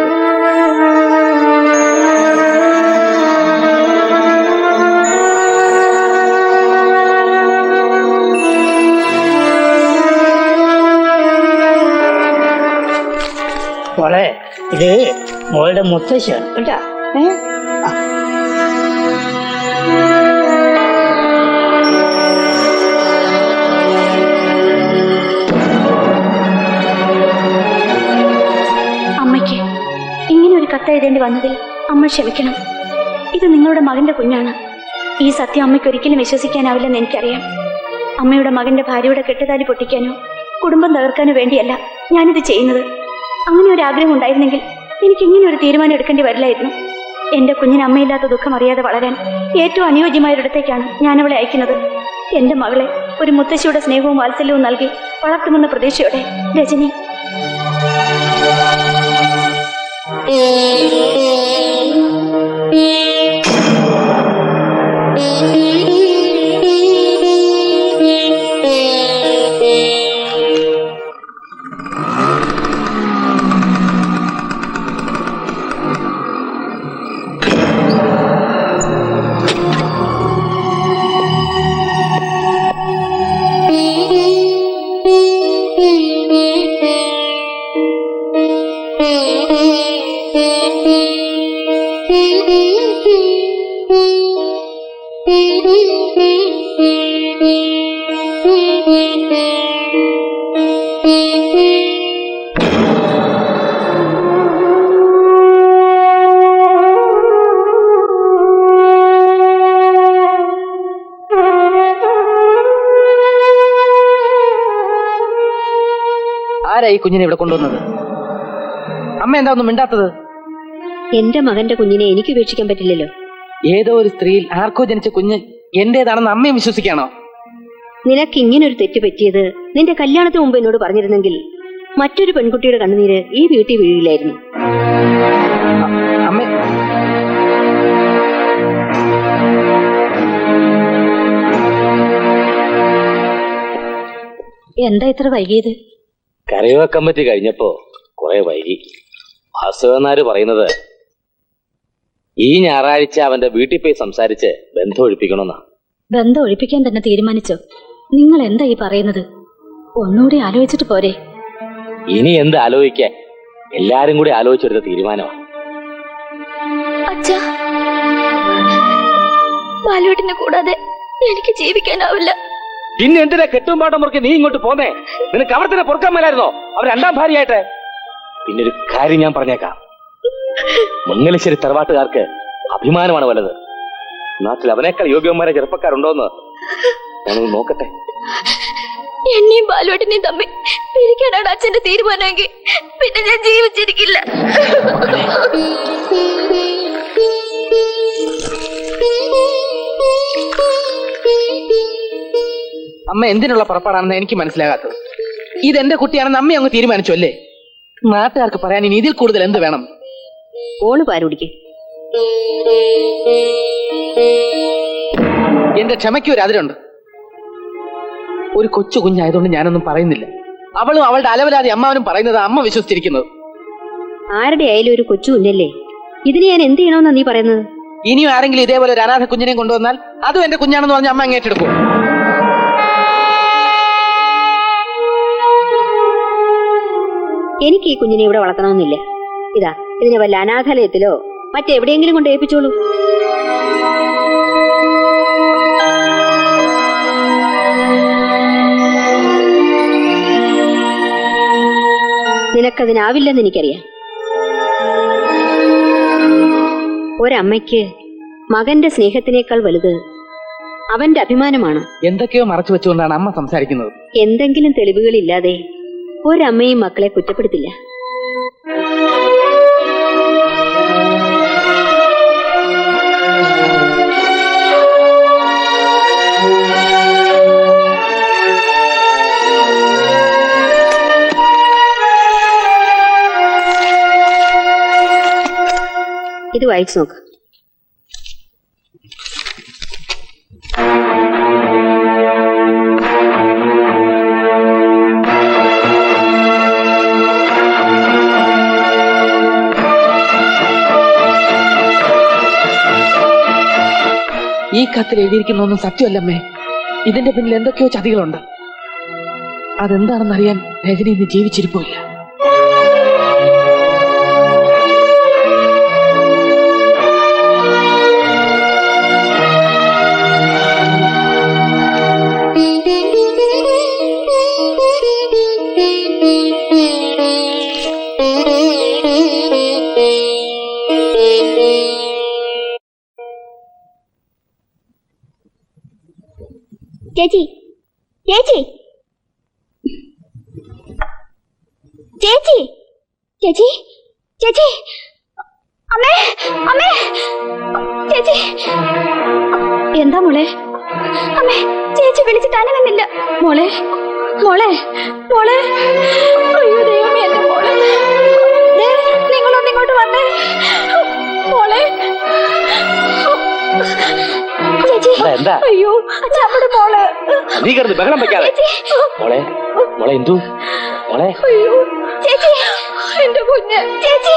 മോളെ ഇത് മോളുടെ മുത്തശ്ശിയാണ് കേട്ടാ. അമ്മയ്ക്ക് ഇങ്ങനെ ഒരു കത്ത് എഴുതേണ്ടി വന്നതിൽ അമ്മ ക്ഷമിക്കണം. ഇത് നിങ്ങളുടെ മകന്റെ കുഞ്ഞാണ്. ഈ സത്യം അമ്മയ്ക്ക് ഒരിക്കലും വിശ്വസിക്കാനാവില്ലെന്ന് എനിക്കറിയാം. അമ്മയുടെ മകന്റെ ഭാര്യയുടെ കെട്ടുതാലി പൊട്ടിക്കാനോ കുടുംബം തകർക്കാനോ വേണ്ടിയല്ല ഞാനിത് ചെയ്യുന്നത്. അങ്ങനെ ഒരു ആഗ്രഹം ഉണ്ടായിരുന്നെങ്കിൽ എനിക്ക് ഇങ്ങനെ ഒരു തീരുമാനം എടുക്കേണ്ടി വരില്ലായിരുന്നു. എന്റെ കുഞ്ഞിന് അമ്മയില്ലാത്ത ദുഃഖം അറിയാതെ വളരാൻ ഏറ്റവും അനുയോജ്യമായൊരിടത്തേക്കാണ് ഞാനവളെ അയക്കുന്നത്. എന്റെ മകളെ ഒരു മുത്തശ്ശിയുടെ സ്നേഹവും വാത്സല്യവും നൽകി വളർത്തുമെന്ന പ്രതീക്ഷയോടെ രജനി. ആരാ ഈ കുഞ്ഞിനെ ഇവിടെ കൊണ്ടുവന്നത്? അമ്മ എന്താ ഒന്നും മിണ്ടാത്തത്? എന്റെ മകന്റെ കുഞ്ഞിനെ എനിക്ക് ഉപേക്ഷിക്കാൻ പറ്റില്ലല്ലോ. ഏതോ ഒരു സ്ത്രീയിൽ ആർക്കോ ജനിച്ച കുഞ്ഞ് എന്റേതാണെന്ന് അമ്മയെ വിശ്വസിക്കാണോ? നിനക്ക് ഇങ്ങനൊരു തെറ്റ് പറ്റിയത് നിന്റെ കല്യാണത്തിന് മുമ്പ് എന്നോട് പറഞ്ഞിരുന്നെങ്കിൽ മറ്റൊരു പെൺകുട്ടിയുടെ കണ്ണുനീര് ഈ വീട്ടിൽ വീഴില്ലായിരുന്നു. അമ്മ എന്താ ഇത്ര വൈകിയത്? കരയോക്കം പറ്റി കഴിഞ്ഞപ്പോ കുറെ വൈകി. വാസുവനാര് പറയുന്നത് ഈ ഞായറാഴ്ച അവന്റെ വീട്ടിൽ പോയി സംസാരിച്ച് ബന്ധം ഒഴിപ്പിക്കണമെന്നാ. ബന്ധം ഒഴിപ്പിക്കാൻ തന്നെ തീരുമാനിച്ചോ? നിങ്ങൾ എന്താ ഈ പറയുന്നത്? ഒന്നുകൂടി ആലോചിച്ചിട്ട് പോരെ? ഇനി എന്ത് ആലോചിക്കാൻ? എല്ലാരും കൂടി ആലോചിച്ചെടുത്ത തീരുമാനമാണ്. അച്ഛാ, ബാലുവേട്ടനെ കൂടാതെ എനിക്ക് ജീവിക്കാനാവില്ല. പിന്നെ എന്തിനാ കെട്ടും പാട്ടം മുറുക്കി നീ ഇങ്ങോട്ട് പോന്നേ? നിനക്ക് അവിടെ തന്നെ പൊറുക്കാൻ മേലായിരുന്നോ അവർ രണ്ടാം ഭാര്യയായിട്ട്? പിന്നെ ഒരു കാര്യം ഞാൻ പറഞ്ഞേക്കാം, മംഗലശ്ശേരി തറവാട്ടുകാർക്ക് അഭിമാനമാണ് വലുത്. നാട്ടിൽ അവനേക്കാൾ യോഗ്യന്മാരെ ചെറുപ്പക്കാരുണ്ടോന്ന് ഞാനൊന്ന് നോക്കട്ടെ. എന്നെയും ബാലുവേട്ടനെയും തമ്മിൽ പിരിക്കാനാണ് അച്ഛന്റെ തീരുമാനമെങ്കിൽ പിന്നെ ഞാൻ ജീവിച്ചിരിക്കില്ല. അമ്മ എന്തിനുള്ള പുറപ്പാടാണെന്ന് എനിക്ക് മനസ്സിലാകാത്തത്. ഇതെന്റെ കുട്ടിയാണെന്ന് അമ്മ അങ്ങ് തീരുമാനിച്ചു അല്ലേ? നാട്ടുകാർക്ക് പറയാൻ ഇനി ഇതിൽ കൂടുതൽ എന്ത് വേണം? ഓള് പാലുടിക്കേ. എന്റെ ക്ഷമയ്ക്ക് ഒരു അതിരുണ്ട്. ഒരു കൊച്ചു കുഞ്ഞായതുകൊണ്ട് ഞാനൊന്നും പറയുന്നില്ല. അവളും അവളുടെ അലവലാതെ അമ്മാവനും പറയുന്നത് അമ്മ വിശ്വസിച്ചിരിക്കുന്നത്. ആരുടെ ആയാലും ഒരു കൊച്ചു കുഞ്ഞല്ലേ, ഇതിന് ഞാൻ എന്ത് ചെയ്യണമെന്നാ നീ പറയുന്നത്? ഇനിയും ആരെങ്കിലും ഇതേപോലെ ഒരു അനാഥ കുഞ്ഞിനെ കൊണ്ടുവന്നാൽ അതും എന്റെ കുഞ്ഞാണെന്ന് പറഞ്ഞ അമ്മ അങ്ങേറ്റെടുക്കും. എനിക്ക് ഈ കുഞ്ഞിനെ ഇവിടെ വളർത്തണമെന്നില്ല. ഇതാ, ഇതിനെ വല്ല അനാഥാലയത്തിലോ മറ്റെവിടെയെങ്കിലും കൊണ്ട് ഏൽപ്പിച്ചോളൂ. നിനക്കതിനാവില്ലെന്ന് എനിക്കറിയാം. ഒരമ്മയ്ക്ക് മകന്റെ സ്നേഹത്തിനേക്കാൾ വലുത് അവന്റെ അഭിമാനമാണ്. എന്തൊക്കെയോ മറച്ചു വെച്ചുകൊണ്ടാണ് അമ്മ സംസാരിക്കുന്നത്. എന്തെങ്കിലും തെളിവുകളില്ലാതെ ഒരമ്മയും മക്കളെ കുറ്റപ്പെടുത്തില്ല. ഇത് വായിച്ചു നോക്ക്. ഈ കത്തിൽ എഴുതിയിരിക്കുന്നൊന്നും സത്യമല്ലമ്മേ. ഇതിന്റെ പിന്നിൽ എന്തൊക്കെയോ ചതികളുണ്ട്. അതെന്താണെന്നറിയാൻ രജനി ഇന്ന് ജീവിച്ചിരിപ്പില്ല. ചേച്ചി, ചേച്ചി, ചേച്ചി, ചേച്ചി, ചേച്ചി, അമ്മേ, അമ്മേ, ചേച്ചി. എന്താ മോളെ? അമ്മേ, ചേച്ചി വിളിച്ചിട്ട് അനങ്ങുന്നില്ല. മോളെ, മോളെ, മോളെ. അയ്യോ ദൈവമേ, എന്റെ മോളെ. നിങ്ങളൊന്ന് ഇങ്ങോട്ട് വന്നേ മോളെ. ചേച്ചി, അയ്യോ അച്ഛാമ്മയുടെ മോള്. നീ കിടന്ന് ബഹളം വെക്കാതെ. മോളെ, മോളെ എന്തു മോളെ? അയ്യോ ചേച്ചി, എന്റെ കുഞ്ഞ്. ചേച്ചി,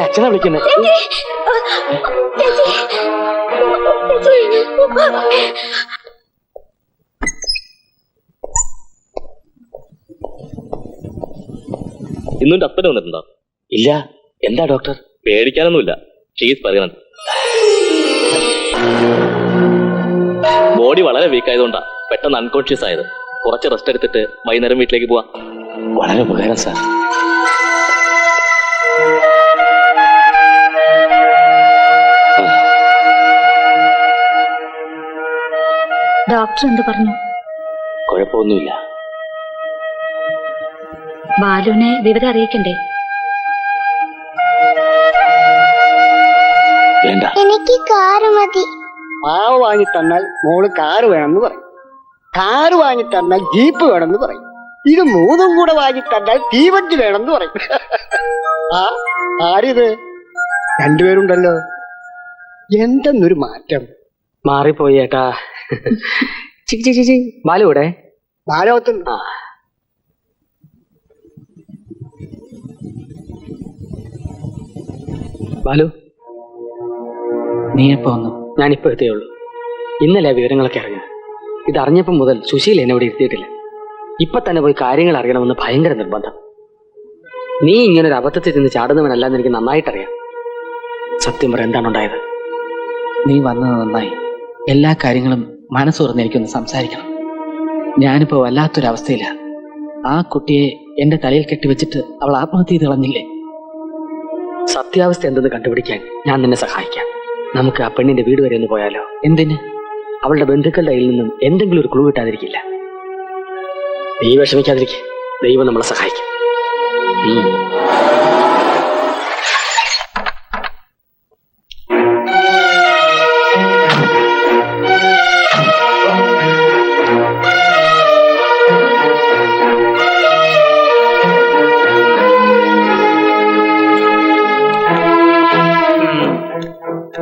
അച്ഛനാ വിളിക്കുന്നേ. ചേച്ചി, ചേച്ചി, ചേച്ചി. ഇന്നും ഡോക്ടർ വന്നിട്ടുണ്ടോ? ഇല്ല. എന്താ ഡോക്ടർ? പേടിക്കാനൊന്നുമില്ല. ഷീസ് പറയുന്നത് ബോഡി വളരെ വീക്ക് ആയതുകൊണ്ടാ പെട്ടെന്ന് അൺകോൺഷ്യസ് ആയത്. കുറച്ച് റെസ്റ്റ് എടുത്തിട്ട് വൈകുന്നേരം വീട്ടിലേക്ക് പോവാം. വളരെ ഉപകാരം സാർ. ഡോക്ടർ എന്ത് പറഞ്ഞു? കുഴപ്പമൊന്നുമില്ല. ബാലുവിനെ വിവരം അറിയിക്കണ്ടേ? വേണ്ട, എനിക്ക് കാറ് മതി. മാവ് വാങ്ങി തന്നാൽ മോള് കാറ് വേണമെന്ന് പറയും. കാറ് വാങ്ങി തന്നാൽ ജീപ്പ് വേണമെന്ന് പറയും. ഇത് മൂന്നും കൂടെ വാങ്ങി തന്നാൽ തീവണ്ടി വേണമെന്ന് പറയും. ആ ആരിത്? രണ്ടുപേരുണ്ടല്ലോ. എന്തെന്നൊരു മാറ്റം. മാറിപ്പോയി ഏട്ടാ. ചിക്ക് ചിക്ക് ചിക്ക്. ബാലു ഇവിടെ? ബാലോത്തുണ്ട്. ആ, ബാലു, നീ എപ്പോ വന്നു? ഞാനിപ്പോ എത്തേ ഉള്ളൂ. ഇന്നലെ വിവരങ്ങളൊക്കെ അറിഞ്ഞു. ഇതറിഞ്ഞപ്പം മുതൽ സുശീൽ എന്നെ ഇവിടെ ഇരുത്തിയിട്ടില്ല. ഇപ്പൊ തന്നെ പോയി കാര്യങ്ങൾ അറിയണമെന്ന് ഭയങ്കര നിർബന്ധം. നീ ഇങ്ങനെ ഒരു അബദ്ധത്തിൽ നിന്ന് ചാടുന്നവനല്ലെന്ന് എനിക്ക് നന്നായിട്ടറിയാം. സത്യം പറ, എന്താണ് ഉണ്ടായത്? നീ വന്നത് നന്നായി. എല്ലാ കാര്യങ്ങളും മനസ്സുറന്ന് എനിക്കൊന്ന് സംസാരിക്കണം. ഞാനിപ്പോ വല്ലാത്തൊരവസ്ഥയില്ല. ആ കുട്ടിയെ എന്റെ തലയിൽ കെട്ടിവെച്ചിട്ട് അവൾ ആത്മഹത്യ ചെയ്ത് കളഞ്ഞില്ലേ? സത്യാവസ്ഥ എന്തെന്ന് കണ്ടുപിടിക്കാൻ ഞാൻ നിന്നെ സഹായിക്കാം. നമുക്ക് ആ പെണ്ണിന്റെ വീട് വരെ ഒന്ന് പോയാലോ? എന്തിന്? അവളുടെ ബന്ധുക്കളുടെ കയ്യിൽ നിന്നും എന്തെങ്കിലും ഒരു ക്ലൂ കിട്ടാതിരിക്കില്ല. നീ വിഷമിക്കാതിരിക്കെ, ദൈവം നമ്മളെ സഹായിക്കും.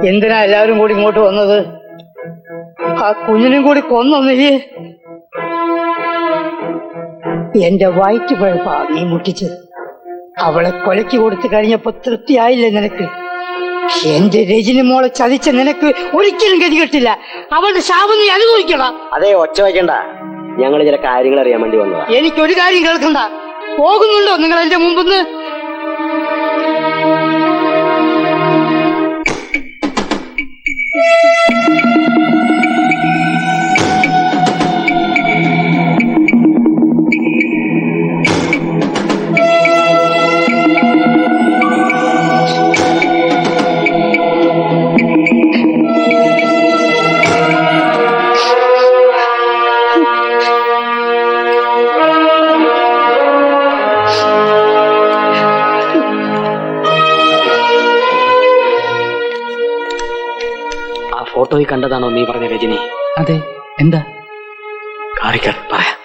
എന്തിനാ എല്ലാവരും കൂടി ഇങ്ങോട്ട് വന്നത്? ആ കുഞ്ഞിനും കൂടി കൊന്നൊന്നില്ലേ? എന്റെ വയറ്റ് പഴപ്പാ നീ മുട്ടിച്ചത്. അവളെ കൊലയ്ക്ക് കൊടുത്തു കഴിഞ്ഞപ്പോ തൃപ്തിയായില്ലേ നിനക്ക്? എന്റെ രജനി മോളെ ചതിച്ച നിനക്ക് ഒരിക്കലും ഗതികെട്ടില്ല. അവളുടെ ശാപം നീ അനുഭവിക്കണം. അതെ, ഒച്ച വയ്ക്കണ്ട. ഞങ്ങൾ ചില കാര്യങ്ങൾ അറിയാൻ വേണ്ടി വന്നതാ. എനിക്കൊരു കാര്യം കേൾക്കണ്ട. പോകുന്നുണ്ടോ നിങ്ങൾ എന്റെ മുമ്പിന്ന്? ഫോട്ടോയിൽ കണ്ടതാണോ നീ പറഞ്ഞ രജനി? അതെ. എന്താ? കാറിക്കർ പറയാം.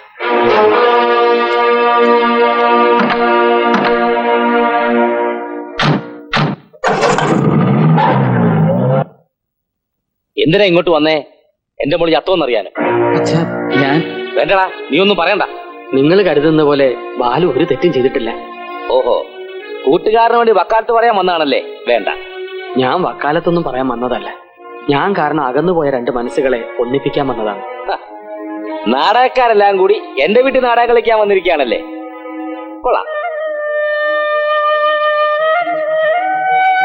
എന്തിനാ ഇങ്ങോട്ട് വന്നേ? എന്റെ മോള് ചത്തോന്നറിയാനോ? ഞാൻ വേണ്ടടാ, നീ ഒന്നും പറയണ്ട. നിങ്ങൾ കരുതുന്ന പോലെ ബാലു ഒരു തെറ്റും ചെയ്തിട്ടില്ല. ഓഹോ, കൂട്ടുകാരന് വേണ്ടി വക്കാലത്ത് പറയാൻ വന്നാണല്ലേ? വേണ്ട, ഞാൻ വക്കാലത്തൊന്നും പറയാൻ വന്നതല്ല. ഞാൻ കാരണം അകന്നുപോയ രണ്ട് മനസ്സുകളെ ഒന്നിപ്പിക്കാൻ വന്നതാണ്. നാടകക്കാരെല്ലാം കൂടി എന്റെ വീട്ടിൽ നാടകം കളിക്കാൻ വന്നിരിക്കുകയാണല്ലേ? കൊള്ളാം.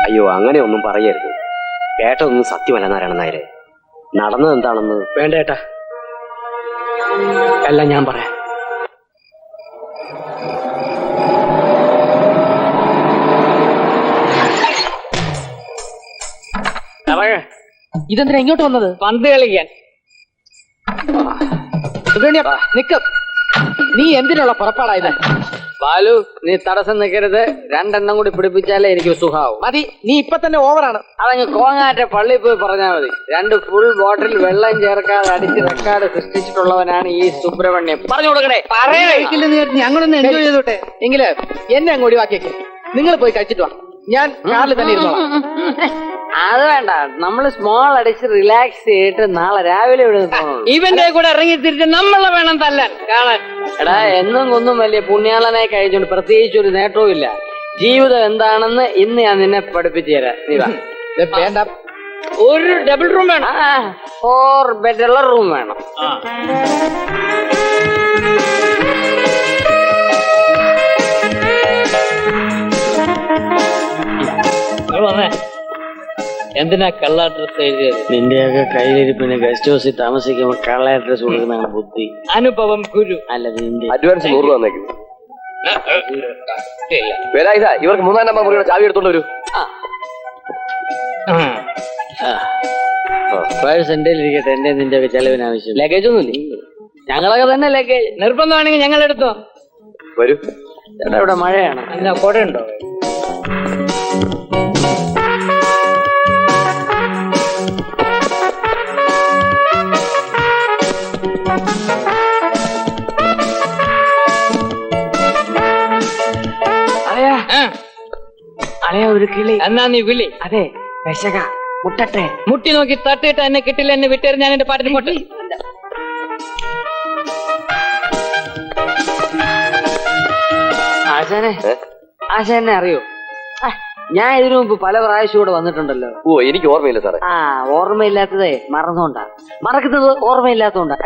അയ്യോ, അങ്ങനെ ഒന്നും പറയരുത്. കേട്ടതൊന്നും സത്യമല്ല നാരായണൻ നായരെ. നടന്നത് എന്താണെന്ന് വേണ്ട ഏട്ടാ, എല്ലാം ഞാൻ പറയാം. ഇതെന്തിനാ ഇങ്ങോട്ട് വന്നത്? പന്ത് കളിക്കാൻ. നിക്ക, നീ എന്തിനുള്ള പുറപ്പാടായത്? ബാലു, നീ തടസ്സം നിൽക്കരുത്. രണ്ടെണ്ണം കൂടി പിടിപ്പിച്ചാലേ എനിക്ക് സുഖാവും. മതി, നീ ഇപ്പൊ തന്നെ ഓവറാണ്. അതങ്ങ് കോങ്ങാറ്റ പള്ളിയിൽ പോയി പറഞ്ഞാൽ മതി. 2 ഫുൾ ബോട്ടിൽ വെള്ളം ചേർക്കാതെ അടിച്ച് റെക്കാർഡ് സൃഷ്ടിച്ചിട്ടുള്ളവനാണ് ഈ സുബ്രഹ്മണ്യം. പറഞ്ഞു കൊടുക്കണേ. ഞങ്ങളൊന്ന് എൻജോയ് ചെയ്തോട്ടെ. എങ്കില് എന്നെ അങ്ങ് ഒഴിവാക്കിയേക്ക്. നിങ്ങൾ പോയി കഴിച്ചിട്ട് വാ, ഞാൻ കാറിൽ തന്നെ ഇരുന്നോളാം. അത് വേണ്ട, നമ്മള് സ്മോൾ അടിച്ച് റിലാക്സ് ചെയ്തിട്ട് നാളെ രാവിലെ ഇവിടെ ഇവന്റെ കൂടെ ഇറങ്ങി തിരിച്ച് നമ്മളെ വേണം തല്ലാൻ കാണാൻ. എടാ, എന്നും കൊന്നും വലിയ പുണ്യാളനായി കഴിച്ചോണ്ട് പ്രത്യേകിച്ച് ഒരു നേട്ടവും ഇല്ല. ജീവിതം എന്താണെന്ന് ഇന്ന് ഞാൻ നിന്നെ പഠിപ്പിച്ചു തരാം. നീ വാ. വേണ്ട, ഒരു ഡബിൾ റൂം വേണം. 4 ബെഡുള്ള റൂം വേണം. എന്തിനാ കള്ള അഡ്രസ് എഴുതിയത്? നിന്റെയൊക്കെ കയ്യിലിരിപ്പിന് ഗസ്റ്റ് ഹൗസിൽ താമസിക്കുമ്പോ കള്ള അഡ്രസ് കൊടുക്കുന്ന ബുദ്ധി. അനുഭവം ഗുരു. അല്ല, നിന്റെ അഡ്വാൻസ് 100 രൂപ തന്നേക്കും. ഇവർക്ക് 3-ാം നമ്പർ മുറിയുടെ ചാവി എടുത്തോണ്ട് വരൂ. പേഴ്സ് എന്റെ ഇരിക്കട്ടെ. എന്റെ നിന്റെ ഒക്കെ ചെലവിന് ആവശ്യം. ലഗേജ് ഒന്നുമില്ല, ഞങ്ങളൊക്കെ തന്നെ ലഗേജ്. നിർബന്ധമാണെങ്കിൽ ഞങ്ങൾ എടുത്തോ. വരൂ. ചേട്ടാ, ഇവിടെ മഴയാണ്. എന്നാ കുടയുണ്ടോ? അളയാ, ഒരു കിളി. എന്നാ നീ വിളി. അതെ, വിശക മുട്ടട്ടെ. മുട്ടി നോക്കി തട്ടിയിട്ട് എന്നെ കിട്ടില്ല, എന്നെ വിട്ടേര്. ഞാൻ എന്റെ പാട്ടിന് പോട്ടെ. ആശാനെ അറിയോ? ഞാൻ ഇതിനു മുമ്പ് പല പ്രാവശ്യം കൂടെ വന്നിട്ടുണ്ടല്ലോ. ഓ, എനിക്ക് ഓർമ്മയില്ല സാറേ. ഓർമ്മയില്ലാത്തതേ മറന്നുകൊണ്ടാ. മറക്കുന്നത് ഓർമ്മയില്ലാത്തോണ്ടാ.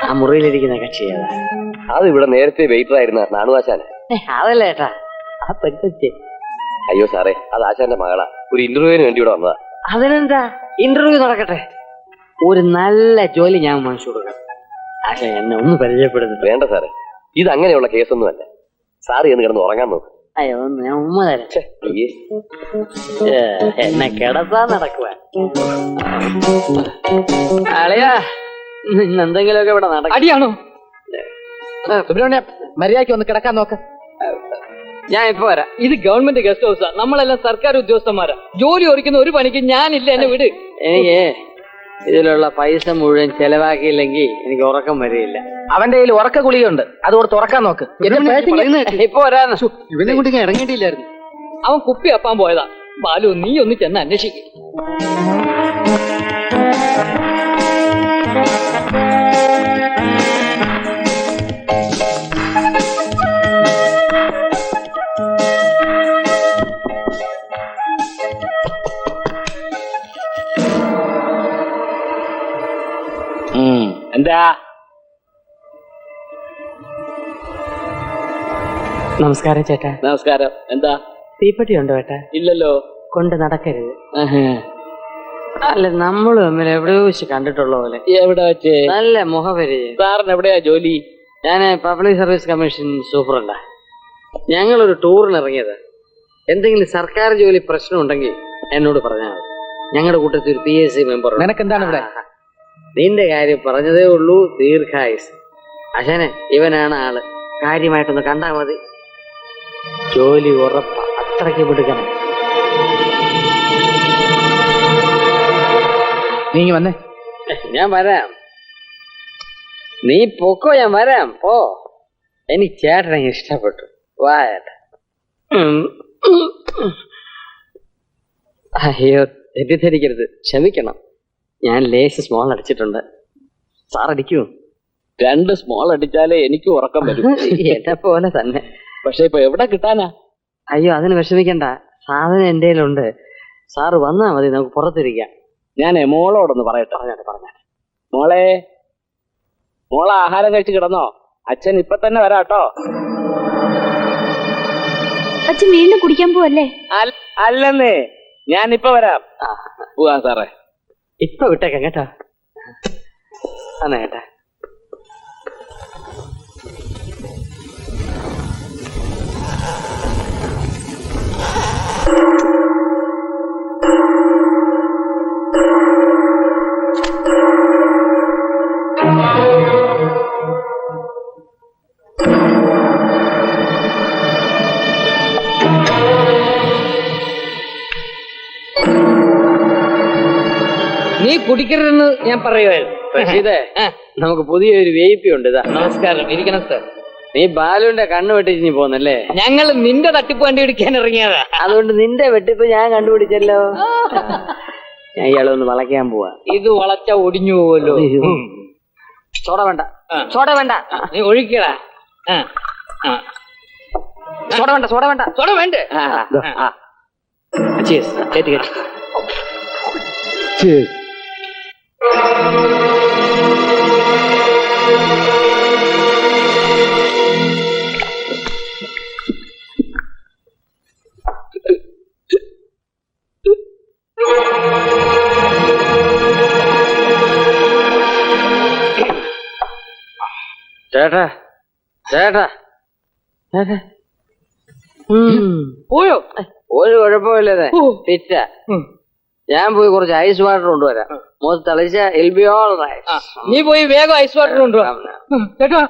ആ മുറിയിലിരിക്കുന്ന കക്ഷി ഏതാ? അത് ഇവിടെ നേരത്തെ വെയിറ്റർ ആയിരുന്ന നാണുവാശാന്. അതല്ല ഏട്ടാ, ആ പെൺകൊച്ചെ. അയ്യോ സാറേ, അത് ആശാന്റെ മകളാ. ഒരു ഇന്റർവ്യൂവിന് വേണ്ടി ഇവിടെ വന്നതാ. അതിനെന്താ, ഇന്റർവ്യൂ നടക്കട്ടെ. ഒരു നല്ല ജോലി ഞാൻ മനസ്സ് കൊടുക്കാം. ആശ എന്നെ ഒന്ന് പരിചയപ്പെടുന്നു. വേണ്ട സാറേ, ഇത് അങ്ങനെയുള്ള കേസൊന്നുമല്ല. സാറ് എന്ന് കിടന്ന് ഉറങ്ങാൻ നോക്കും. അയ്യോ, ഞാൻ ഉമ്മ തരാം. എന്നെ കിടത്താ നടക്കുക. അളിയാ, ഇന്നെന്തെങ്കിലുമൊക്കെ ഇവിടെ നടക്കും. അടിയാണോ സുബ്രഹ്മണ്യ? മര്യാദയ്ക്ക് ഒന്ന് കിടക്കാൻ നോക്ക്. ഞാൻ ഇപ്പൊ വരാം. ഇത് ഗവൺമെന്റ് ഗസ്റ്റ് ഹൗസാ, നമ്മളെല്ലാം സർക്കാർ ഉദ്യോഗസ്ഥന്മാരാ. ജോലി ഒരിക്കുന്ന ഒരു പണിക്ക് ഞാനില്ല, എന്നെ വിട്. എനിക്ക് ഇതിലുള്ള പൈസ മുഴുവൻ ചെലവാക്കിയില്ലെങ്കിൽ എനിക്ക് ഉറക്കം വരികയില്ല. അവന്റെ കയ്യിൽ ഉറക്ക ഗുളികയുണ്ട്, അത് കൊടുത്ത് ഉറക്കാൻ നോക്ക്. ഇപ്പൊ വരാന്ന്. ഇവനെ കൊണ്ട് ഇറങ്ങിയിട്ടില്ലായിരുന്നു. അവൻ കുപ്പി അപ്പാൻ പോയതാ. ബാലു, നീ ഒന്ന് ചെന്ന് അന്വേഷിക്കും. എന്താ? നമസ്കാരം ചേട്ടാ. നമസ്കാരം. എന്താ? തീപ്പെട്ടി ഉണ്ടോ ചേട്ടാ? ഇല്ലല്ലോ. കൊണ്ട് നടക്കരുത്. അല്ല, നമ്മൾ തമ്മിൽ എവിടെയോ വെച്ച് കണ്ടിട്ടുള്ള പോലെ. എവിടെ വെച്ച്? നല്ല മുഖപരിചയം. സാറിന് എവിടെയാ ജോലി? ഞാൻ പബ്ലിക് സർവീസ് കമ്മീഷൻ സൂപ്പറുണ്ടാ. ഞങ്ങളൊരു ടൂറിന് ഇറങ്ങിയത്. എന്തെങ്കിലും സർക്കാർ ജോലി പ്രശ്നം ഉണ്ടെങ്കിൽ എന്നോട് പറഞ്ഞാൽ മതി. ഞങ്ങളുടെ കൂട്ടത്തിൽ ഒരു PSC മെമ്പർ. നിനക്കെന്താണ് ഇവിടെ? നിന്റെ കാര്യം പറഞ്ഞതേ ഉള്ളൂ. ദീർഘായുസ്. അശനെ, ഇവനാണ് ആള്. കാര്യമായിട്ടൊന്ന് കണ്ടാ മതി. ജോലി ഉറപ്പ. അത്രയ്ക്ക് വിടുക്കണം. നീ വന്നേ. ഞാൻ വരാം. നീ പൊക്കോ, ഞാൻ വരാം. പോ. എനിക്ക് ചേട്ടനെ ഇഷ്ടപ്പെട്ടു. വായട്ട. അയ്യോ, തെറ്റിദ്ധരിക്കരുത്, ക്ഷമിക്കണം. ഞാൻ ലേസ് സ്മോൾ അടിച്ചിട്ടുണ്ട്. സാർ അടിക്കൂ? 2 സ്മോൾ അടിച്ചാലേ എനിക്ക് ഉറക്കം വരും. എന്നെ പോലെ തന്നെ. പക്ഷെ ഇപ്പൊ എവിടെ കിട്ടാനാ? അയ്യോ, അതിന് വിഷമിക്കണ്ട. സാധനം എന്റെ കയ്യിലുണ്ട്. സാറ് വന്നാ മതി, നമുക്ക് പുറത്തിരിക്കാം. ഞാൻ മോളോടൊന്ന് പറയട്ടെ. പറഞ്ഞാട്ടെ. മോളെ ആഹാരം കഴിച്ച് കിടന്നോ? അച്ഛൻ ഇപ്പൊ തന്നെ വരാട്ടോ. അച്ഛൻ വീണ്ടും കുടിക്കാൻ പോവല്ലേ? അല്ലെന്നേ, ഞാൻ ഇപ്പൊ വരാം. പോവാ സാറേ. ഇപ്പൊ വിട്ടേക്കാം കേട്ടോ. എന്നാ കേട്ടാ. നീ കുടിക്കരുതെന്ന് ഞാൻ പറയുമായിരുന്നു. റഷീദേ, നമുക്ക് പുതിയൊരു VIP ഉണ്ട്. ഇതാ. നമസ്കാരം. ഇരിക്കണം സാർ. നീ ബാലുവിന്റെ കണ്ണ് വെട്ടിച്ച് നീ പോന്നല്ലേ? ഞങ്ങൾ നിന്റെ തട്ടിപ്പ് കണ്ടുപിടിക്കാൻ ഇറങ്ങിയതാ. അതുകൊണ്ട് നിന്റെ വെട്ടിപ്പ് ഞാൻ കണ്ടുപിടിച്ചല്ലോ. ഞാൻ ഇയാളെ ഒന്ന് വളയ്ക്കാൻ പോവാ. ഇത് വളച്ച ഒടിഞ്ഞു പോവല്ലോ. സോഡ വേണ്ട. സോഡ വേണ്ട. നീ ഒഴിക്കടാ. സോഡ വേണ്ട. സോഡ വേണ്ട. സോഡ വേണ്ടേ? കേട്ട് കേട്ട്. ചേട്ടാ ചേട്ടാ ചേട്ടാ. പോയോ? ഒരു കുഴപ്പമില്ലേ? പിറ്റ ഞാൻ പോയി കുറച്ച് ഐസ് വാട്ടർ കൊണ്ടുവരാം. മുഖത്ത് തളിച്ച ഇൽ ബി ഓൾ റൈറ്റ്. നീ പോയി വേഗം ഐസ് വാട്ടർ കൊണ്ടുവാ കേട്ടോ.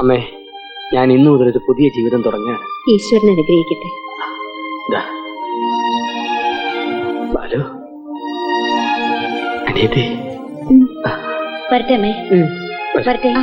അമ്മേ, ഞാൻ ഇന്നു മുതൽ ഒരു പുതിയ ജീവിതം തുടങ്ങുകയാണ്. ഈശ്വരൻ അനുഗ്രഹിക്കട്ടെ. ബാലു, അനിയത്തി, വരട്ടെ അമ്മേ, വരട്ടെ.